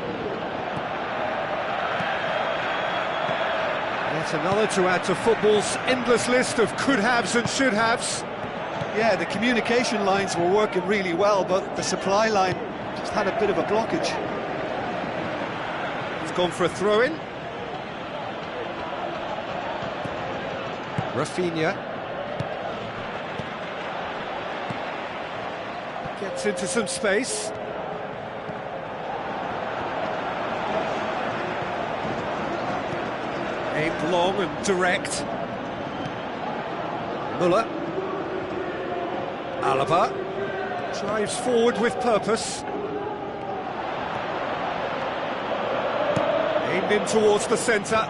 Yet another to add to football's endless list of could-haves and should-haves. Yeah, the communication lines were working really well, but the supply line just had a bit of a blockage. He's gone for a throw-in. Rafinha gets into some space. Aimed long and direct. Muller. Alaba drives forward with purpose. Aimed in towards the centre.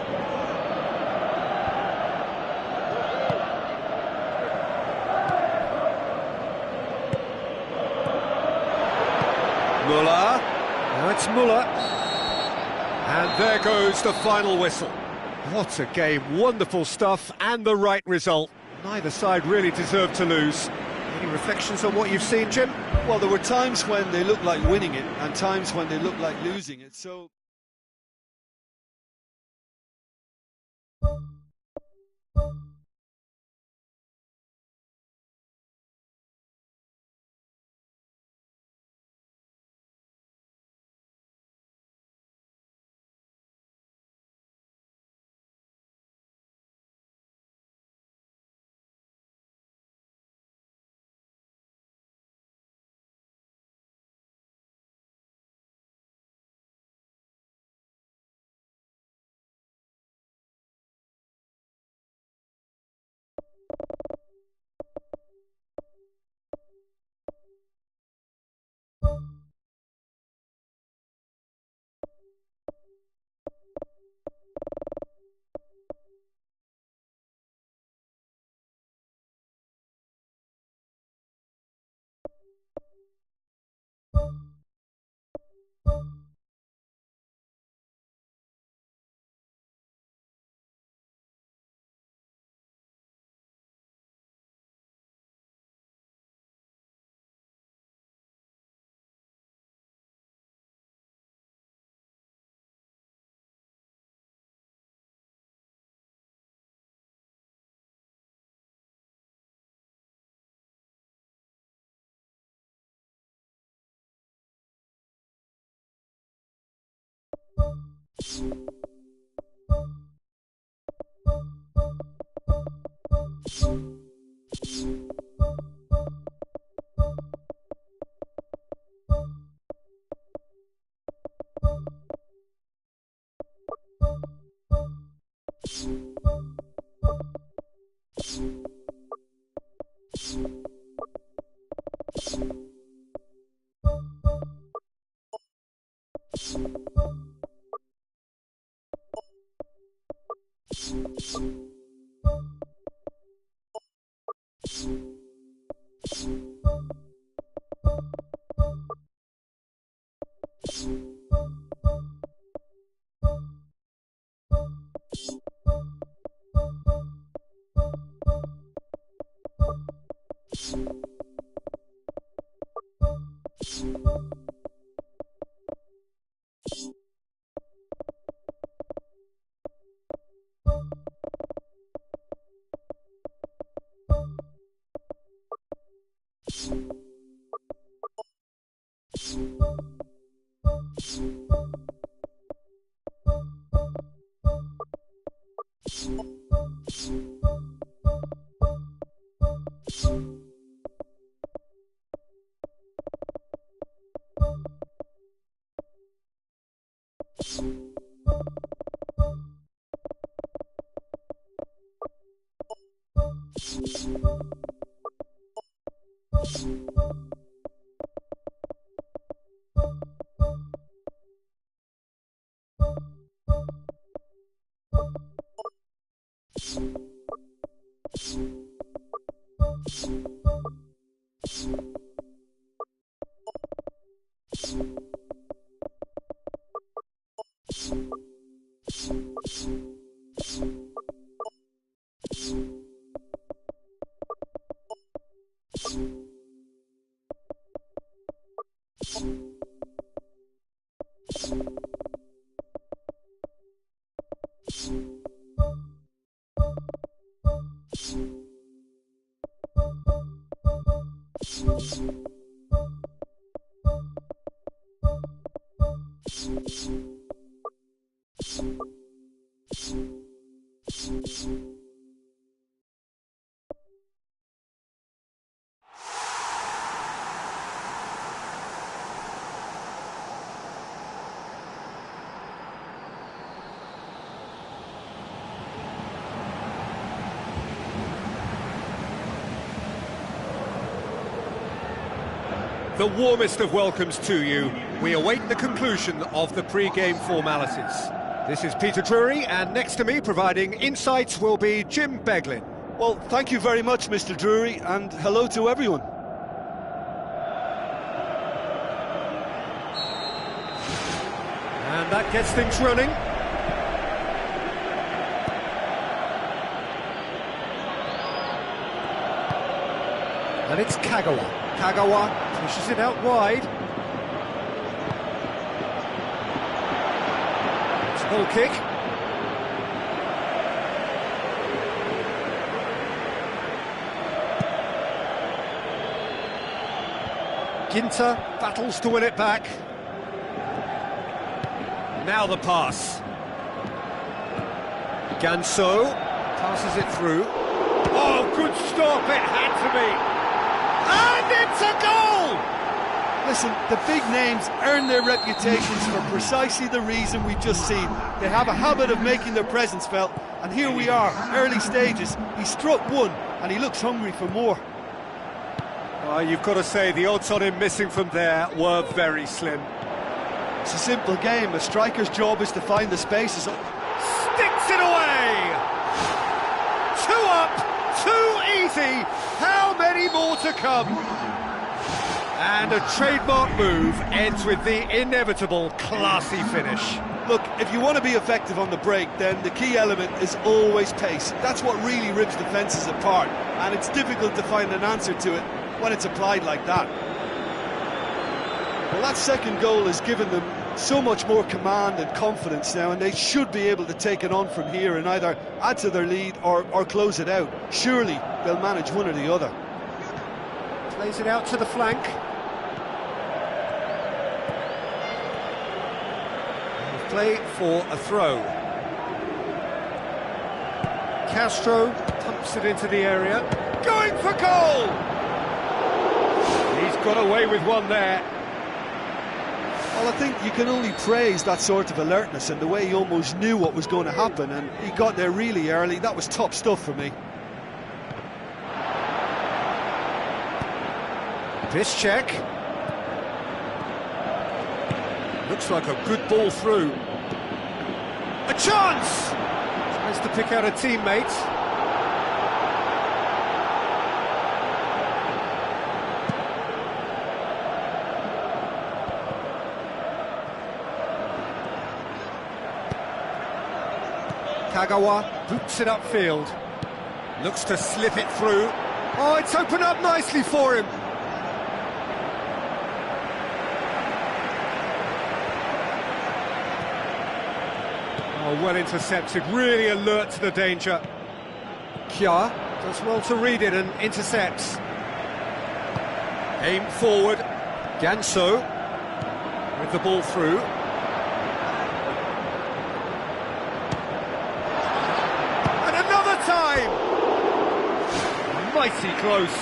Muller, now it's Muller, and there goes the final whistle. What a game, wonderful stuff, and the right result. Neither side really deserved to lose. Any reflections on what you've seen, Jim? Well, there were times when they looked like winning it, and times when they looked like losing it, so... The warmest of welcomes to you. We await the conclusion of the pre-game formalities. This is Peter Drury, and next to me, providing insights, will be Jim Beglin. Well, thank you very much, Mr. Drury, and hello to everyone. And that gets things running. And it's Kagawa. Kagawa pushes it out wide. It's a goal kick. Ginter battles to win it back. Now the pass. Ganso passes it through. Oh, good stop, it had to be. And it's a goal! Listen, the big names earn their reputations for precisely the reason we've just seen. They have a habit of making their presence felt, and here we are, early stages. He struck one, and he looks hungry for more. You've got to say the odds on him missing from there were very slim. It's a simple game. A striker's job is to find the spaces. Sticks it away! 2 up, 2 easy. How many more to come? And a trademark move ends with the inevitable classy finish. Look, if you want to be effective on the break, then the key element is always pace. That's what really rips defences apart, and it's difficult to find an answer to it when it's applied like that. Well, that second goal has given them so much more command and confidence now, and they should be able to take it on from here and either add to their lead or close it out. Surely they'll manage one or the other. Plays it out to the flank. Play for a throw. Castro pumps it into the area. Going for goal! He's got away with one there. Well, I think you can only praise that sort of alertness and the way he almost knew what was going to happen, and he got there really early. That was top stuff for me. This check. Looks like a good ball through. A chance! Tries to pick out a teammate. Kagawa boots it upfield. Looks to slip it through. Oh, it's opened up nicely for him. Oh, well intercepted, really alert to the danger. Kja does well to read it and intercepts. Aim forward. Ganso with the ball through. And another time! Mighty close.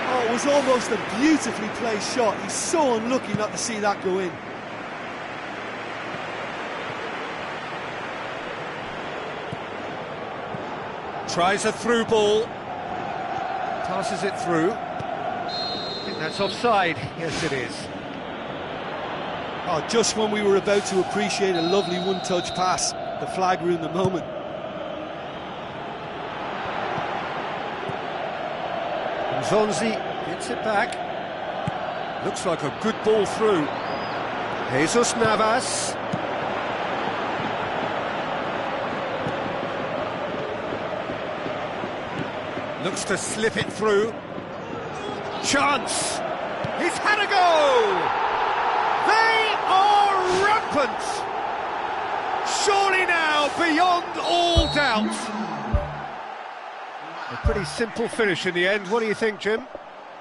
Oh, it was almost a beautifully placed shot. He's so unlucky not to see that go in. Tries a through ball, passes it through. I think that's offside. Yes, it is. Oh, just when we were about to appreciate a lovely one-touch pass, the flag ruined the moment. Zonzi gets it back. Looks like a good ball through. Jesus Navas. Looks to slip it through. Chance! He's had a go! They are rampant! Surely now, beyond all doubt. A pretty simple finish in the end. What do you think, Jim?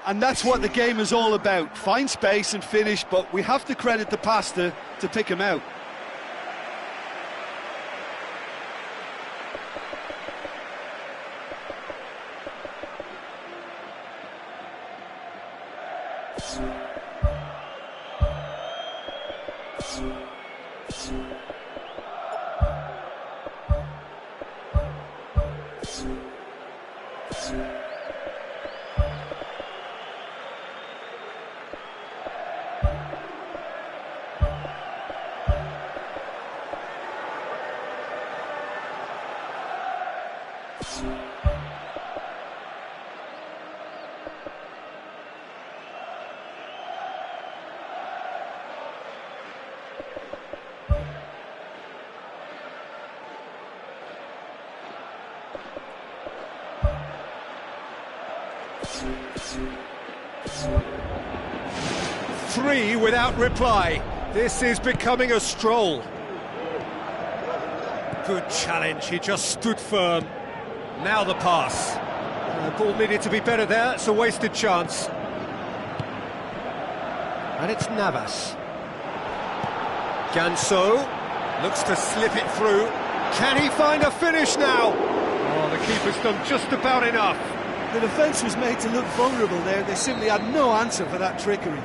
And that's what the game is all about. Find space and finish, but we have to credit the pass to pick him out. Three without reply. This is becoming a stroll. Good challenge, he just stood firm. Now the pass. The ball needed to be better there, it's a wasted chance. And it's Navas. Ganso looks to slip it through. Can he find a finish now? Oh, the keeper's done just about enough. The defence was made to look vulnerable there. They simply had no answer for that trickery.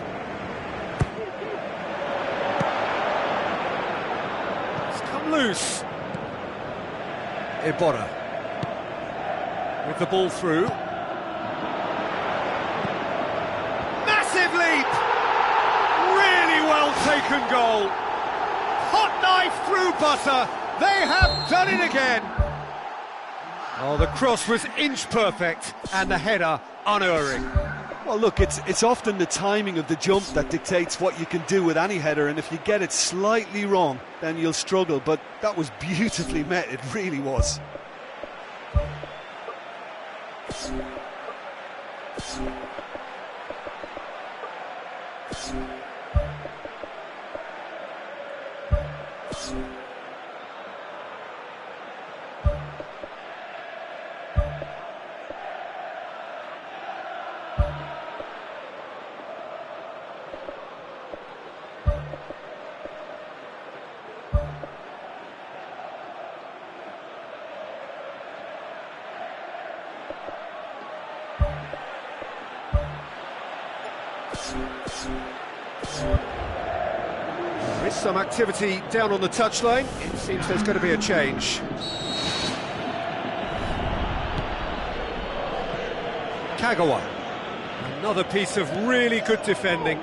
It's come loose. Iborra. with the ball through. Massive leap! Really well taken goal. Hot knife through butter. They have done it again. Oh, the cross was inch perfect and the header unerring. Well, look, it's often the timing of the jump that dictates what you can do with any header, and if you get it slightly wrong, then you'll struggle. But that was beautifully met, it really was. There is some activity down on the touchline. It seems there's going to be a change. Kagawa. Another piece of really good defending.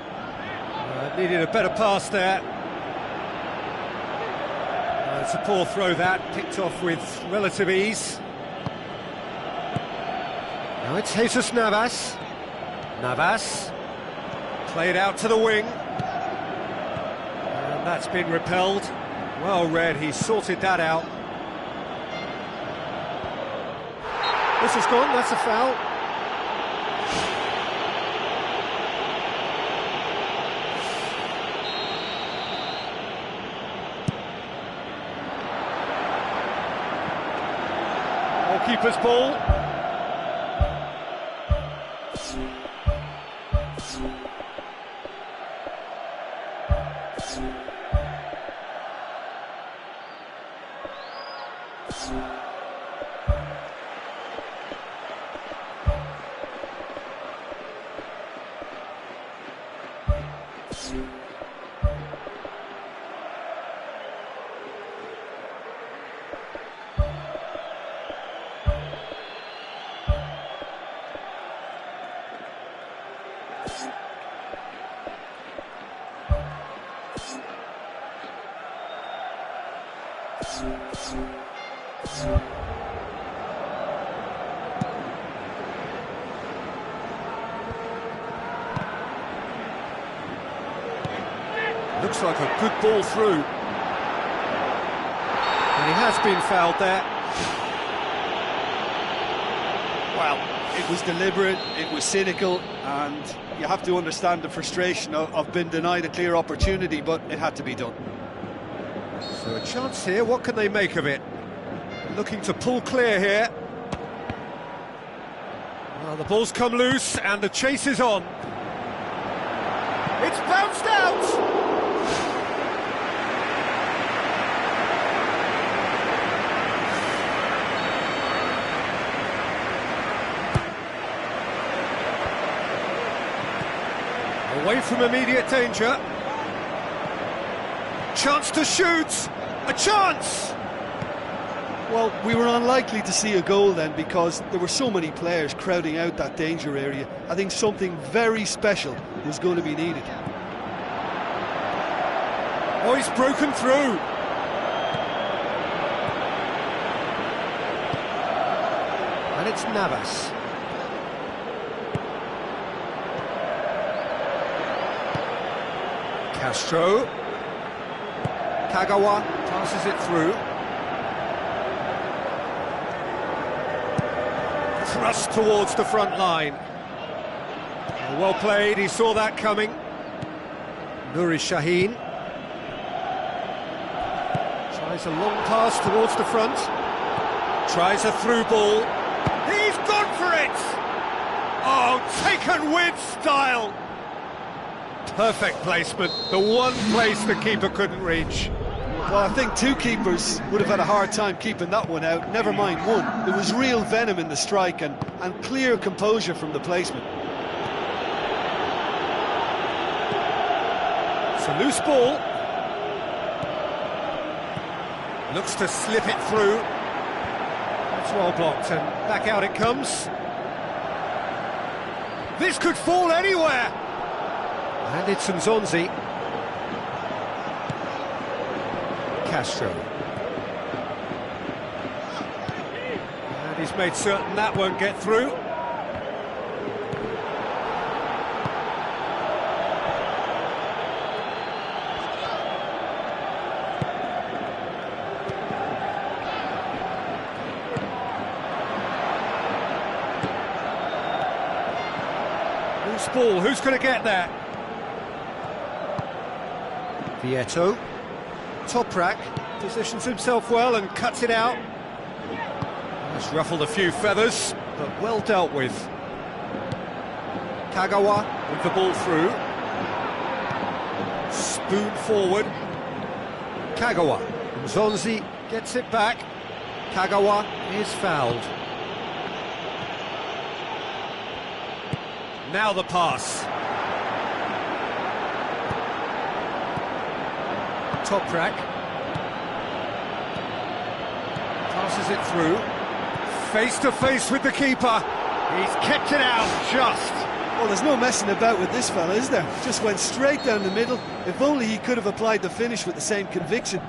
Needed a better pass there. It's a poor throw that, picked off with relative ease. Now it's Jesus Navas. Navas. Played out to the wing. And that's been repelled. Well read, he sorted that out. This has gone, that's a foul. Keeper's ball. Looks like a good ball through. And he has been fouled there. Well, it was deliberate, it was cynical, and you have to understand the frustration of being denied a clear opportunity, but it had to be done. So a chance here, what can they make of it? Looking to pull clear here. Well, the ball's come loose and the chase is on. It's bounced out! Away from immediate danger. Chance to shoot! A chance! Well, we were unlikely to see a goal then because there were so many players crowding out that danger area. I think something very special was going to be needed. Oh, he's broken through. And it's Navas. Castro. Kagawa passes it through. Thrust towards the front line. Well played, he saw that coming. Nuri Shaheen. Tries a long pass towards the front. Tries a through ball. He's gone for it! Oh, taken with style! Perfect placement, the one place the keeper couldn't reach. Well, I think two keepers would have had a hard time keeping that one out, never mind one. There was real venom in the strike and clear composure from the placement. It's a loose ball. Looks to slip it through. It's well blocked, and back out it comes. This could fall anywhere! And it's Nzonzi. Castro. And he's made certain that won't get through. Loose ball, who's going to get there? Vieto. Toprak positions himself well and cuts it out. Has ruffled a few feathers, but well dealt with. Kagawa with the ball through. Spoon forward. Kagawa. Nzonzi gets it back. Kagawa is fouled. Now the pass. Toprak passes it through, face to face with the keeper. He's kept it out just. Well, there's no messing about with this fella, is there? Just went straight down the middle. If only he could have applied the finish with the same conviction.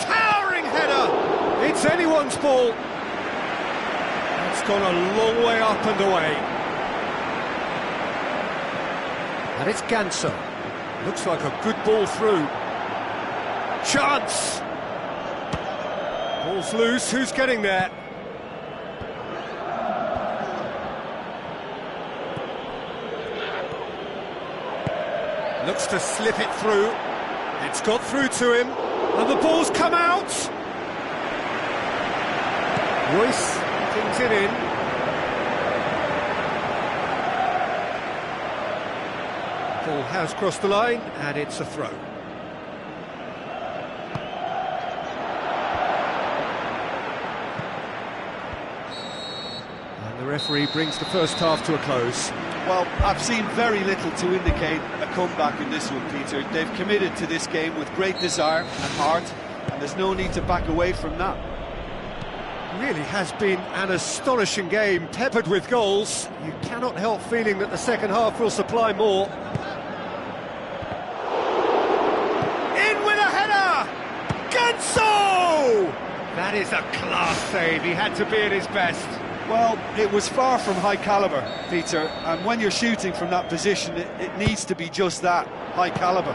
Towering header! It's anyone's ball. It's gone a long way up and away. And it's Ganso. Looks like a good ball through. Chance! Ball's loose, who's getting there? Looks to slip it through. It's got through to him, and the ball's come out! Royce pings it in. Ball has crossed the line, and it's a throw. And the referee brings the first half to a close. Well, I've seen very little to indicate a comeback in this one, Peter. They've committed to this game with great desire and heart, and there's no need to back away from that. Really has been an astonishing game, peppered with goals. You cannot help feeling that the second half will supply more. Ganso! That is a class save, he had to be at his best. Well, it was far from high calibre, Peter, and when you're shooting from that position, it needs to be just that, high calibre.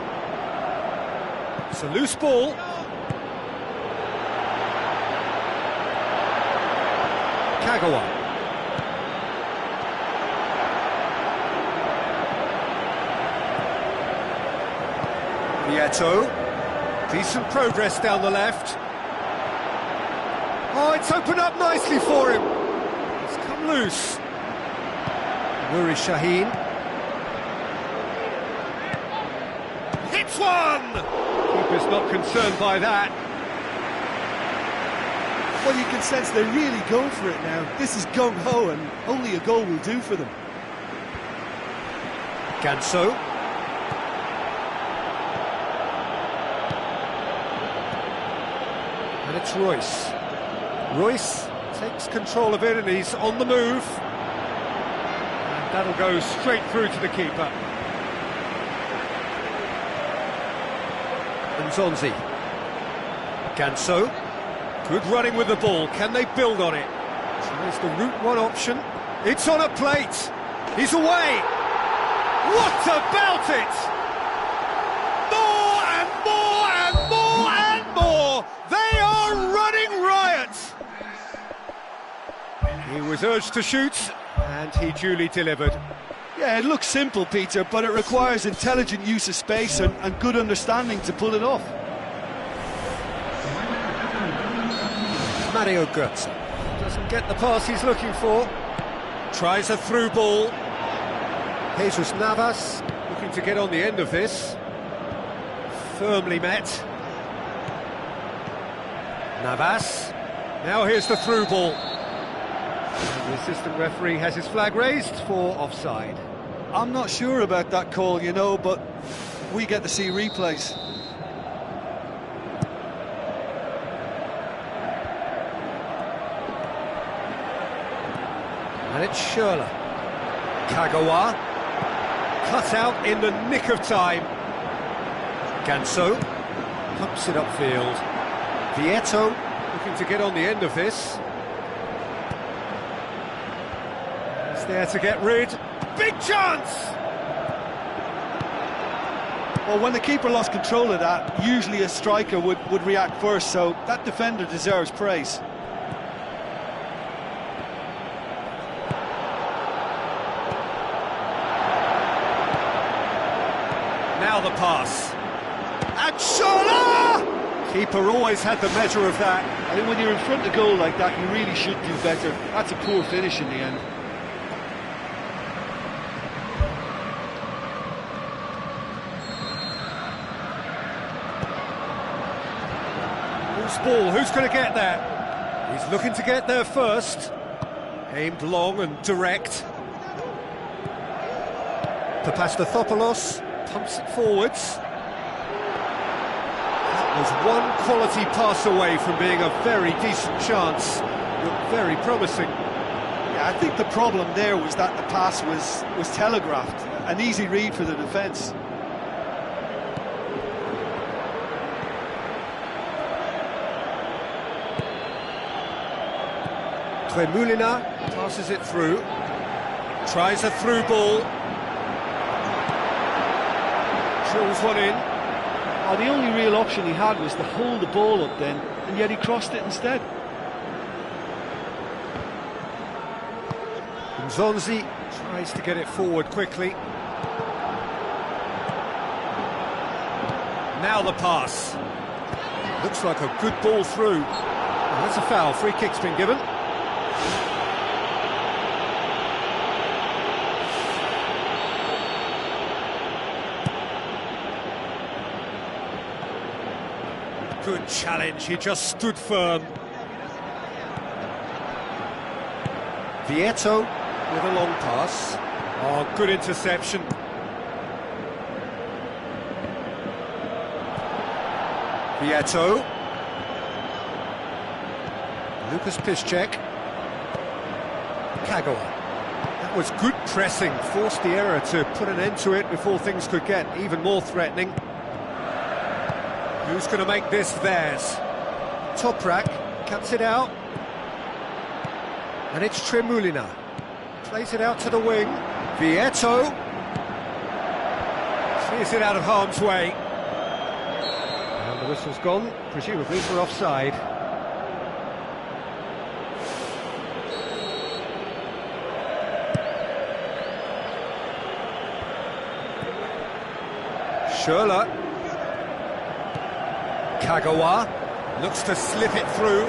It's a loose ball. Kagawa. Vieto. Decent progress down the left. Oh, it's opened up nicely for him. It's come loose. Nuri Shaheen. Hits one! Keeper's not concerned by that. Well, you can sense they're really going for it now. This is gung-ho, and only a goal will do for them. Ganso. And it's Royce. Royce takes control of it and he's on the move. And that'll go straight through to the keeper. Nzonzi. Ganso. Good running with the ball. Can they build on it? Tries the route one option. It's on a plate. He's away. What about it? More and more and more and more. They are running riot. He was urged to shoot, and he duly delivered. Yeah, it looks simple, Peter, but it requires intelligent use of space and good understanding to pull it off. Mario Götze doesn't get the pass he's looking for. Tries a through ball. Jesus Navas looking to get on the end of this. Firmly met. Navas. Now here's the through ball. And the assistant referee has his flag raised for offside. I'm not sure about that call, you know, but we get to see replays. And it's Schürrle. Kagawa. Cut out in the nick of time. Ganso. Pumps it upfield. Vieto looking to get on the end of this. He's there to get rid. Big chance! Well, when the keeper lost control of that, usually a striker would react first, so that defender deserves praise. Now the pass. And Schürrle! Keeper always had the measure of that. I think when you're in front of goal like that, you really should do better. That's a poor finish in the end. Who's ball? Who's going to get there? He's looking to get there first. Aimed long and direct. Papastathopoulos pumps it forwards. That was one quality pass away from being a very decent chance. Looked very promising. Yeah, I think the problem there was that the pass was telegraphed. An easy read for the defence. Tremulina passes it through. Tries a through ball. Drills one in. Oh, the only real option he had was to hold the ball up then, and yet he crossed it instead. Nzonzi tries to get it forward quickly. Now the pass. Looks like a good ball through. Oh, that's a foul. Free kick's been given. Good challenge, he just stood firm. Vieto with a long pass. Oh, good interception. Vieto. Lucas Piszczek. Kagawa. That was good pressing, forced the error to put an end to it before things could get even more threatening. Who's going to make this theirs? Toprak cuts it out. And it's Tremulina. Plays it out to the wing. Vieto. Clears it out of harm's way. And the whistle's gone, presumably for offside. Schürrle. Kagawa looks to slip it through.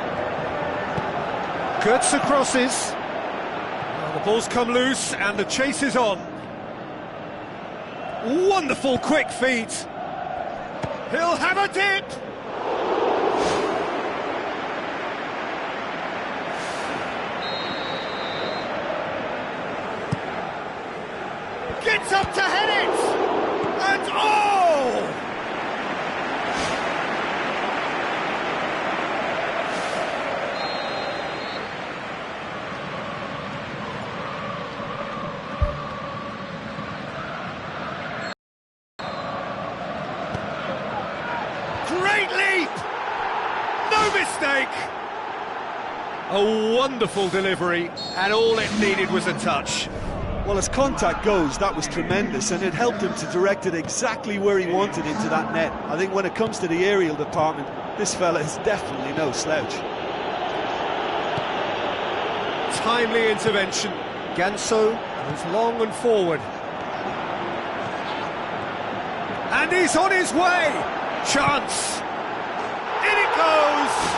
Goetze crosses. Well, the ball's come loose and the chase is on. Wonderful quick feet. He'll have a dip. Gets up to head it. And oh! Great leap! No mistake! A wonderful delivery, and all it needed was a touch. Well, as contact goes, that was tremendous, and it helped him to direct it exactly where he wanted into that net. I think when it comes to the aerial department, this fella is definitely no slouch. Timely intervention. Ganso goes long and forward. And he's on his way! Chance! In it goes!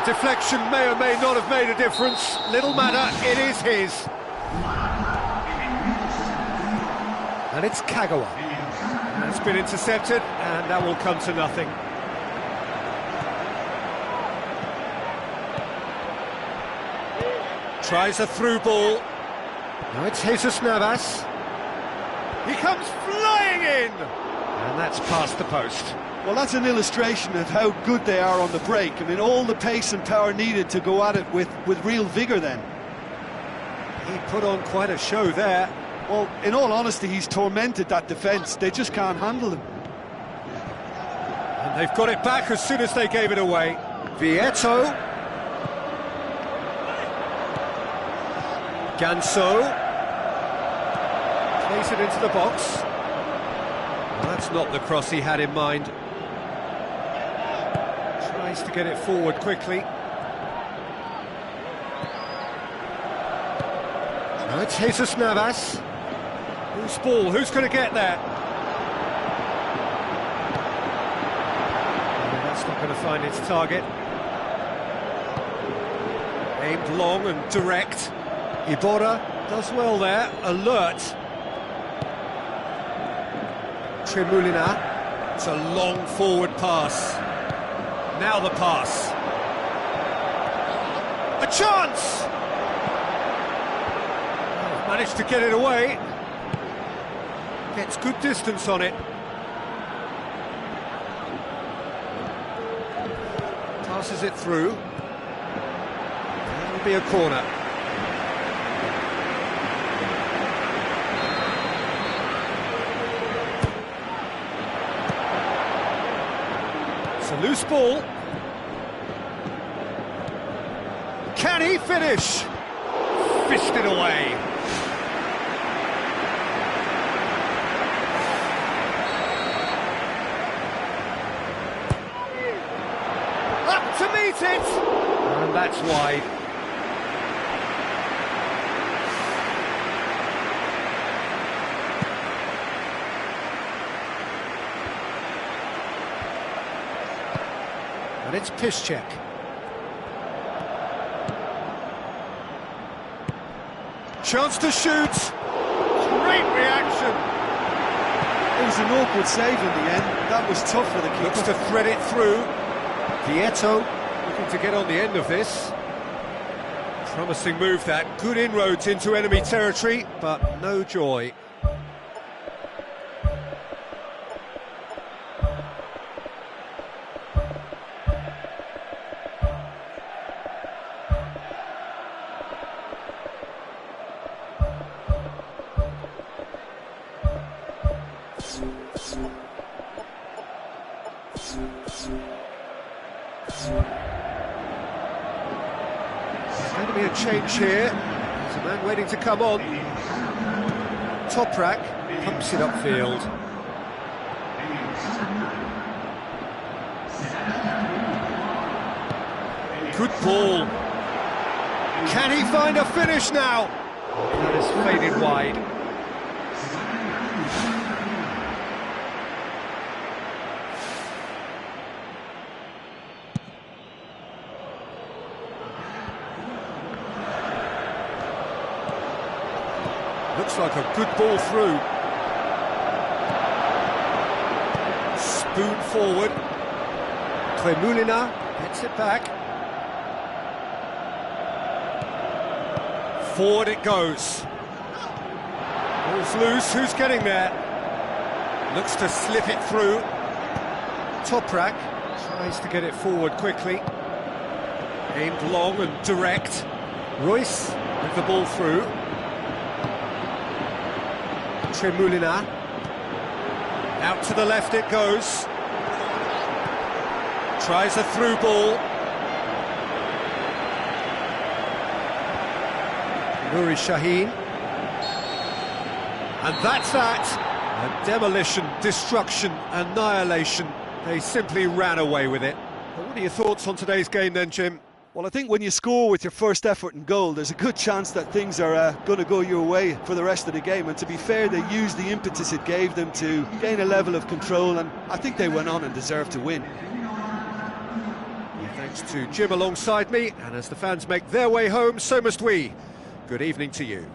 Deflection may or may not have made a difference. Little matter, it is his. And it's Kagawa. That's been intercepted, and that will come to nothing. Tries a through ball. Now it's Jesus Navas. He comes flying in! And that's past the post. Well, that's an illustration of how good they are on the break. I mean, all the pace and power needed to go at it with real vigour then. He put on quite a show there. Well, in all honesty, he's tormented that defence. They just can't handle him. And they've got it back as soon as they gave it away. Vieto. Ganso. Plays it into the box. Well, that's not the cross he had in mind. Tries to get it forward quickly. Now it's Jesus Navas. Loose ball, who's going to get there? Oh, that's not going to find its target. Aimed long and direct. Iborra does well there, alert. Tremulina. It's a long forward pass. Now the pass. A chance! Oh, managed to get it away. Gets good distance on it. Passes it through. That'll be a corner. It's a loose ball. Can he finish? Fisted away. Up to meet it! And that's wide. And it's Piszczek. Chance to shoot. Great reaction. It was an awkward save in the end. That was tough for the keeper. Looks to thread it through. Vieto looking to get on the end of this. Promising move that. Good inroads into enemy territory, but no joy. There's going to be a change here. There's a man waiting to come on. Toprak pumps it upfield. Good ball. Can he find a finish now? That has faded wide. Looks like a good ball through. Spoon forward. Tremulina gets it back. Forward it goes. Ball's loose, who's getting there? Looks to slip it through. Toprak tries to get it forward quickly. Aimed long and direct. Royce with the ball through. Tremulina. Out to the left it goes. Tries a through ball. Nuri Sahin. And that's that. A demolition, destruction, annihilation. They simply ran away with it. Well, what are your thoughts on today's game then, Jim? Well, I think when you score with your first effort and goal, there's a good chance that things are going to go your way for the rest of the game. And to be fair, they used the impetus it gave them to gain a level of control, and I think they went on and deserved to win. Thanks to Jim alongside me, and as the fans make their way home, so must we. Good evening to you.